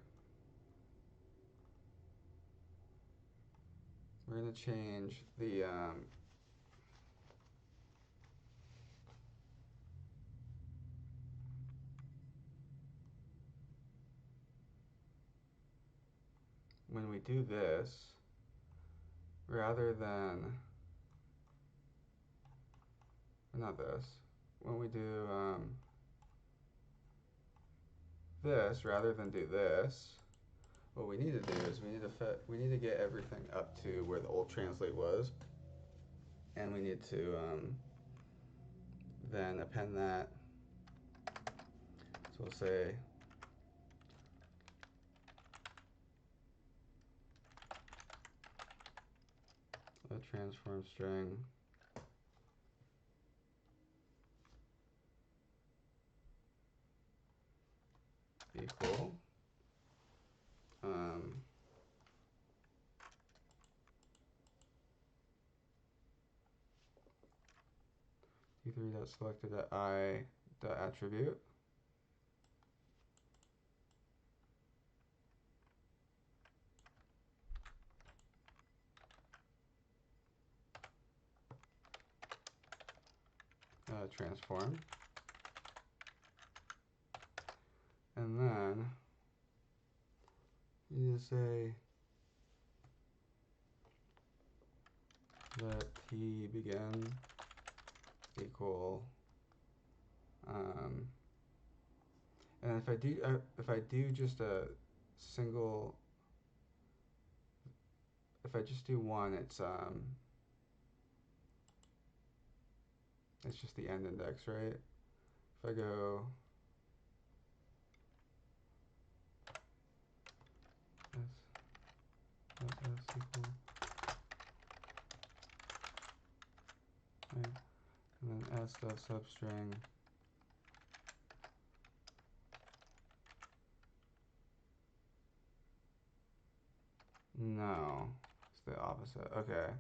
we're gonna change the when we do this, rather than, not this, when we do this, rather than do this, what we need to do is we need to get everything up to where the old translate was, and we need to then append that. So we'll say a transform string equal d3.selected at I.attribute. transform. And then you just say let t begin equal, and if I do just a single, if I just do one, it's just the end index, right? If I go s equal, right, and then s dot substring no, it's the opposite. Okay.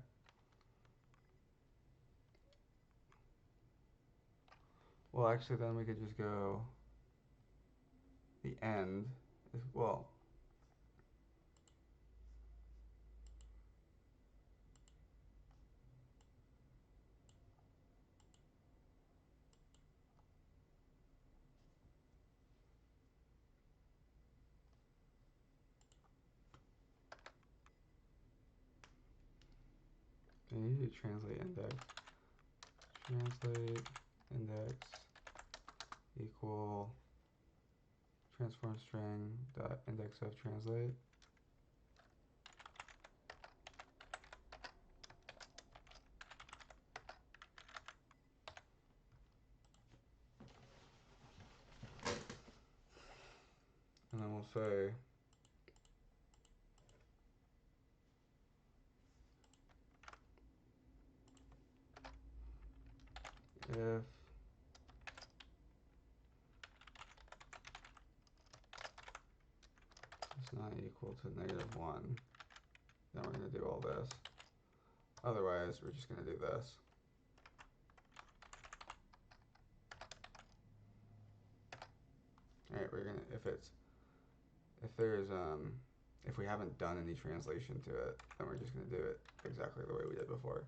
Well, actually, then we could just go the end. Well, I need to translate index. Translate index equal transform string dot index of translate. And then we'll say if it's not equal to -1, then we're going to do all this. Otherwise, we're just going to do this. All right, we're gonna if we haven't done any translation to it, then we're just gonna do it exactly the way we did before.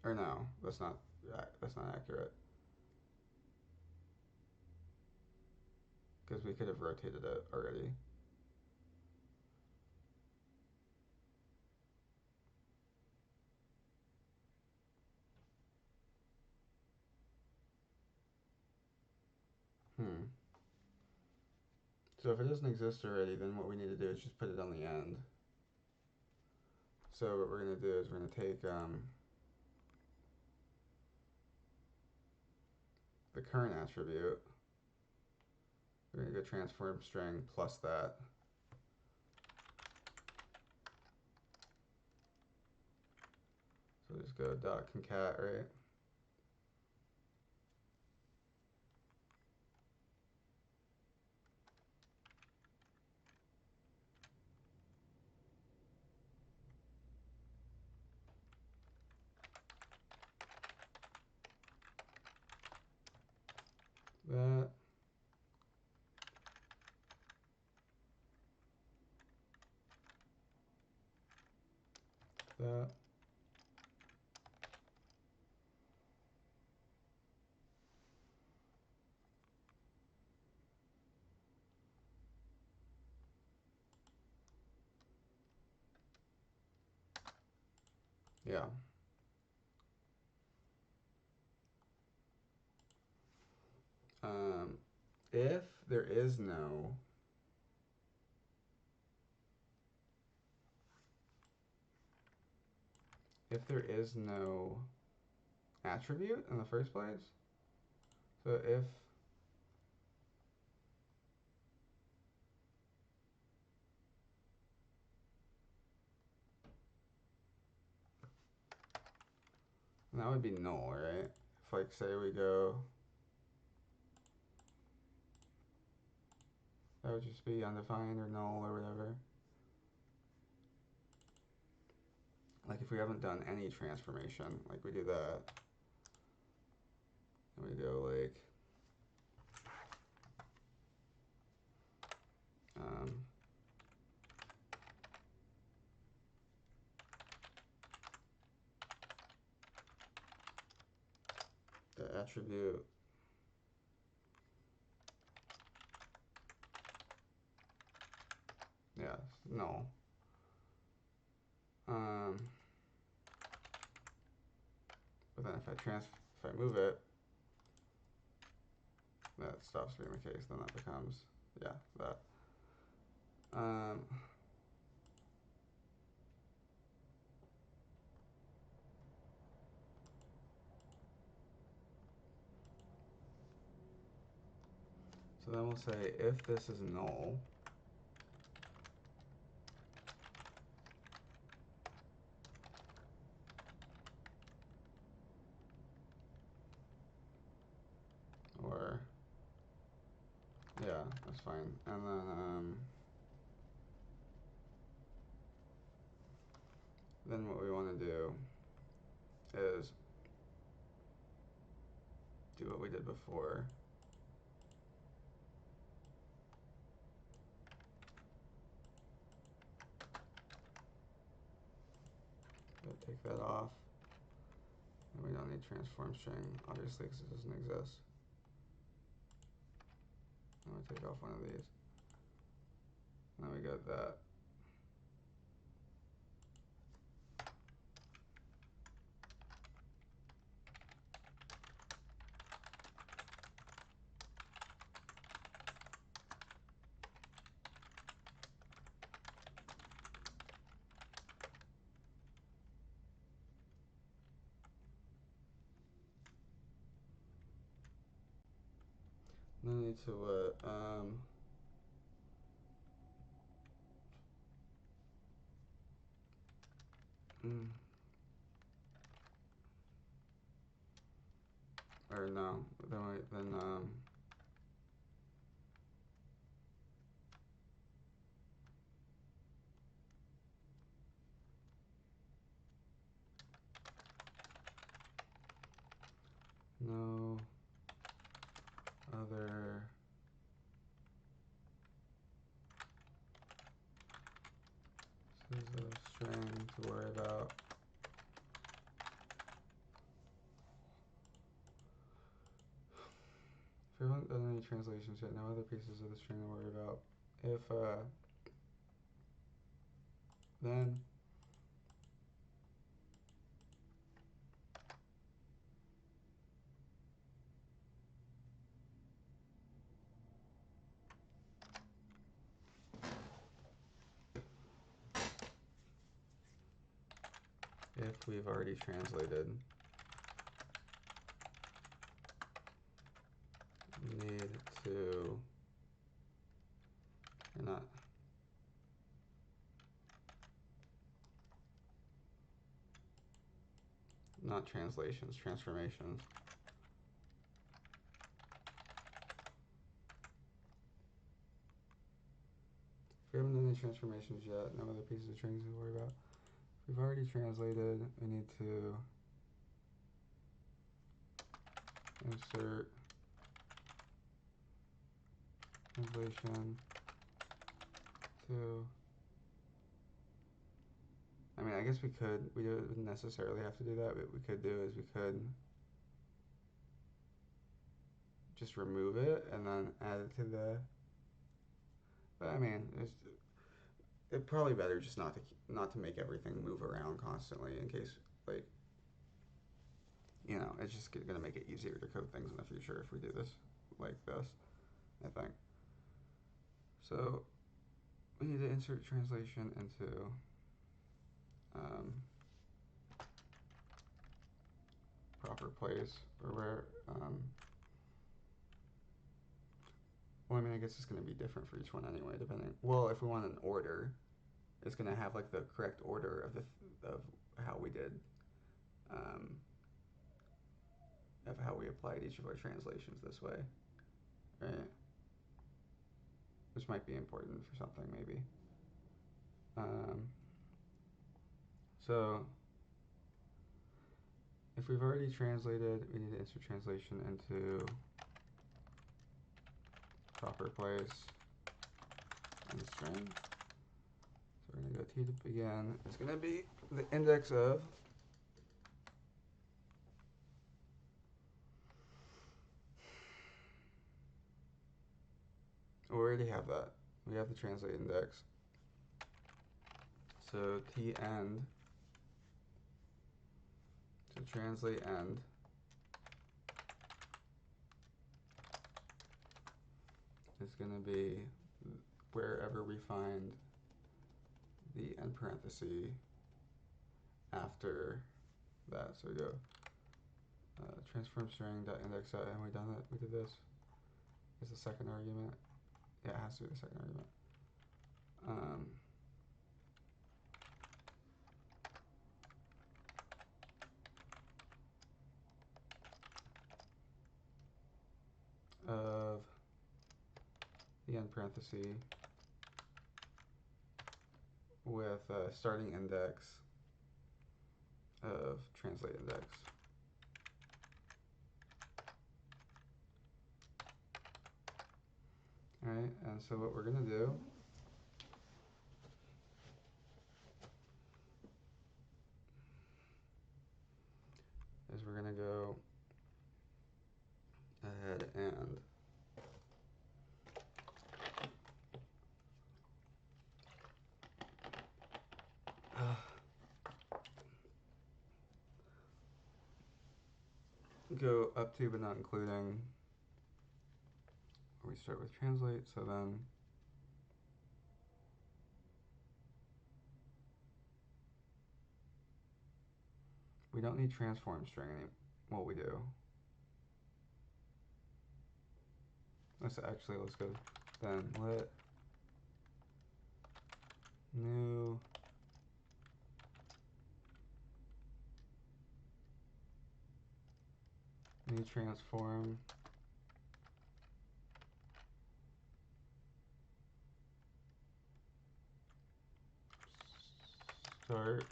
Or no, that's not accurate, because we could have rotated it already. So if it doesn't exist already, then what we need to do is just put it on the end. So what we're going to do is we're going to take the current attribute. We're going to go transform string plus that. So just go dot concat, right? That. That. Yeah. If there is no attribute in the first place, so if that would be null, right? If like say we go, that would just be undefined or null or whatever. Like if we haven't done any transformation, like we do that, and we go like attribute yeah, null. But then if I move it, that stops being the case. Then that becomes, yeah, that. So then we'll say if this is null, or yeah, that's fine. And then what we want to do is do what we did before. Take that off. And we don't need transform string, obviously, because it doesn't exist. I'm going to take off one of these. Now we got that. No need to or no, then no other this is a string to worry about. If we haven't done any translations yet, no other pieces of the string to worry about. If then if we've already translated, need to not translations, transformations. If we haven't done any transformations yet, no other pieces of strings to worry about. If we've already translated, we need to insert translation to, I mean, I guess we wouldn't necessarily have to do that. What we could do is we could just remove it and then add it to the, but I mean, it's probably better just not to make everything move around constantly in case, like, you know, it's just going to make it easier to code things in the future if we do this like this, I think. So we need to insert translation into proper place, or where, well, I mean, I guess it's going to be different for each one anyway, depending, well, if we want an order, it's going to have like the correct order of how we did, of how we applied each of our translations this way, right? Which might be important for something maybe. So if we've already translated, we need to insert translation into proper place and string. So we're going to go T to begin. It's going to be the index of We already have that. We have the translate index. So t end, so translate end is going to be wherever we find the end parenthesis after that. So we go transform string dot index dot, and we done that. We did this. Is the second argument? Yeah, it has to be the second argument. Of the end parenthesis with a starting index of translate index. All right, and so what we're going to do is we're going to go ahead and go up to but not including, we start with translate, so then we don't need transform string anymore. What we do, let's go then let new transform start,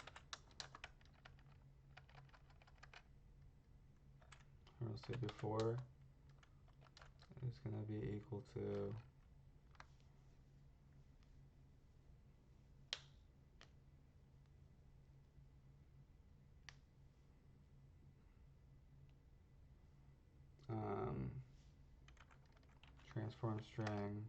or I'll say before, is going to be equal to transform string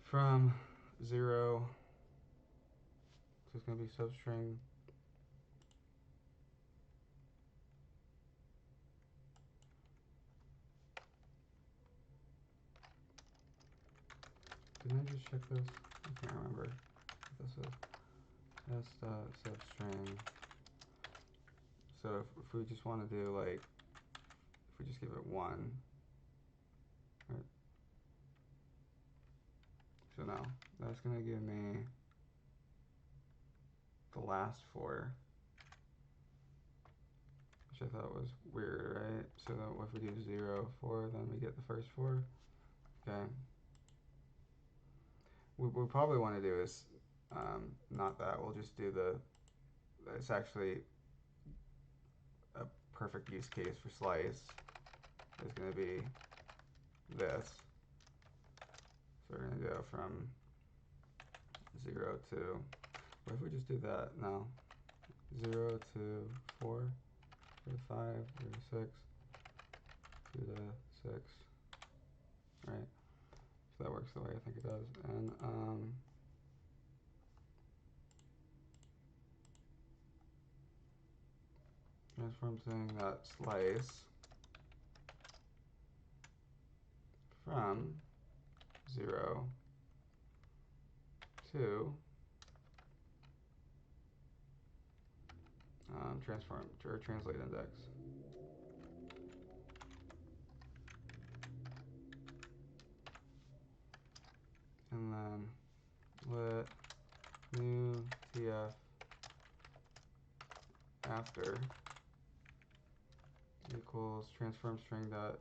from 0, so it's going to be substring didn't I just check this? I can't remember what this is. S dot substring. So if we just want to do like, if we just give it 1, right? So now that's going to give me the last 4, which I thought was weird, right? So that if we do 0, 4, then we get the first 4. Okay. What we probably want to do is not that. We'll just do it's actually a perfect use case for slice is going to be this. So we're going to go from 0 to, what if we just do that now? 0 to 4, 2 to 5, 3 to 6, 2 to 6, right? So that works the way I think it does. And transform saying that slice from 0 to transform or translate index. And then let new tf after equals transform string dot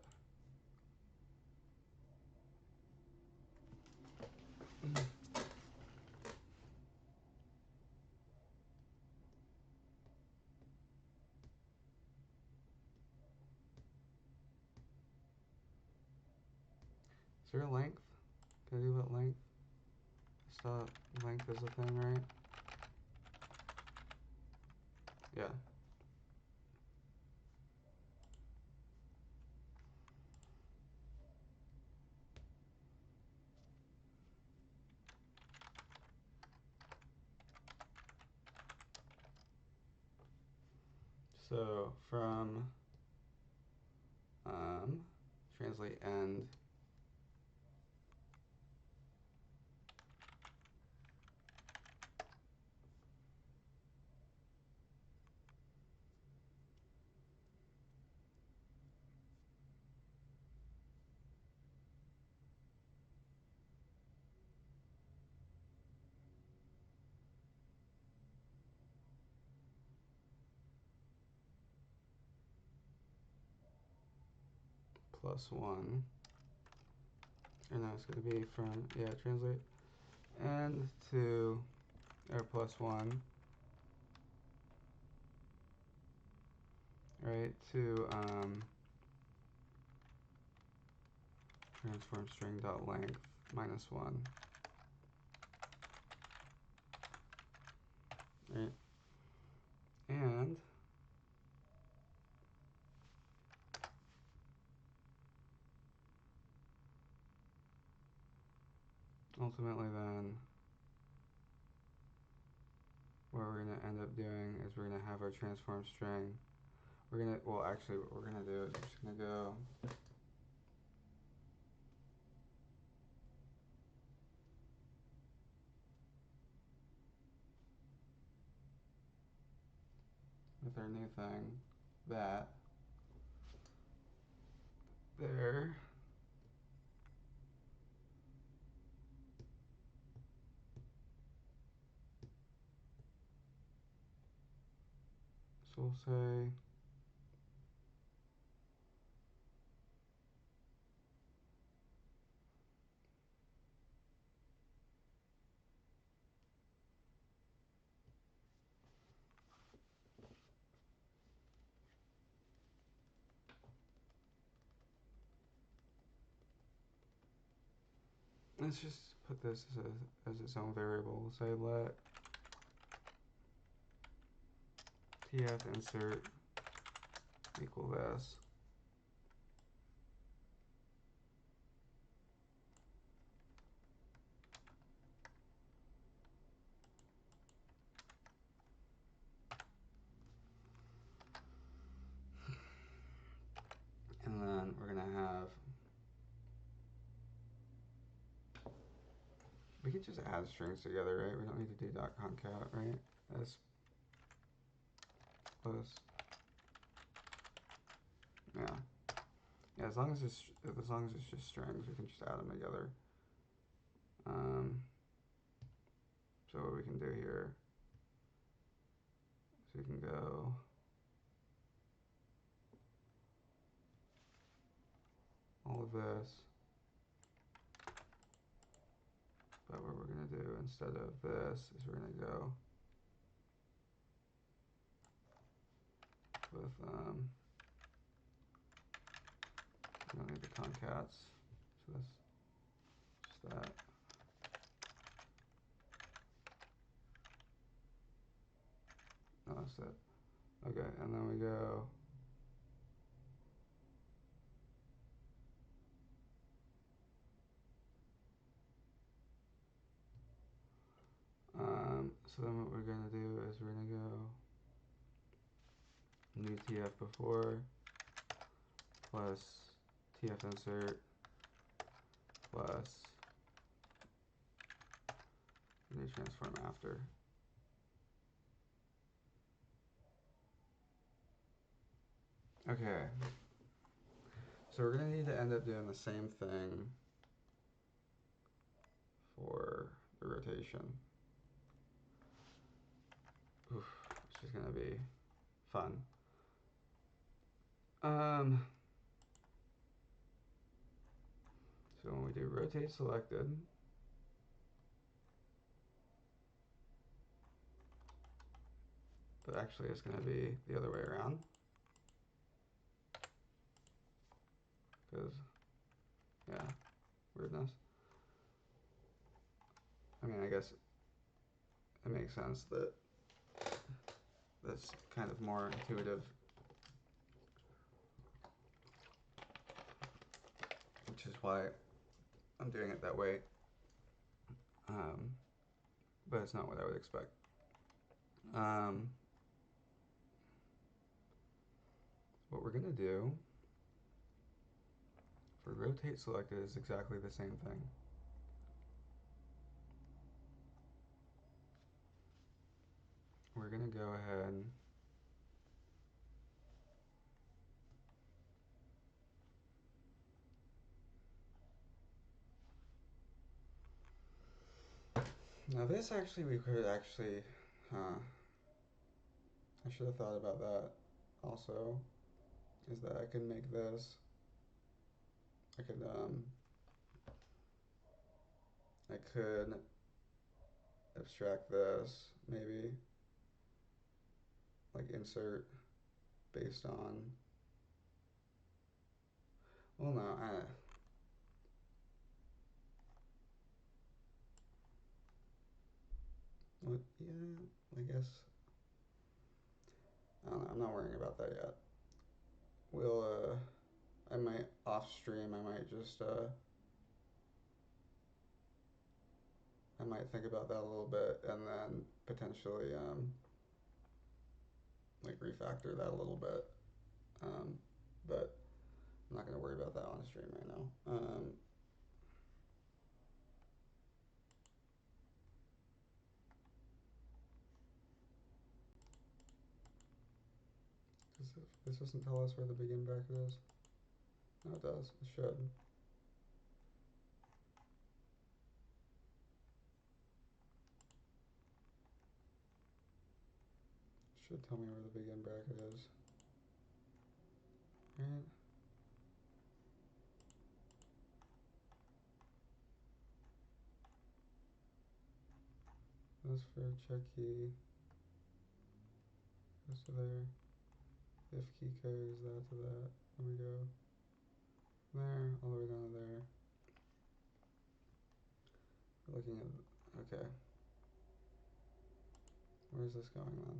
Is there a length? Can I do what length? Stop. Length is a thing, right? Yeah. So from translate end +1, and now it's going to be from, yeah, translate end to, or +1, right, to transform string dot length -1, right, and ultimately then what we're going to end up doing is we're going to have our transform string. We're going to, well, actually what we're going to do is we're just going to go with our new thing, that, there, so we'll say let's just put this as its own variable. We'll say let tf insert equal this. And then we're going to have, we can just add strings together, right? We don't need to do dot concat, right? S plus, yeah. Yeah, as long as it's just strings, we can just add them together. So what we can do here is we can go all of this, but what we're going to do instead of this is we're going to go with, we don't need the concats, so that's just that. No, that's it. Okay, and then we go, so then what we're going to do is we're going to go new tf before plus tf insert plus new transform after. Okay, so we're going to need to end up doing the same thing for the rotation. Oof, it's just going to be fun. So when we do rotate selected, but actually it's going to be the other way around, because, yeah, weirdness. I mean, I guess it makes sense that that's kind of more intuitive, which is why I'm doing it that way. But it's not what I would expect. What we're gonna do for rotate selected is exactly the same thing. We're gonna go ahead now this actually we could actually, I should have thought about that also, is that I could make this, I could abstract this, maybe, like insert based on, well no, what, yeah, I guess, I don't know, I'm not worrying about that yet. We'll, I might, off stream, I might just, I might think about that a little bit and then potentially, like refactor that a little bit. But I'm not going to worry about that on the stream right now. This doesn't tell us where the begin bracket is. No, it does. It should. It should tell me where the begin bracket is. Right? That's for check key. Goes to there. If key carries that to that. There we go. There, all the way down to there. Looking at, okay. Where's this going then?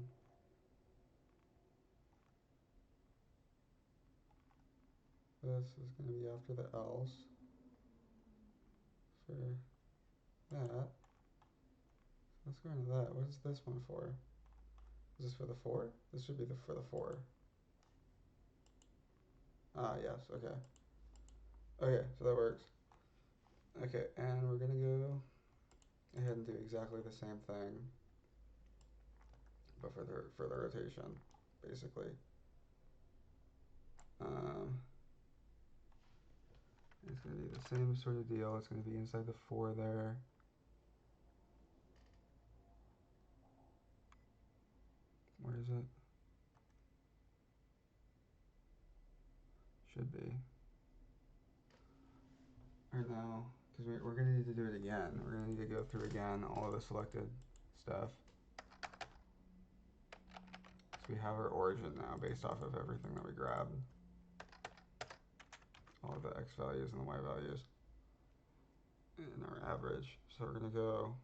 This is going to be after the else. For that. Let's go into that. What is this one for? Is this for the 4? This should be for the 4. Ah, yes, okay. Okay, so that works. Okay, and we're gonna go ahead and do exactly the same thing, but for the rotation, basically. It's gonna be the same sort of deal. It's gonna be inside the 4 there. Where is it? Should be. Or no, because we're gonna need to do it again. We're gonna need to go through again all of the selected stuff. So we have our origin now based off of everything that we grabbed. All of the x values and the y values. And our average. So we're gonna go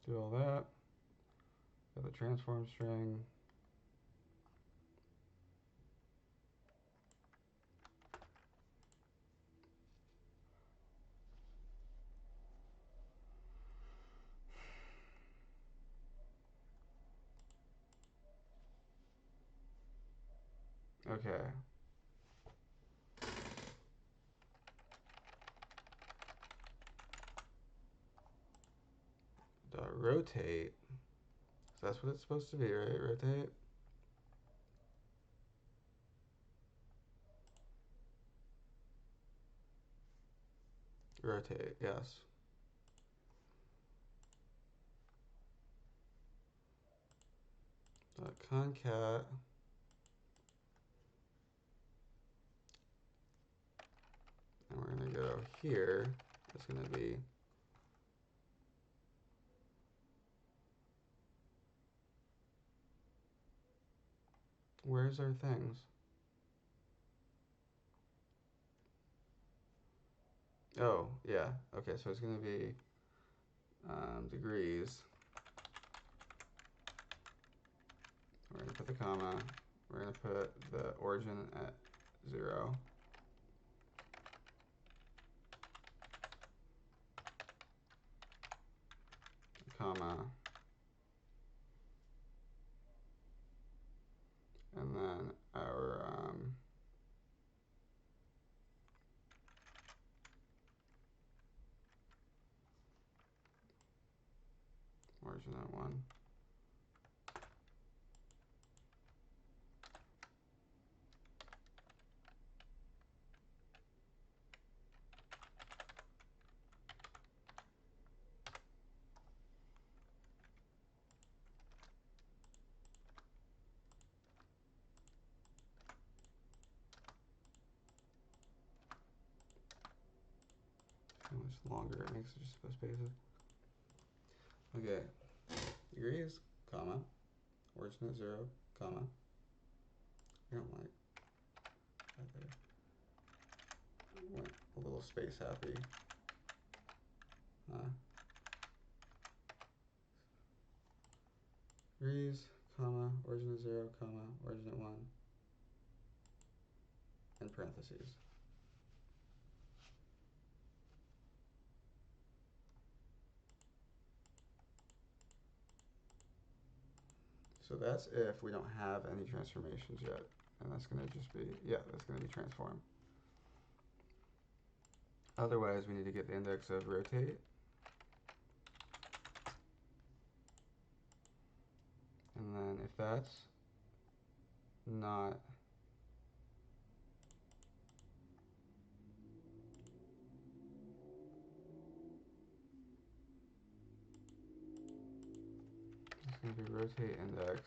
do all that. Got the transform string. Okay. Rotate. So that's what it's supposed to be, right? Rotate. Rotate, yes. Concat And we're going to go here. It's going to be where's our things? Oh, yeah. Okay, so it's going to be degrees. We're going to put the comma. We're going to put the origin at 0. Comma. And then our origin at 1. How much longer it makes it just supposed spaces. Okay, degrees, comma, origin at 0, comma. I don't like that there. Went a little space happy. Degrees, comma, origin at 0, comma, origin at 1, and parentheses. So that's if we don't have any transformations yet. And that's going to just be, yeah, that's going to be transform. Otherwise, we need to get the index of rotate. And then if that's not it's going to be rotate index.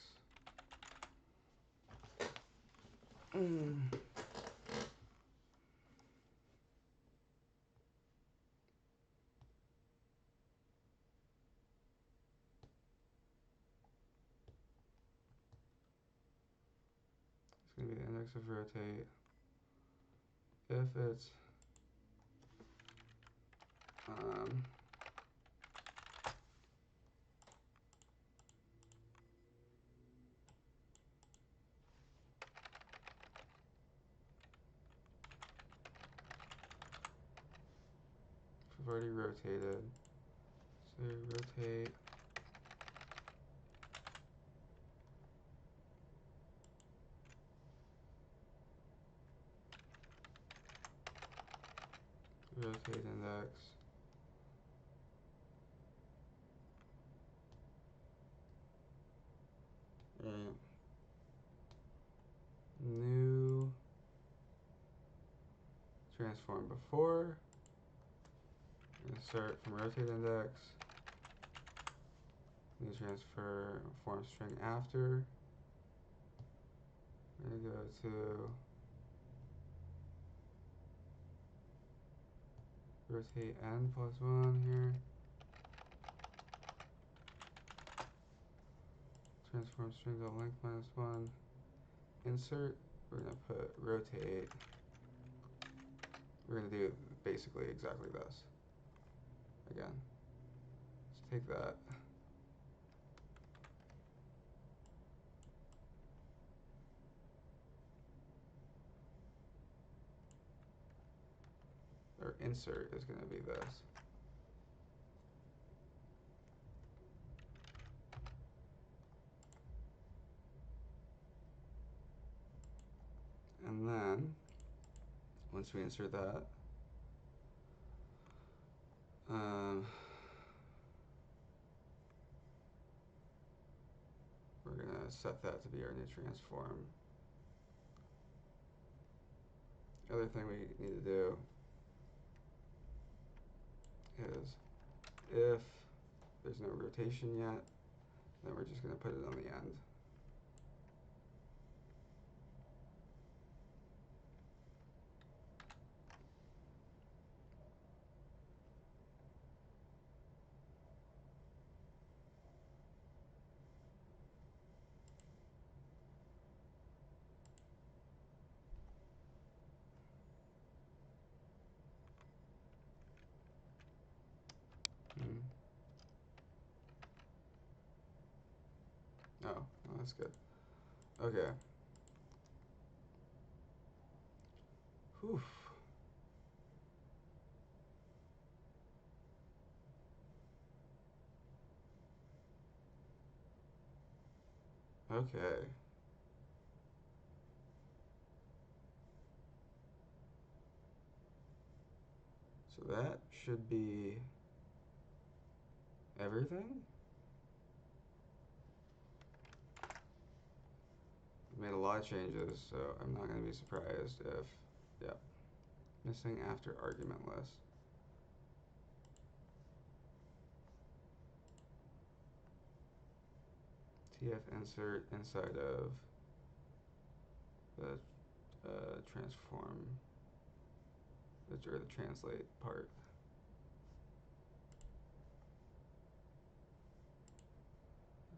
It's going to be the index of rotate if it's we've already rotated. So rotate index. Right. New transform before. Insert from rotate index. New transfer form string after. We're going to go to rotate n plus 1 here. Transform string to length minus 1. Insert. We're going to put rotate. We're going to do basically exactly this. Again. Let's take that. Or insert is going to be this. And then, once we insert that, we're going to set that to be our new transform. Other thing we need to do is if there's no rotation yet, then we're just going to put it on the end. Oh, well, that's good. Okay. Whew. Okay. So that should be everything. We made a lot of changes, so I'm not going to be surprised if, yeah, missing after argument list. TF insert inside of the transform, or the translate part.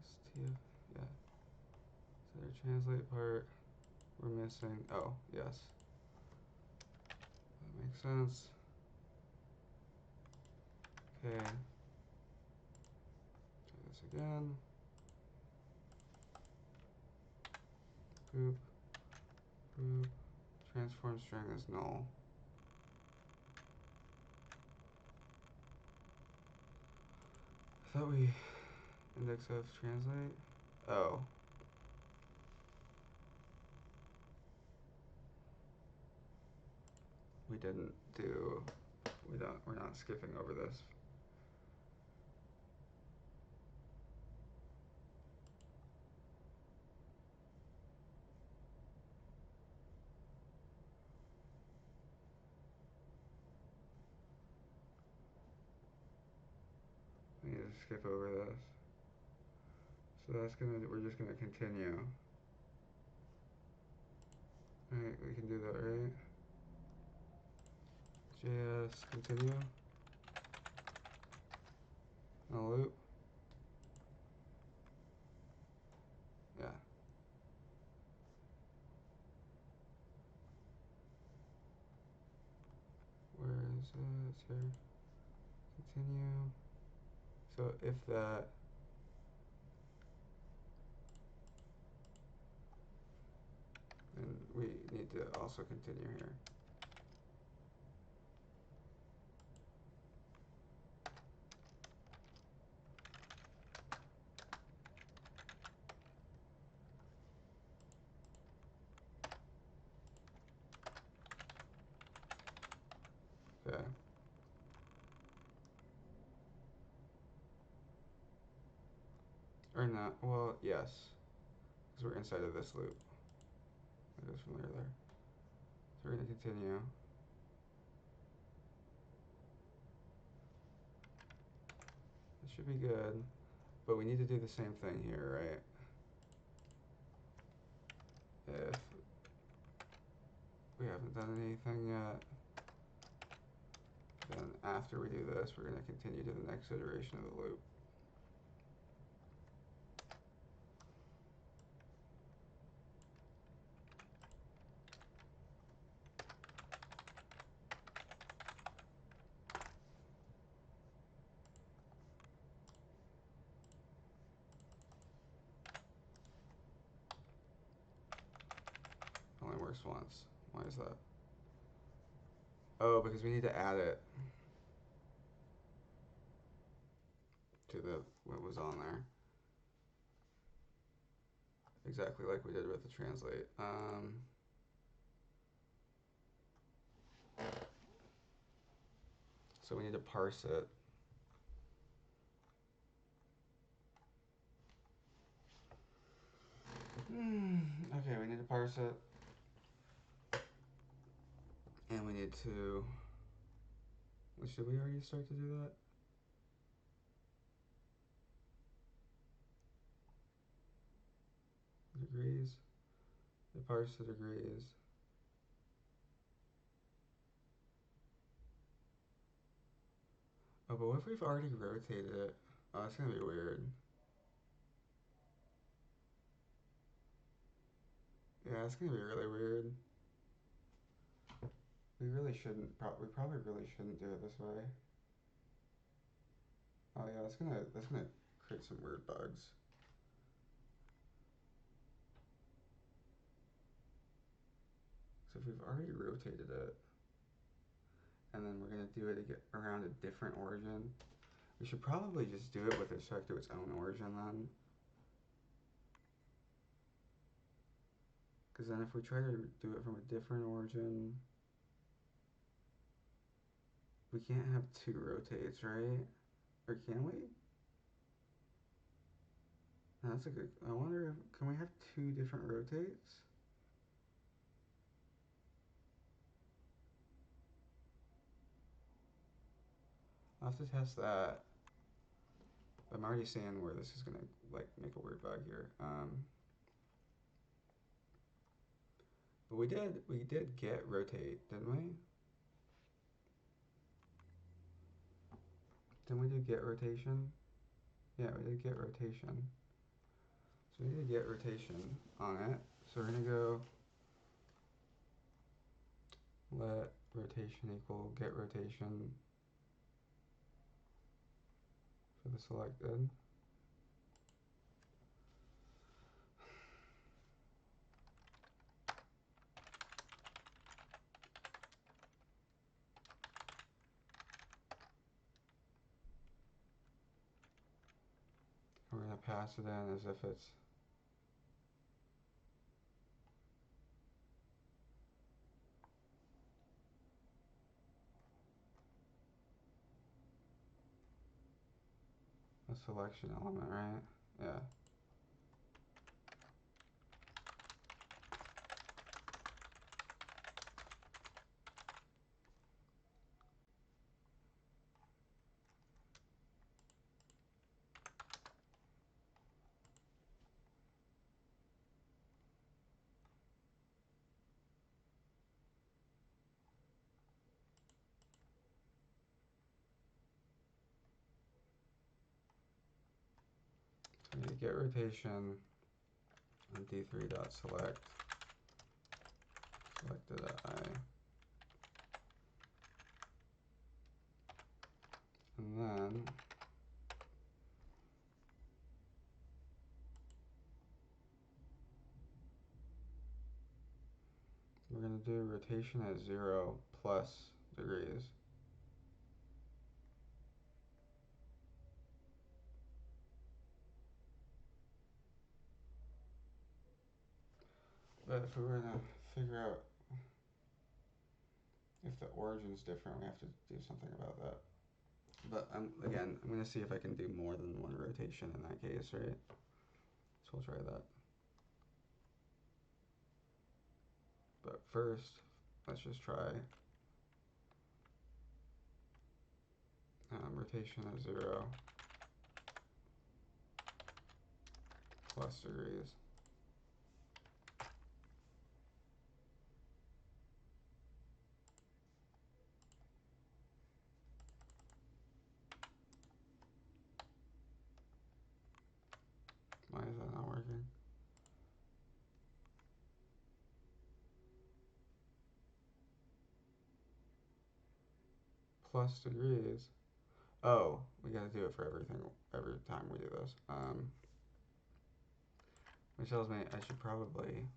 This TF, yeah. So the translate part, we're missing, oh, yes. That makes sense. Okay. Try this again. Boop, boop. Transform string is null. I thought we index of translate. Oh. We didn't do, we're not skipping over this. We need to skip over this. So we're just gonna continue. Alright, we can do that, right? JS, continue. No loop. Yeah. Where is it? It's here. Continue. So if that, then we need to also continue here. Okay. Or not. Well, yes. Because we're inside of this loop. It goes from there to there. So we're going to continue. This should be good. But we need to do the same thing here, right? If we haven't done anything yet, then after we do this, we're going to continue to the next iteration of the loop. Only works once. Why is that? Oh, because we need to add it to what was on there. Exactly like we did with the translate. So we need to parse it. Okay, we need to parse it. And we need to, should we already start to do that? Degrees. The parse the degrees. Oh, but what if we've already rotated it? Oh, that's gonna be weird. Yeah, it's gonna be really weird. We really shouldn't, we probably really shouldn't do it this way. Oh yeah, that's gonna create some weird bugs. So if we've already rotated it, and then we're going to do it around a different origin, we should probably just do it with respect to its own origin then. Because then if we try to do it from a different origin, we can't have two rotates, right? Or can we? No, that's a good, I wonder if, can we have two different rotates? I'll have to test that. I'm already seeing where this is gonna like make a weird bug here. But we did get rotate, didn't we? Didn't we do get rotation? Yeah, we did get rotation. So we need to get rotation on it. So we're gonna go let rotation equal get rotation for the selected. We're gonna pass it in as if it's a selection element, right? Yeah. So we need to get rotation on d3.select selected at I. And then we're going to do rotation at 0 plus degrees. But if we were to figure out if the origin's different, we have to do something about that. But again, I'm going to see if I can do more than one rotation in that case, right? So we'll try that. But first, let's just try rotation at 0 plus degrees. Why is that not working? Plus degrees. Oh, we gotta do it for everything, every time we do this. Which tells me I should probably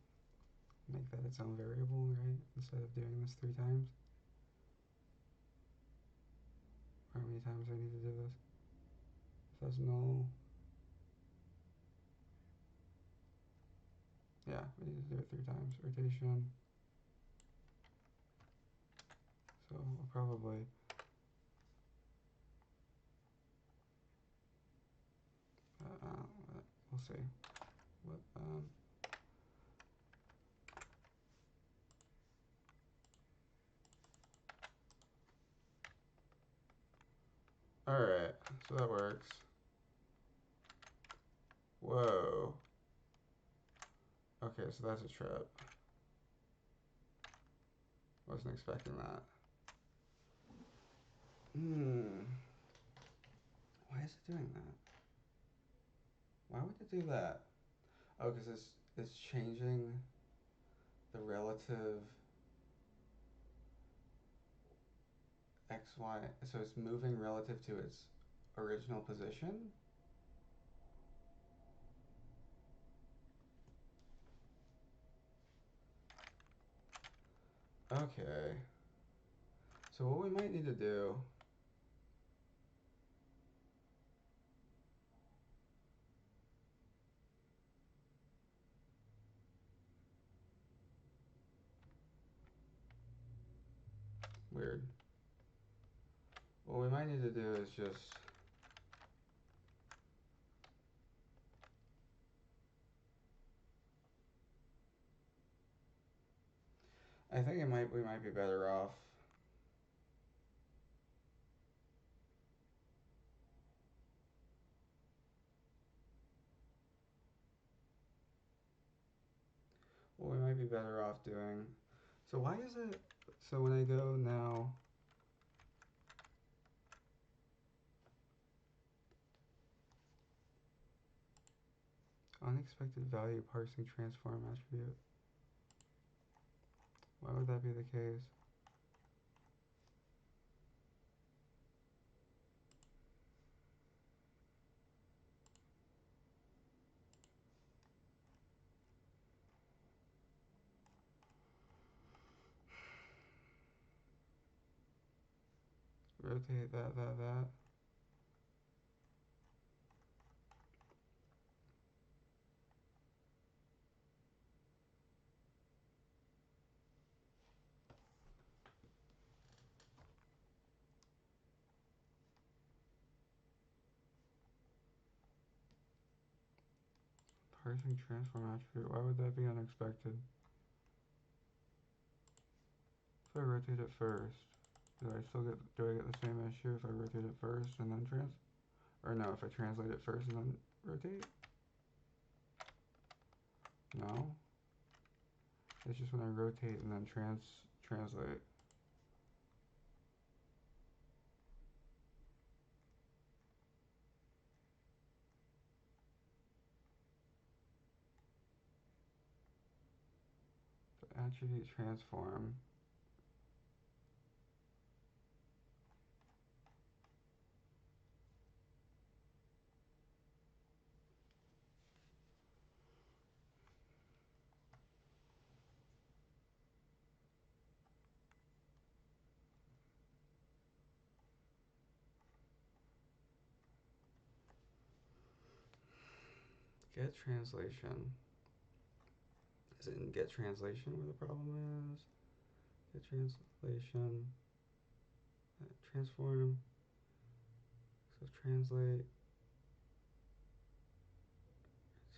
make that its own variable, right? Instead of doing this 3 times. How many times do I need to do this? If that's null. Yeah, we need to do it 3 times. Rotation. So we'll probably we'll see. What Alright, so that works. Whoa. Okay, so that's a trip. Wasn't expecting that. Why is it doing that? Why would it do that? Oh, because it's changing the relative XY, so it's moving relative to its original position? Okay. So what we might need to do. Weird. What we might need to do is just. I think we might be better off. What we might be better off doing. So why is it? So when I go now. Unexpected value parsing transform attribute. Why would that be the case? Rotate that. Parsing transform attribute. Why would that be unexpected? If I rotate it first, do I get the same issue if I rotate it first and then or no, if I translate it first and then rotate? No. It's just when I rotate and then translate. The attribute transform. Get translation. Is it in get translation where the problem is? Get translation. Transform. So translate.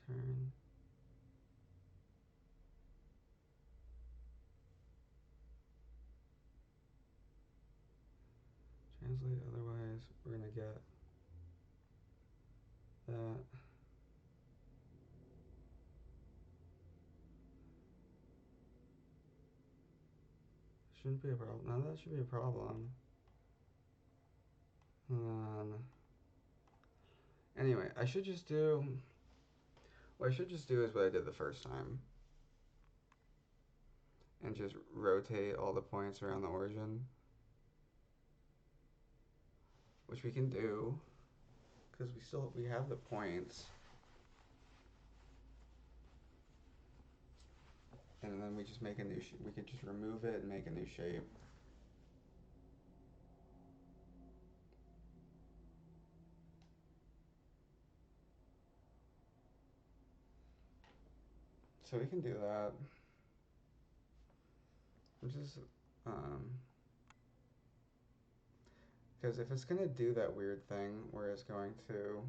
Return. Translate, otherwise we're gonna get that. Shouldn't be a problem. None of that should be a problem. Anyway, I should just do. What I should just do is what I did the first time. And just rotate all the points around the origin. Which we can do. Because we have the points. And then we just make a new we could just remove it and make a new shape. So we can do that. Just because if it's gonna do that weird thing where it's going to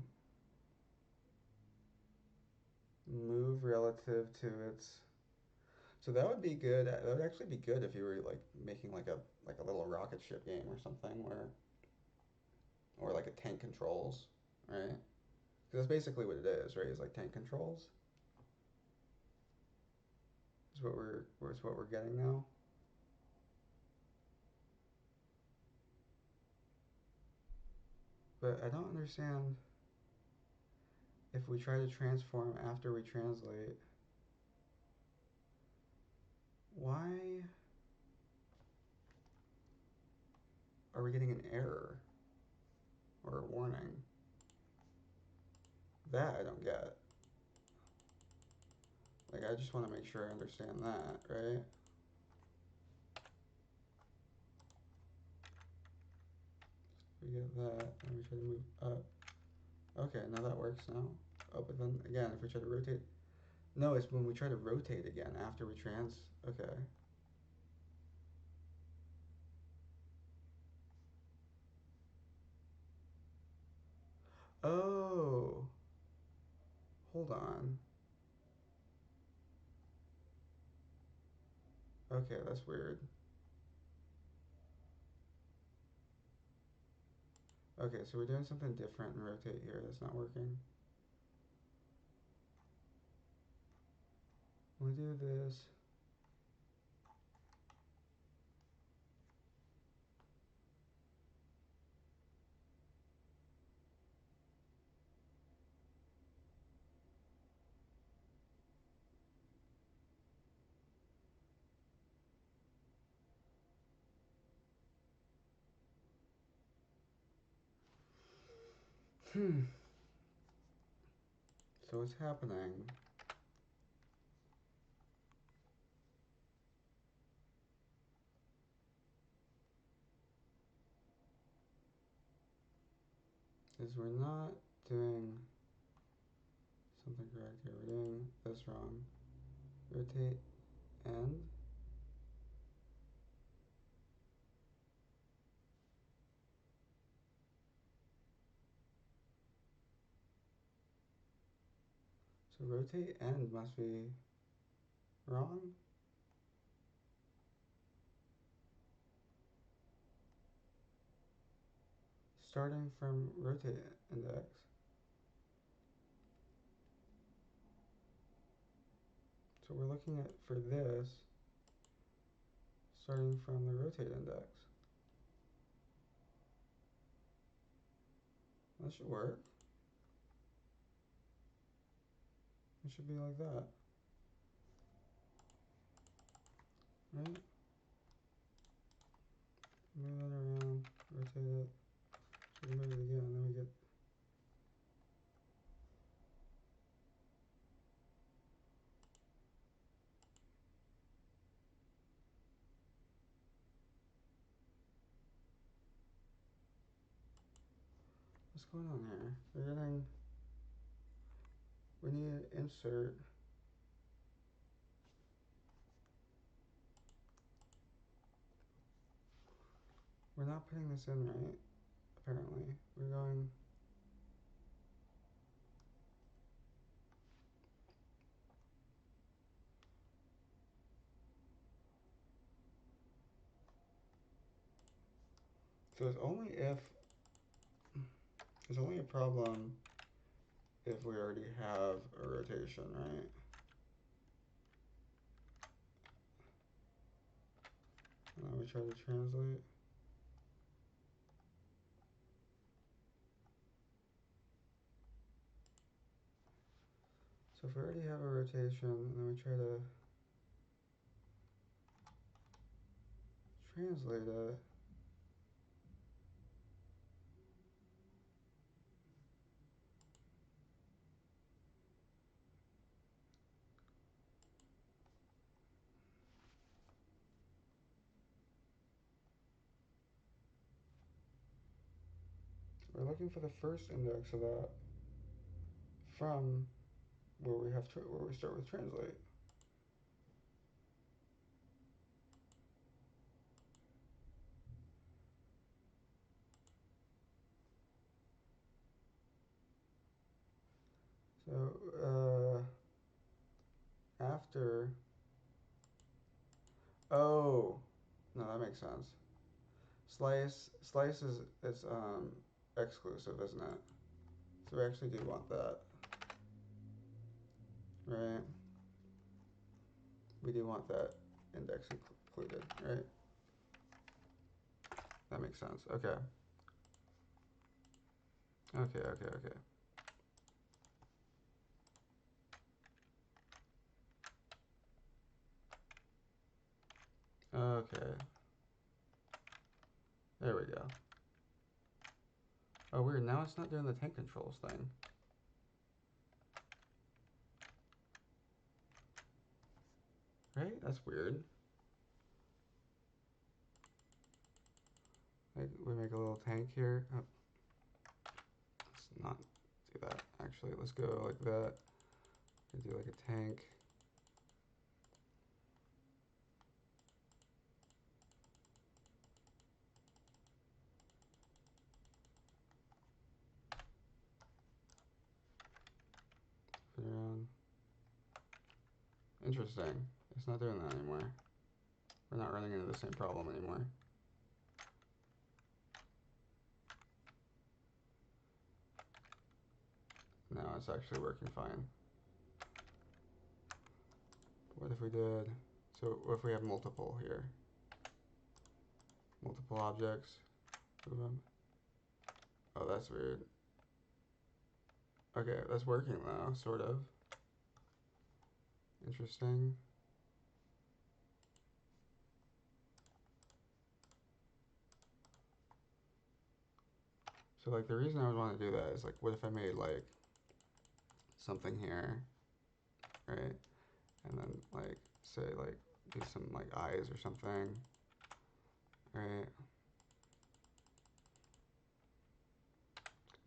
move relative to its, so that would be good. That would actually be good if you were like making like a little rocket ship game or something or like a tank controls, right? Because that's basically what it is, right? It's like tank controls. Is what we're getting now. But I don't understand if we try to transform after we translate. Why are we getting an error or a warning? That I don't get. Like, I just want to make sure I understand that, right? We get that, and we try to move up. Okay, now that works now. Oh, but then again, if we try to rotate, no, it's when we try to rotate again after we okay. Oh, hold on. Okay, that's weird. Okay, so we're doing something different and rotate here. That's not working. We do this. So what's happening is we're not doing something correct here. We're doing this wrong. Rotate end. So rotate end must be wrong. Starting from rotate index. So we're looking at, for this, starting from the rotate index. That should work. It should be like that. Right? Move that around, rotate it, so we move it again, and then we get what's going on here? We're getting, we need to insert. We're not putting this in right, apparently. We're going, so it's only if, there's only a problem if we already have a rotation, right? And then we try to translate. So if we already have a rotation, and then we try to translate it, we're looking for the first index of that from where we have where we start with translate. So after, oh, no, that makes sense. Slice is it's exclusive, isn't it? So we actually do want that, right? We do want that index included, right? That makes sense. Okay. Okay, okay, okay. Okay. There we go. Oh, weird. Now it's not doing the tank controls thing. Right? That's weird. Like, we make a little tank here. Oh, let's not do that. Actually, let's go like that. And do like a tank. Put it around. Interesting. It's not doing that anymore. We're not running into the same problem anymore. Now it's actually working fine. What if we did, so what if we have multiple here? Multiple objects. Oh, that's weird. Okay, that's working though, sort of. Interesting. So like the reason I would want to do that is like, what if I made like something here, right? And then like say like do some like eyes or something, right?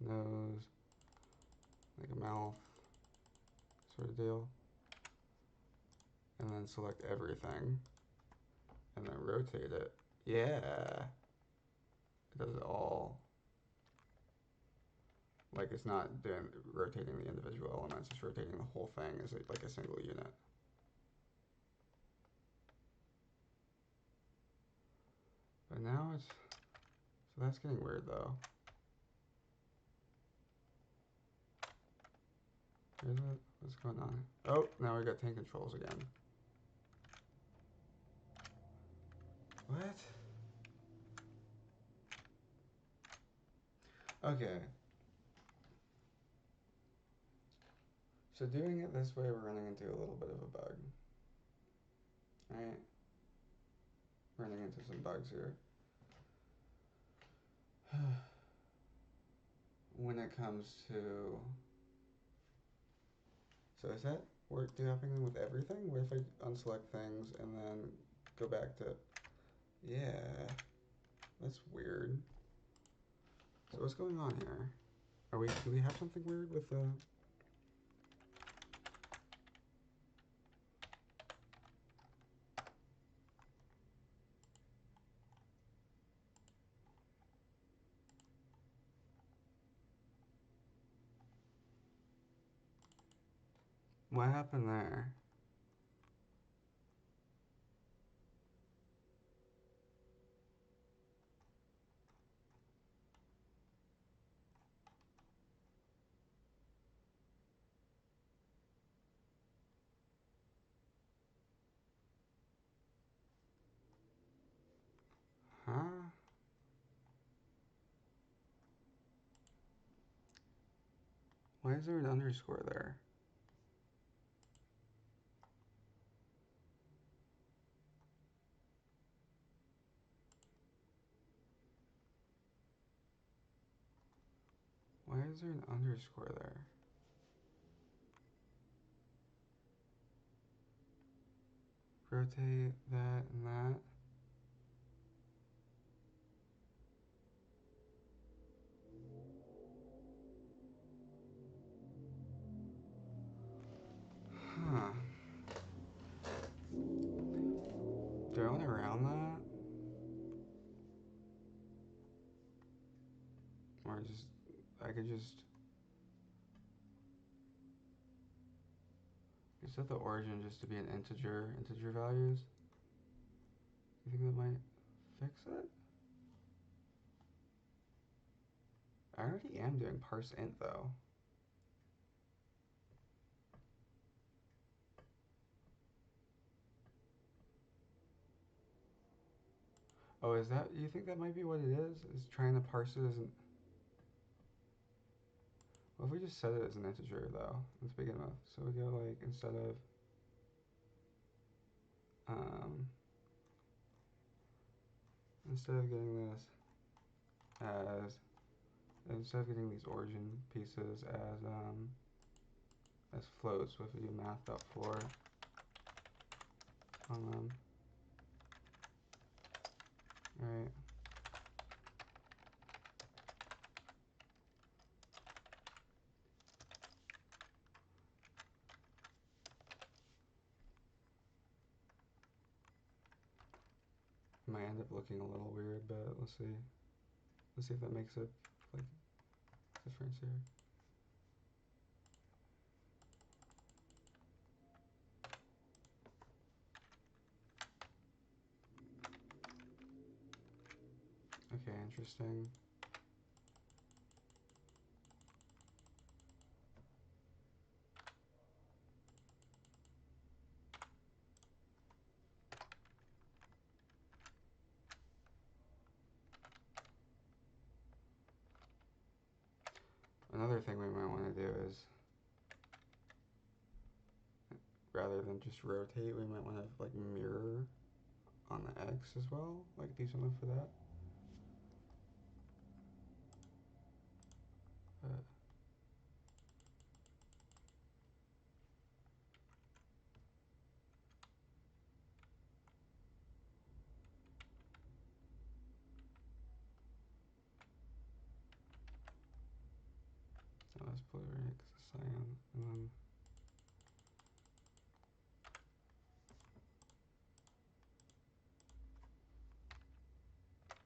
Nose, like a mouth, sort of deal. And then select everything, and then rotate it. Yeah, it does it all. Like it's not doing rotating the individual elements; it's rotating the whole thing as like a single unit. But now it's, so that's getting weird though. Is it? What's going on? Oh, now we got tank controls again. What? Okay. So doing it this way, we're running into a little bit of a bug. Right? Running into some bugs here. When it comes to, so is that work happening with everything? What if I unselect things and then go back to, yeah, that's weird. So what's going on here? Do we have something weird with the, what happened there? Huh? Why is there an underscore there? Why is there an underscore there? Rotate that and that. Huh. Do I want to round that? Or just, I could just set the origin just to be an integer values. You think that might fix it? I already am doing parse int though. Oh, is that, you think that might be what it is? Is trying to parse it as an, well, if we just set it as an integer though, let's begin with. So we go like, um, instead of getting this as, instead of getting these origin pieces as floats, so if we do math.floor on them, right? might end up looking a little weird, but we'll see. Let's see if that makes a like difference here. Okay, interesting. Another thing we might want to do is, rather than just rotate, we might want to like mirror on the X as well, like do something for that. So let's put it right cyan, and then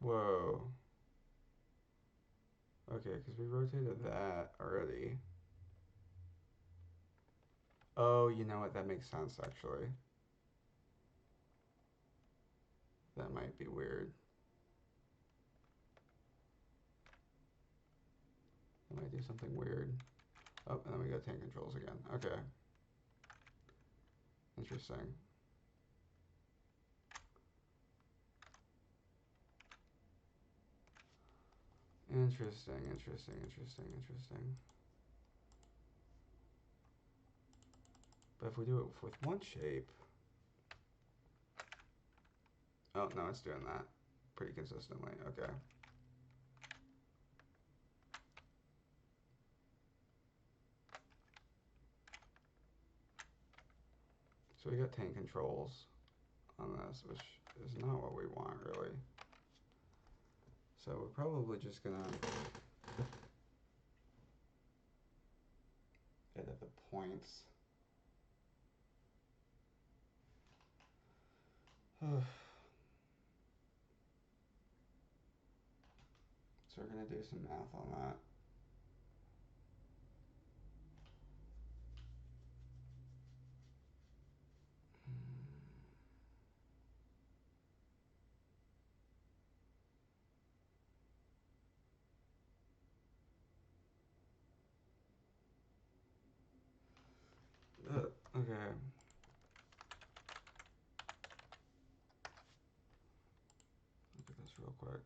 whoa. Okay, because we rotated that already. Oh, you know what? That makes sense actually. That might be weird. That might do something weird. Oh, and then we got tank controls again. Okay. Interesting. Interesting, interesting, interesting, interesting. But if we do it with one shape... Oh, no, it's doing that pretty consistently. Okay. So we got tank controls on this, which is not what we want, really. So we're probably just gonna edit the points. So we're gonna do some math on that. Okay. Look at this real quick.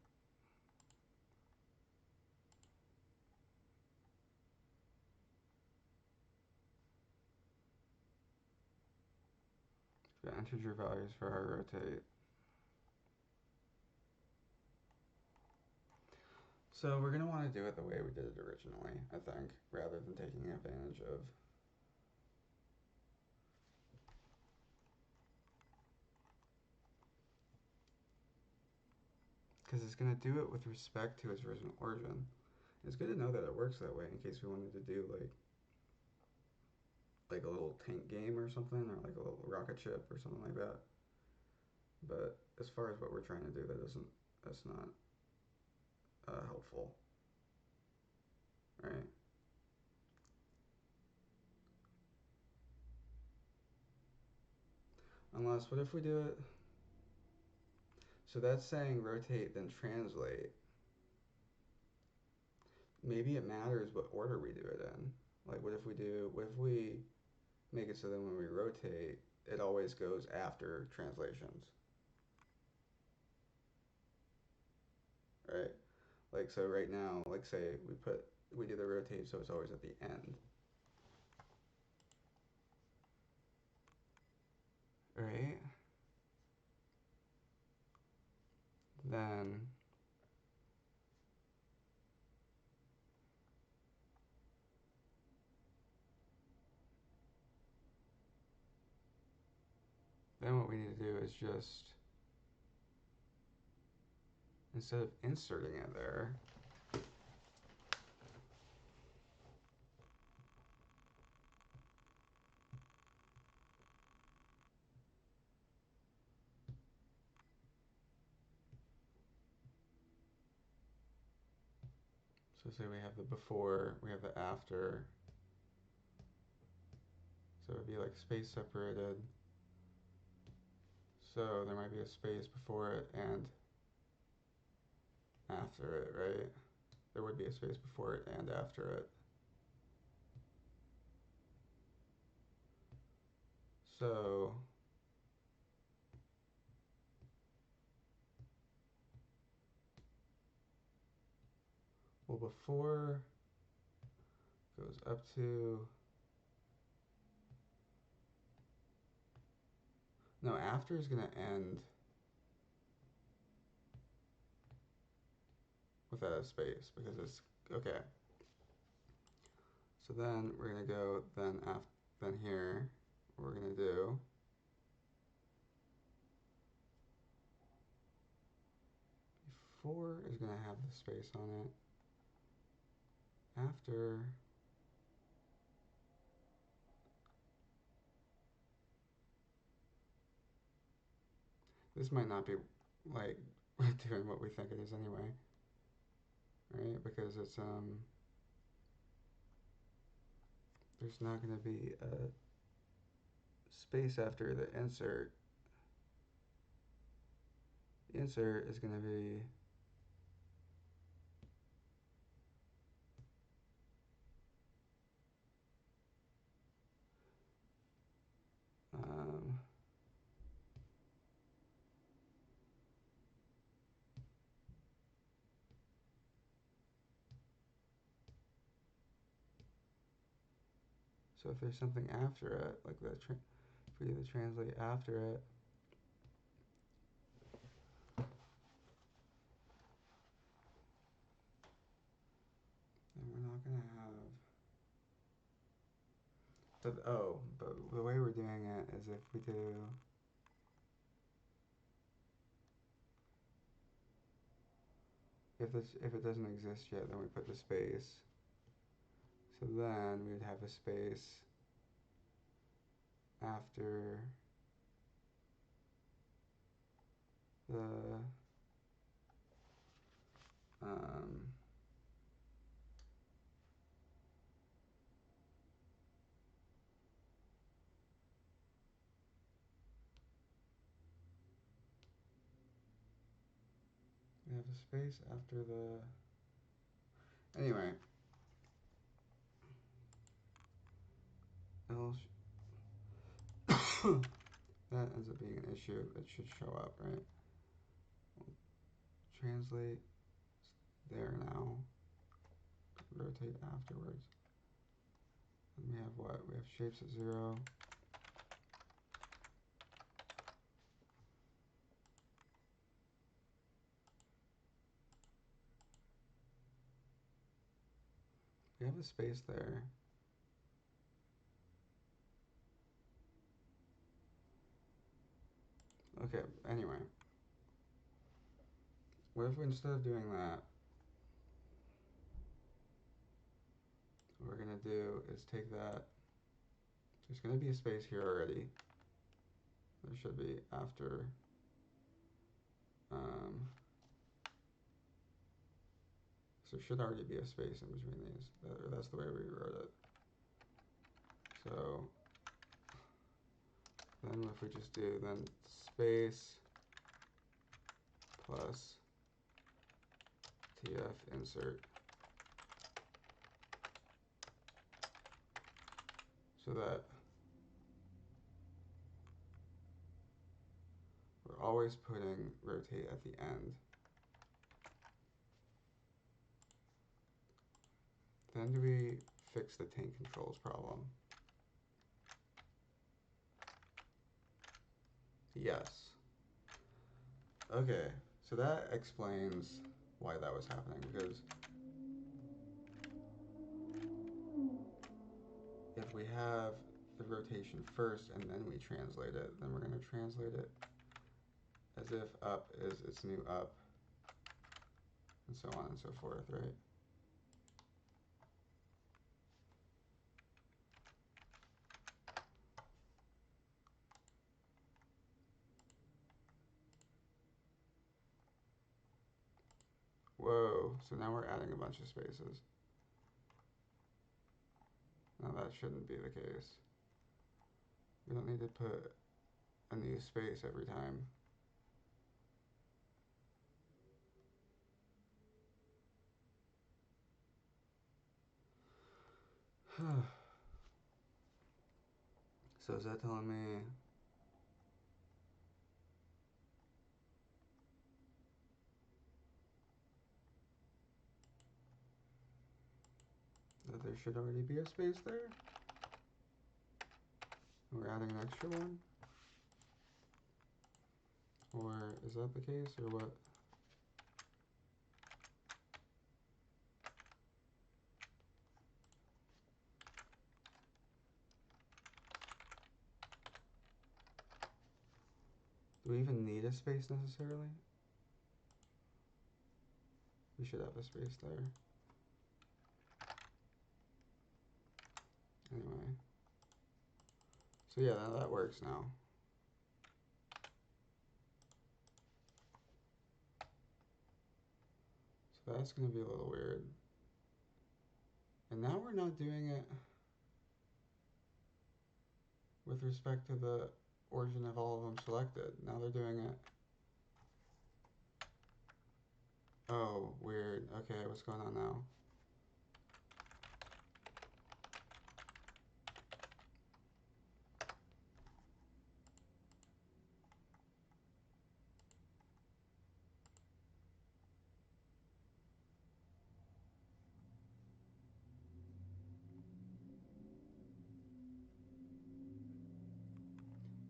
Got integer values for our rotate. So we're gonna want to do it the way we did it originally, I think, rather than taking advantage of. Because it's gonna do it with respect to its original origin. It's good to know that it works that way in case we wanted to do like a little tank game or something, or like a little rocket ship or something like that. But as far as what we're trying to do, that's not helpful, right? Unless, what if we do it? So that's saying rotate then translate. Maybe it matters what order we do it in. Like, what if we make it so that when we rotate, it always goes after translations, right? Like, so right now, like say we do the rotate so it's always at the end, right? Then what we need to do is just, instead of inserting it there, So say we have the before, we have the after. So it would be like space separated. So there might be a space before it and after it, right? There would be a space before it and after it. So well, before goes up to, no, after is going to end without a space because it's, okay. So then we're going to go, then here, what we're going to do, before is going to have the space on it. After, this might not be like doing what we think it is anyway, right? Because it's, there's not going to be a space after the insert. The insert is going to be um, so if there's something after it, like that, for you to translate after it, then we're not going to have, but the way we're doing it is if we do, if it doesn't exist yet, then we put the space. So then we would have a space after the um, we have a space after the, anyway, else that ends up being an issue. It should show up, right? We'll translate there now. Rotate afterwards. And we have what? We have shapes at 0. We have a space there. Okay, anyway. What if we, instead of doing that, what we're going to do is take that, there's going to be a space here already. There should be after, so there should already be a space in between these. That's the way we wrote it. So then if we just do then space plus tf insert, so that we're always putting rotate at the end. Then do we fix the tank controls problem? Yes. Okay, so that explains why that was happening, because if we have the rotation first and then we translate it, then we're going to translate it as if up is its new up, and so on and so forth, right? Whoa. so now we're adding a bunch of spaces. Now that shouldn't be the case. We don't need to put a new space every time. So is that telling me that there should already be a space there? We're adding an extra one? Or is that the case, or what? Do we even need a space necessarily? We should have a space there. Anyway. So yeah, that works now. So that's going to be a little weird. And now we're not doing it with respect to the origin of all of them selected. Now they're doing it. Oh, weird. Okay, what's going on now?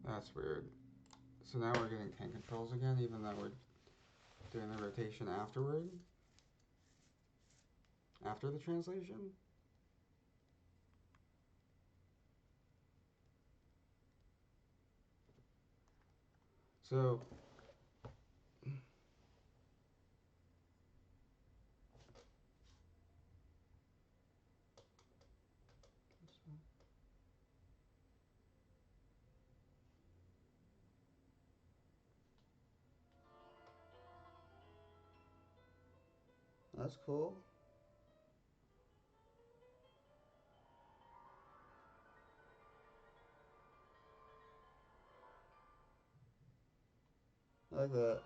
That's weird. So now we're getting tank controls again, even though we're doing the rotation afterward? After the translation? So that's cool. I like that.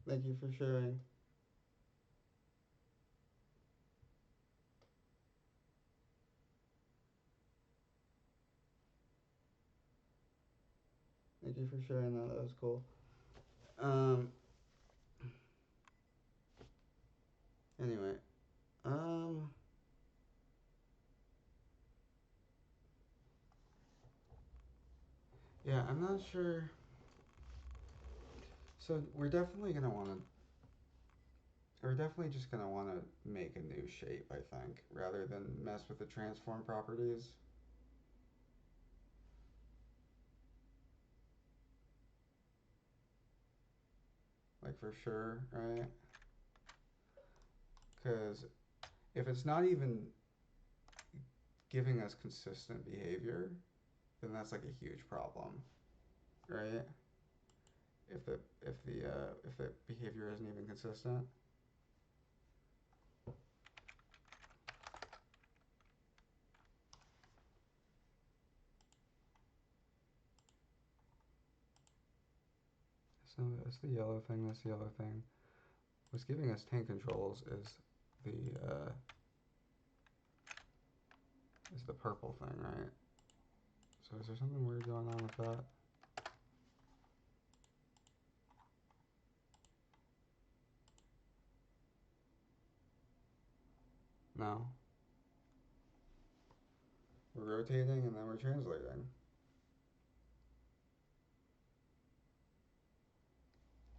Thank you for sharing. Thank you for sharing that. That was cool. Anyway. Yeah, I'm not sure. So we're definitely gonna want to. We're definitely just gonna want to make a new shape, I think, rather than mess with the transform properties. Like for sure, right? Because if it's not even giving us consistent behavior, then that's like a huge problem, right? If the behavior isn't even consistent. So that's the yellow thing. That's the yellow thing. What's giving us tank controls the is the purple thing, right? So is there something weird going on with that? No. We're rotating and then we're translating.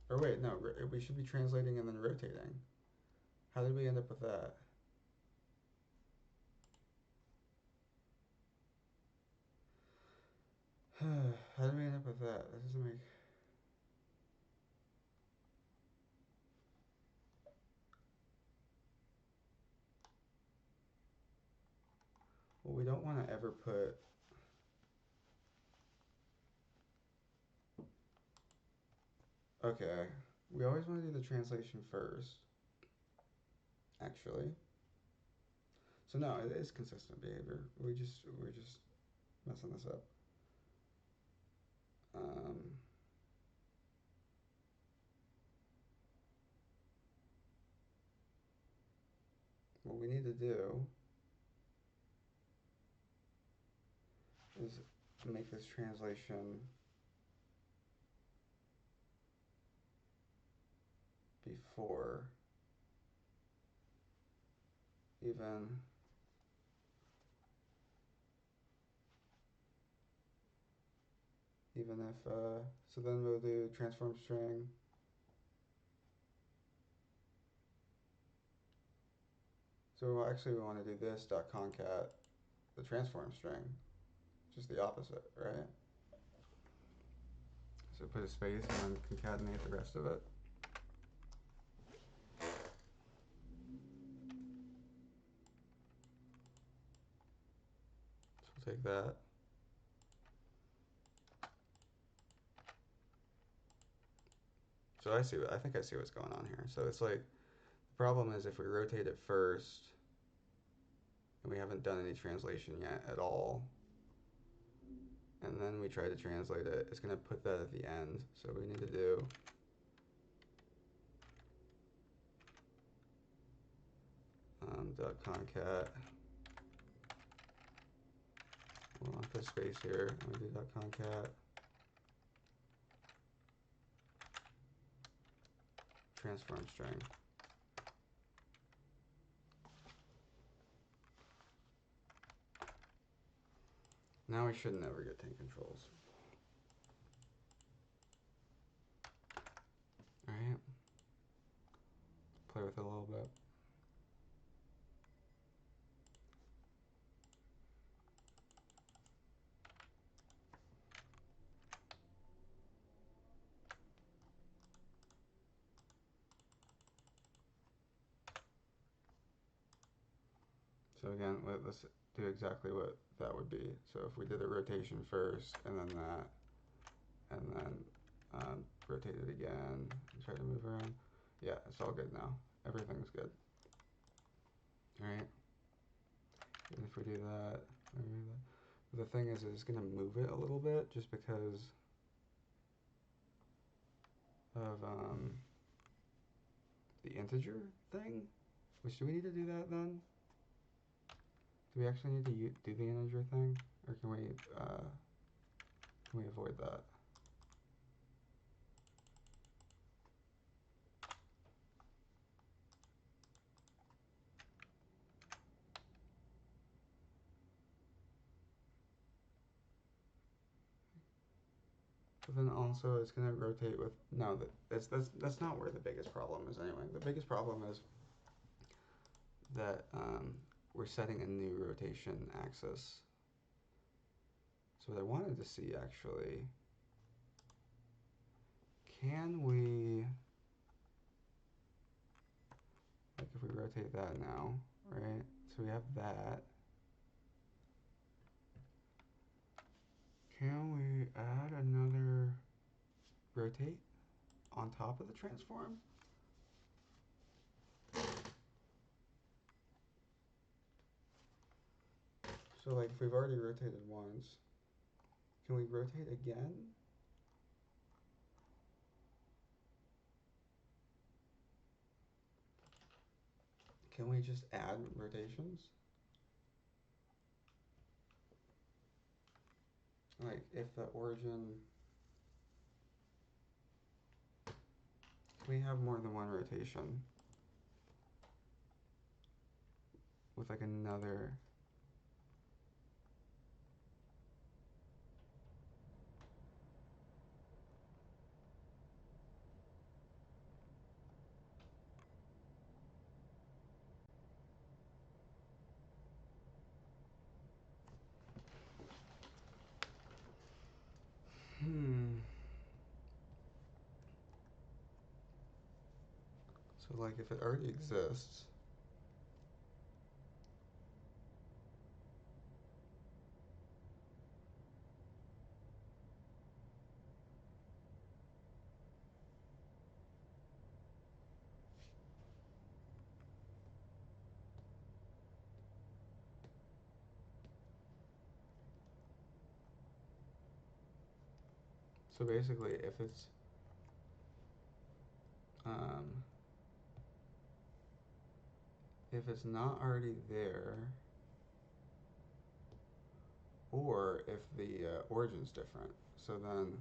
Or wait, no, we should be translating and then rotating. How did we end up with that? How did we end up with that? That doesn't make... Well, we don't want to ever put Okay, we always want to do the translation first, actually. So no, it is consistent behavior. We're just messing this up. Um, what we need to do is make this translation before even if so then we'll do transform string. So actually we want to do this dot concat the transform string, just the opposite, right? So put a space and then concatenate the rest of it. So we'll take that. So I think I see what's going on here. So it's like, the problem is if we rotate it first, and we haven't done any translation yet at all, and then we try to translate it, it's going to put that at the end. So we need to do dot concat. We'll want the space here, and we do dot concat transform string. Now we should never get 10 controls. Alright. Play with it a little bit. So again, let's do exactly what that would be. So if we did the rotation first, and then that, and then rotate it again, and try to move around. Yeah, it's all good now. Everything's good. Alright. And if we do that, the thing is it's going to move it a little bit just because of the integer thing. Which, do we need to do that then? Do we actually need to do the integer thing? Or can we avoid that? But then also it's going to rotate with, no, that's not where the biggest problem is anyway. The biggest problem is that we're setting a new rotation axis. So what I wanted to see actually, can we, like if we rotate that now, right? So we have that. Can we add another rotate on top of the transform? So like if we've already rotated once, can we rotate again? Can we just add rotations? Like if the origin, we have more than one rotation with like another, So like if it already exists, So basically, if it's not already there, or if the origin's different, so then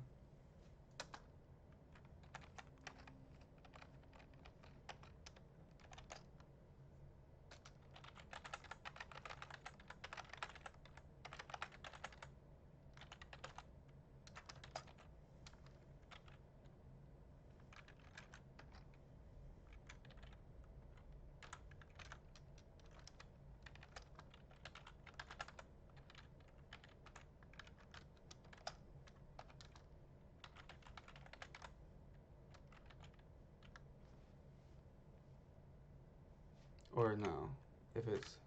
or no, if it's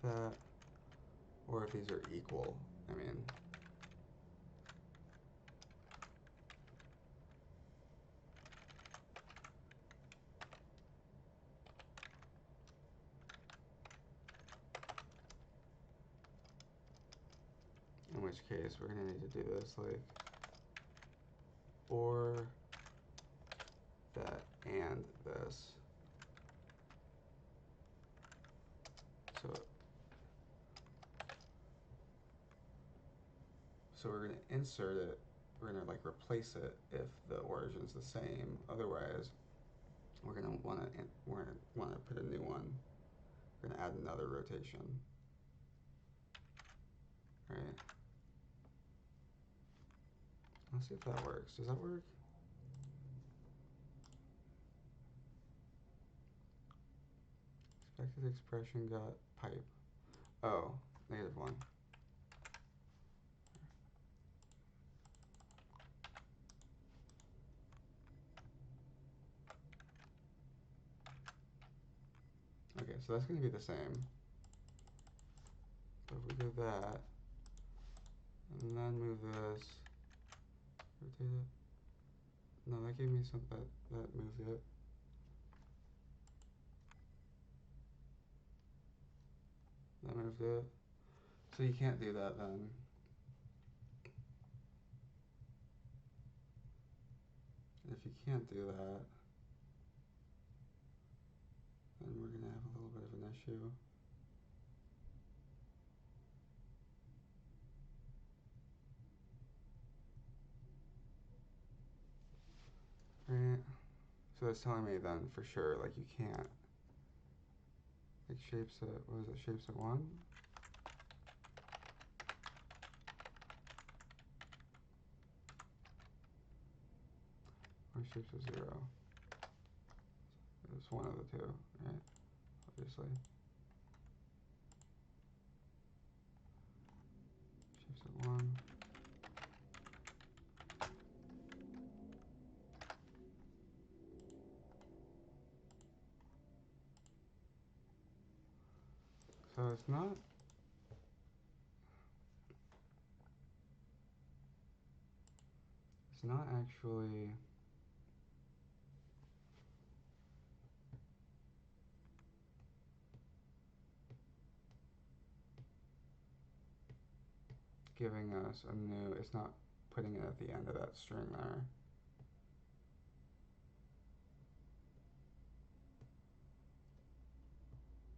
that, or if these are equal. I mean, in which case we're gonna need to do this like or that and this. So we're gonna insert it. We're gonna like replace it if the origin's the same. Otherwise, we're gonna wanna put a new one. We're gonna add another rotation. Right? Let's see if that works. Does that work? Expected expression got pipe. Oh, -1. Okay, so that's gonna be the same. So if we do that, and then move this, rotate it. No, that gave me something that moved it. That moved it. So you can't do that then. If you can't do that, then we're gonna have a little bit of an issue. Right? So that's telling me then for sure, like you can't. Like shapes at, what is it, shapes at 1? Or shapes at 0? It's one of the two, right? Obviously. Shapes at 1. So it's not actually giving us a new, it's not putting it at the end of that string there.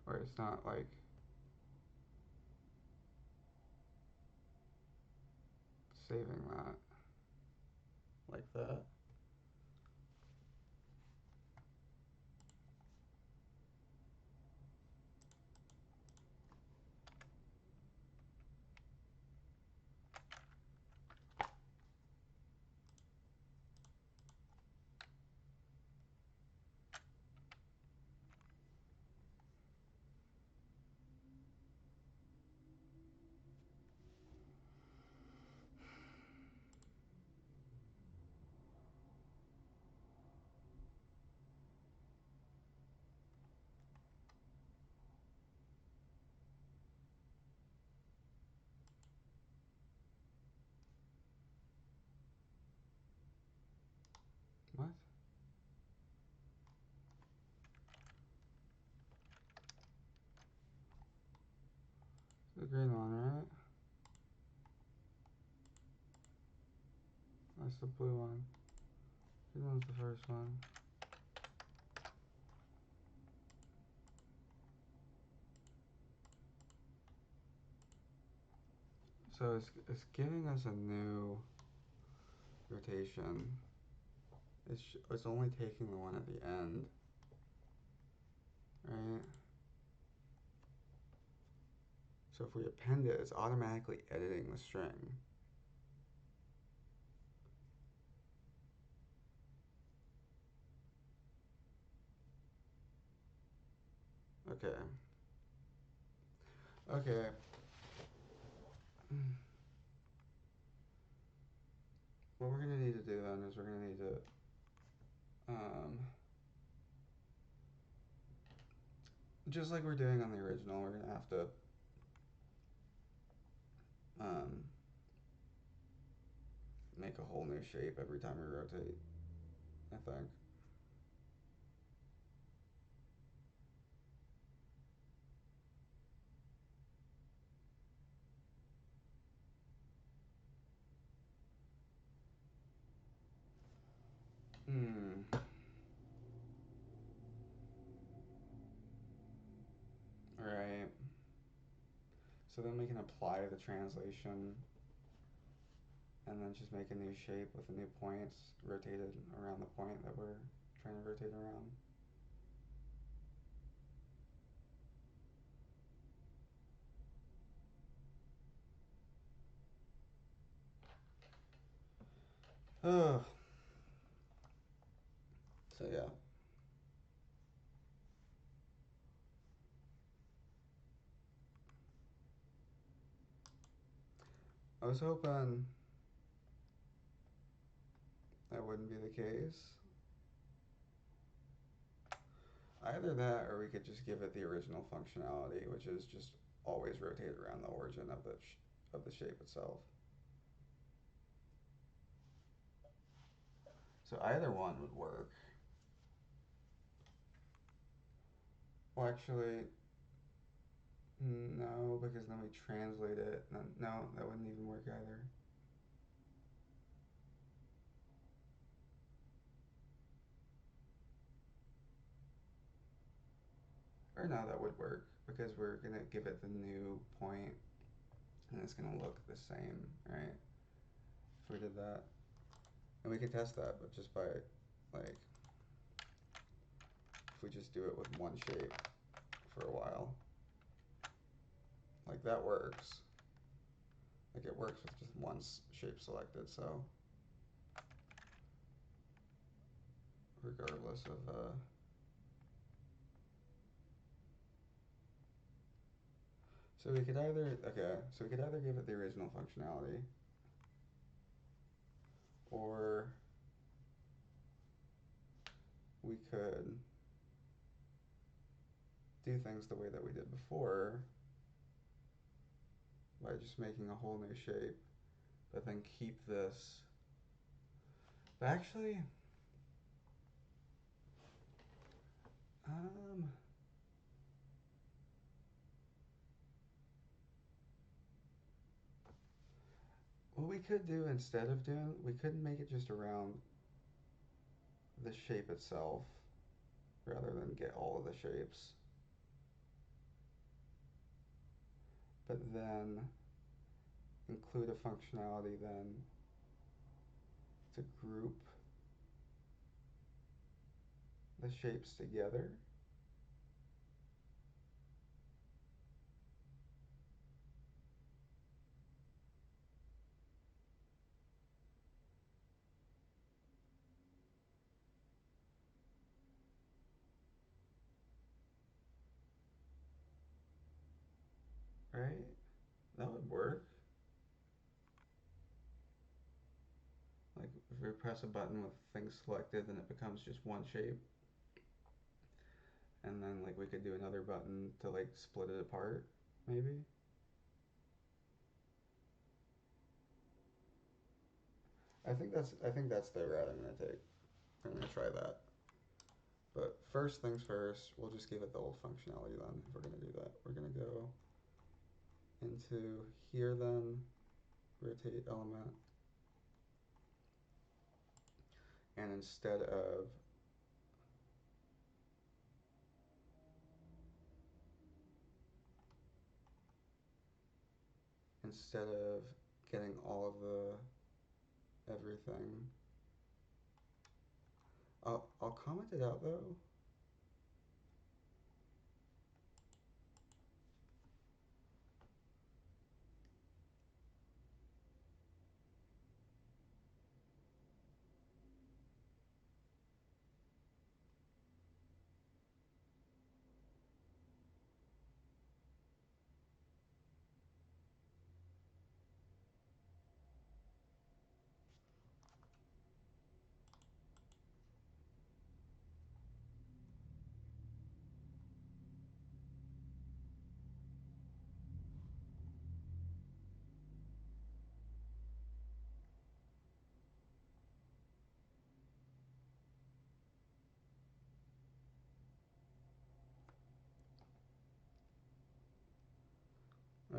Or it's not like saving that like that. green one, right? That's the blue one. Green one's the first one. So it's giving us a new rotation. It's only taking the one at the end, right? So if we append it, it's automatically editing the string. Okay. Okay. What we're gonna need to do then is we're gonna need to just like we're doing on the original, we're gonna have to um, make a whole new shape every time we rotate, I think. Hmm. Right. So then we can apply the translation and then just make a new shape with the new points rotated around the point that we're trying to rotate around. Oh. So yeah. I was hoping that wouldn't be the case. Either that or we could just give it the original functionality, which is just always rotate around the origin of the shape itself. So either one would work. Well, actually, no, because then we translate it. No, that wouldn't even work either. Or no, that would work because we're gonna give it the new point and it's gonna look the same, right? If we did that. And we could test that, but just by, like, if we just do it with one shape for a while. Like, that works. Like, it works with just one shape selected, so regardless of, so we could either, okay, so we could either give it the original functionality or we could do things the way that we did before by just making a whole new shape, but then keep this. But actually, um, what we could do instead of doing, we could make it just around the shape itself rather than get all of the shapes. But then include a functionality then to group the shapes together. Right? That would work. Like if we press a button with things selected, then it becomes just one shape. And then like we could do another button to like split it apart, maybe. I think that's the route I'm gonna take. I'm gonna try that. But first things first, we'll just give it the old functionality then. If we're gonna do that, we're gonna go into here then, rotate element, and instead of getting all of the everything, I'll comment it out though.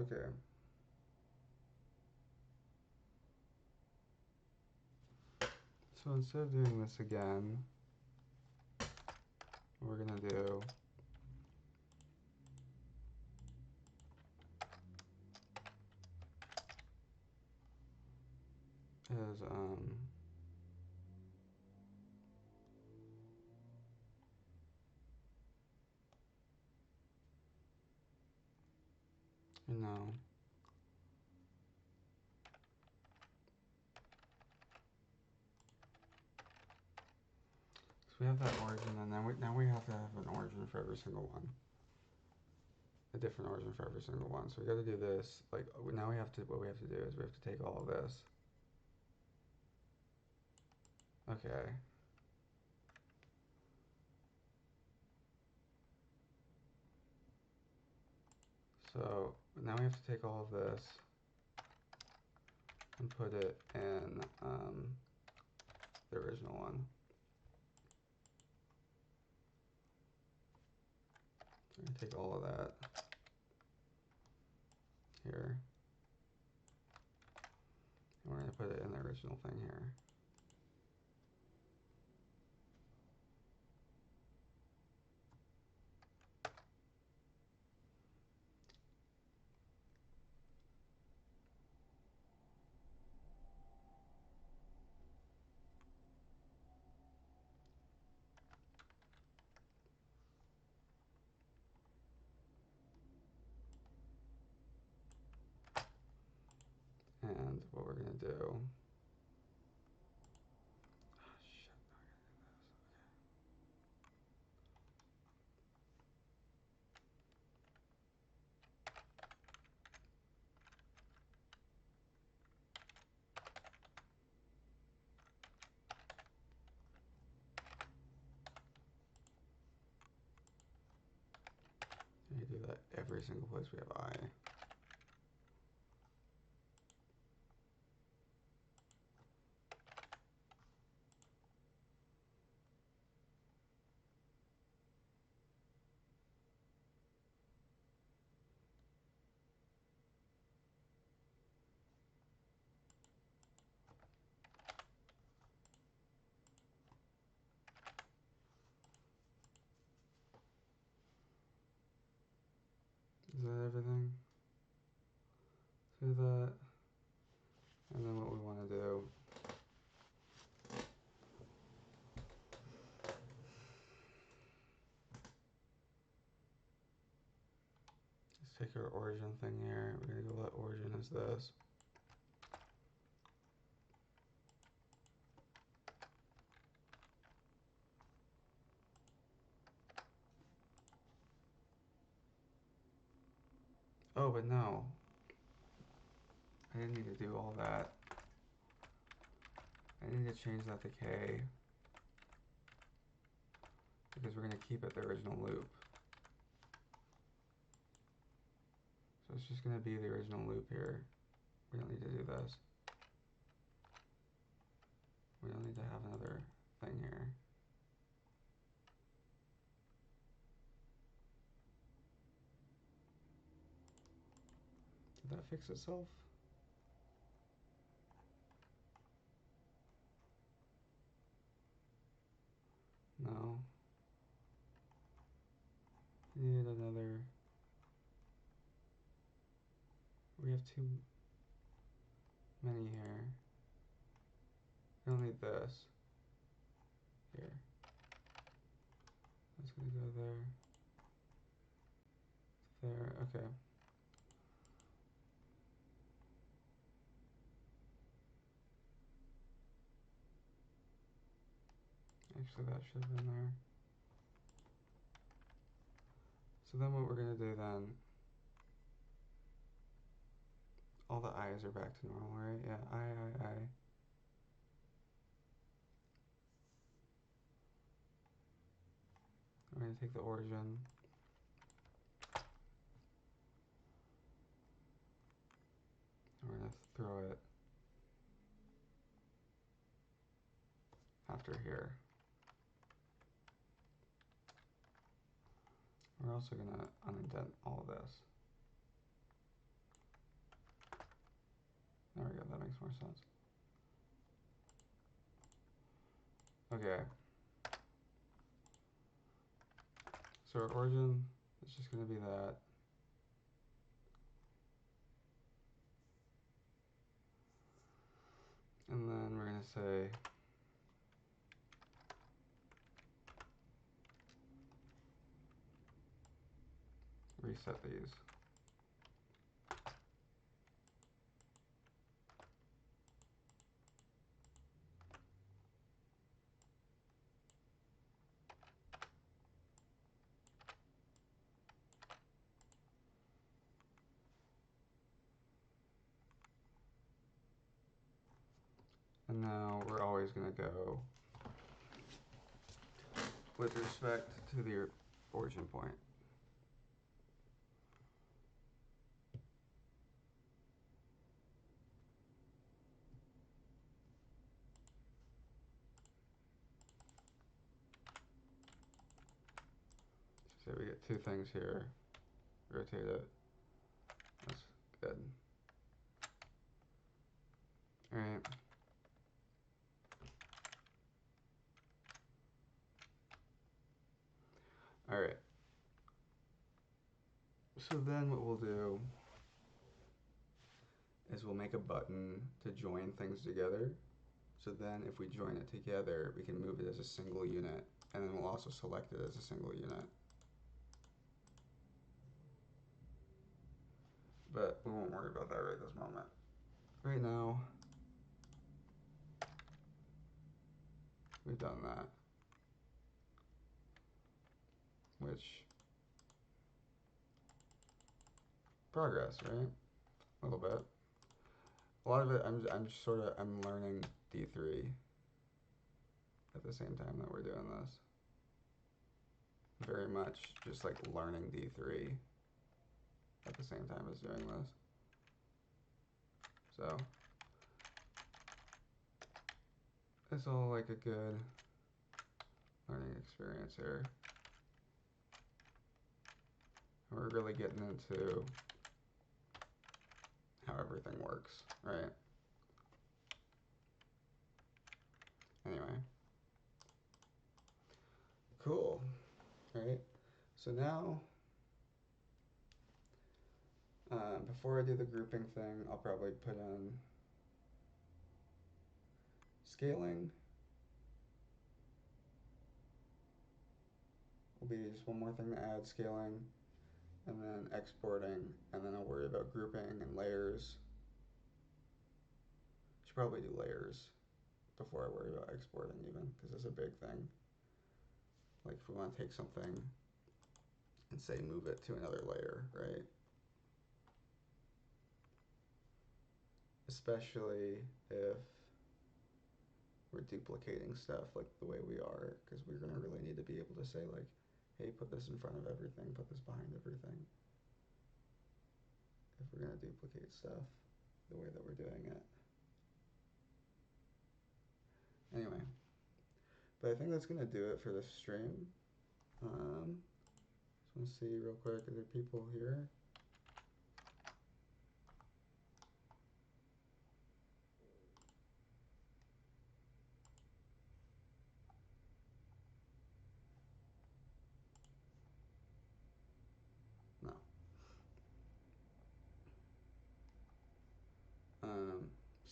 Okay. So instead of doing this again, what we're gonna do is you know, so we have that origin, and then now we have to have an origin for every single one. A different origin for every single one. So we got to do this. Like now we have to. What we have to do is we have to take all of this. Okay. So now we have to take all of this and put it in the original one. So we're gonna take all of that here, and we're gonna put it in the original thing here. And what we're gonna do. We do that every single place we have I. Is that everything? Do that. And then what we want to do is take our origin thing here. We're going to go let origin as this. Oh, but no. I didn't need to do all that. I need to change that to K. Because we're going to keep it the original loop. So it's just going to be the original loop here. We don't need to do this. We don't need to have another thing here. fix itself? No. We need another. We have too many here. We don't need this. Here. That's gonna go there. There. Okay. Actually, that should have been there. So then what we're gonna do then, all the eyes are back to normal, right? Yeah, I. We're gonna take the origin. We're gonna throw it after here. We're also gonna unindent all of this. There we go, that makes more sense. Okay. So our origin is just gonna be that. And then we're gonna say reset these. And now we're always gonna go with respect to the origin point. So we get two things here. Rotate it. That's good. Alright. Alright. So then what we'll do is we'll make a button to join things together. So then if we join it together, we can move it as a single unit, and then we'll also select it as a single unit. But we won't worry about that right this moment. Right now, we've done that. Which, progress, right? A little bit. A lot of it, I'm learning D3 at the same time that we're doing this. Very much just like learning D3 at the same time as doing this. So, it's all like a good learning experience here. And we're really getting into how everything works, right? Anyway. Cool. Alright. So now, before I do the grouping thing, I'll probably put in scaling. Will be just one more thing to add, scaling, and then exporting, and then I'll worry about grouping and layers. Should probably do layers before I worry about exporting even, because it's a big thing. Like if we want to take something and say move it to another layer, right? Especially if we're duplicating stuff like the way we are, because we're going to really need to be able to say like, hey, put this in front of everything, put this behind everything. If we're going to duplicate stuff the way that we're doing it. Anyway, but I think that's going to do it for this stream. Just want to see real quick, are there people here?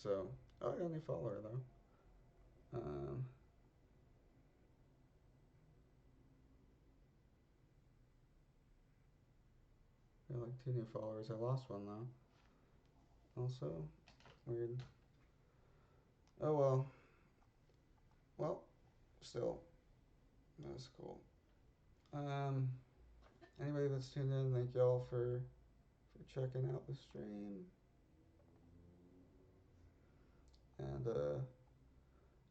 So, oh, I got a new follower though. I got like 2 new followers. I lost one though. Also, weird. Oh well. Well, still, that's cool. Anybody that's tuned in, thank y'all for checking out the stream. And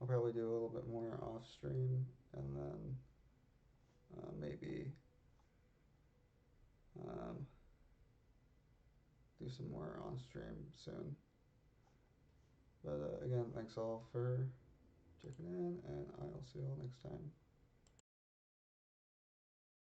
I'll probably do a little bit more off stream, and then maybe do some more on stream soon. But again, thanks all for checking in, and I'll see you all next time.